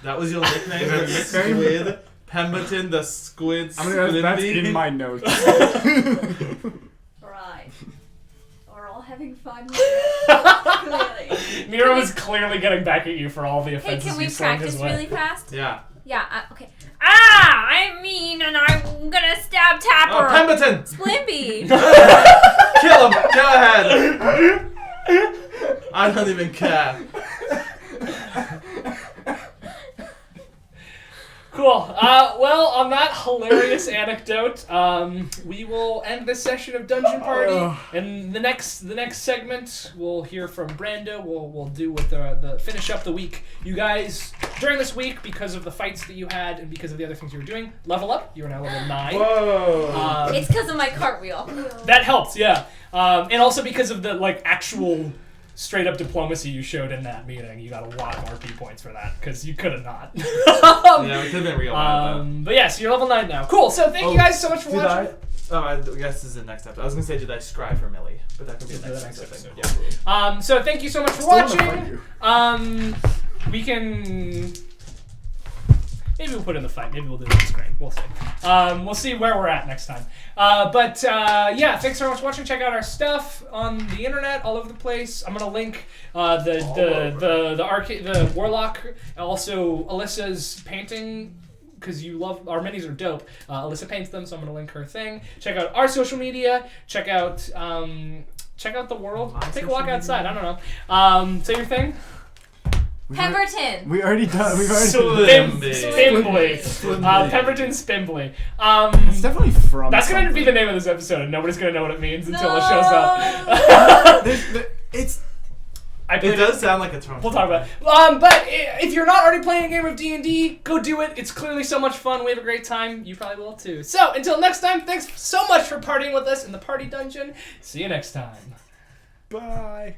That was your nickname? The Nickname? squid? Pemberton, the squid, I mean, that's Spimbly? in my notes. Right. We're all having fun with it. Clearly. Nero is clearly getting back at you for all the Hey, offenses can we you slung practice his way. really fast? Yeah. Yeah, okay. I'm mean and I'm gonna stab Tapper. Oh, Pemberton! Splimby. Kill him! Go ahead! I don't even care. Cool. Well, on that hilarious anecdote, we will end this session of Dungeon Party. And the next segment, we'll hear from Brando. We'll do with the finish up the week. You guys, during this week, because of the fights that you had and because of the other things you were doing, level up. You are now level 9. Whoa! It's because of my cartwheel. That helps, yeah. And also because of the actual straight up diplomacy you showed in that meeting. You got a lot of RP points for that because you could have not. Yeah, we could have been real bad, But yes, you're level 9 now. Cool. So thank you guys so much for did watching. I guess this is the next episode. I was gonna say, did I scry for Millie? But that could be the The next next episode. episode. Yeah. So thank you so much for Still wanna watching. fight you. We can. Maybe we'll put in the fight. Maybe we'll do it on screen. We'll see. We'll see where we're at next time. But yeah, thanks so much for watching. Check out our stuff on the internet, all over the place. I'm gonna link the warlock, also Alyssa's painting. Because you love our minis are dope. Alyssa paints them, so I'm gonna link her thing. Check out our social media. Check out the world. My Take a social walk media? outside. I don't know. Say your thing. Pemberton. We've already Spimbly. Spimbly. Pemberton Spimbly. It's definitely from. That's going to be the something. name of this episode, and nobody's going to know what it means until it shows up. It's It does sound like a taunt. We'll talk about it. But if you're not already playing a game of D&D, go do it. It's clearly so much fun. We have a great time. You probably will too. So until next time, thanks so much for partying with us in the party dungeon. See you next time. Bye.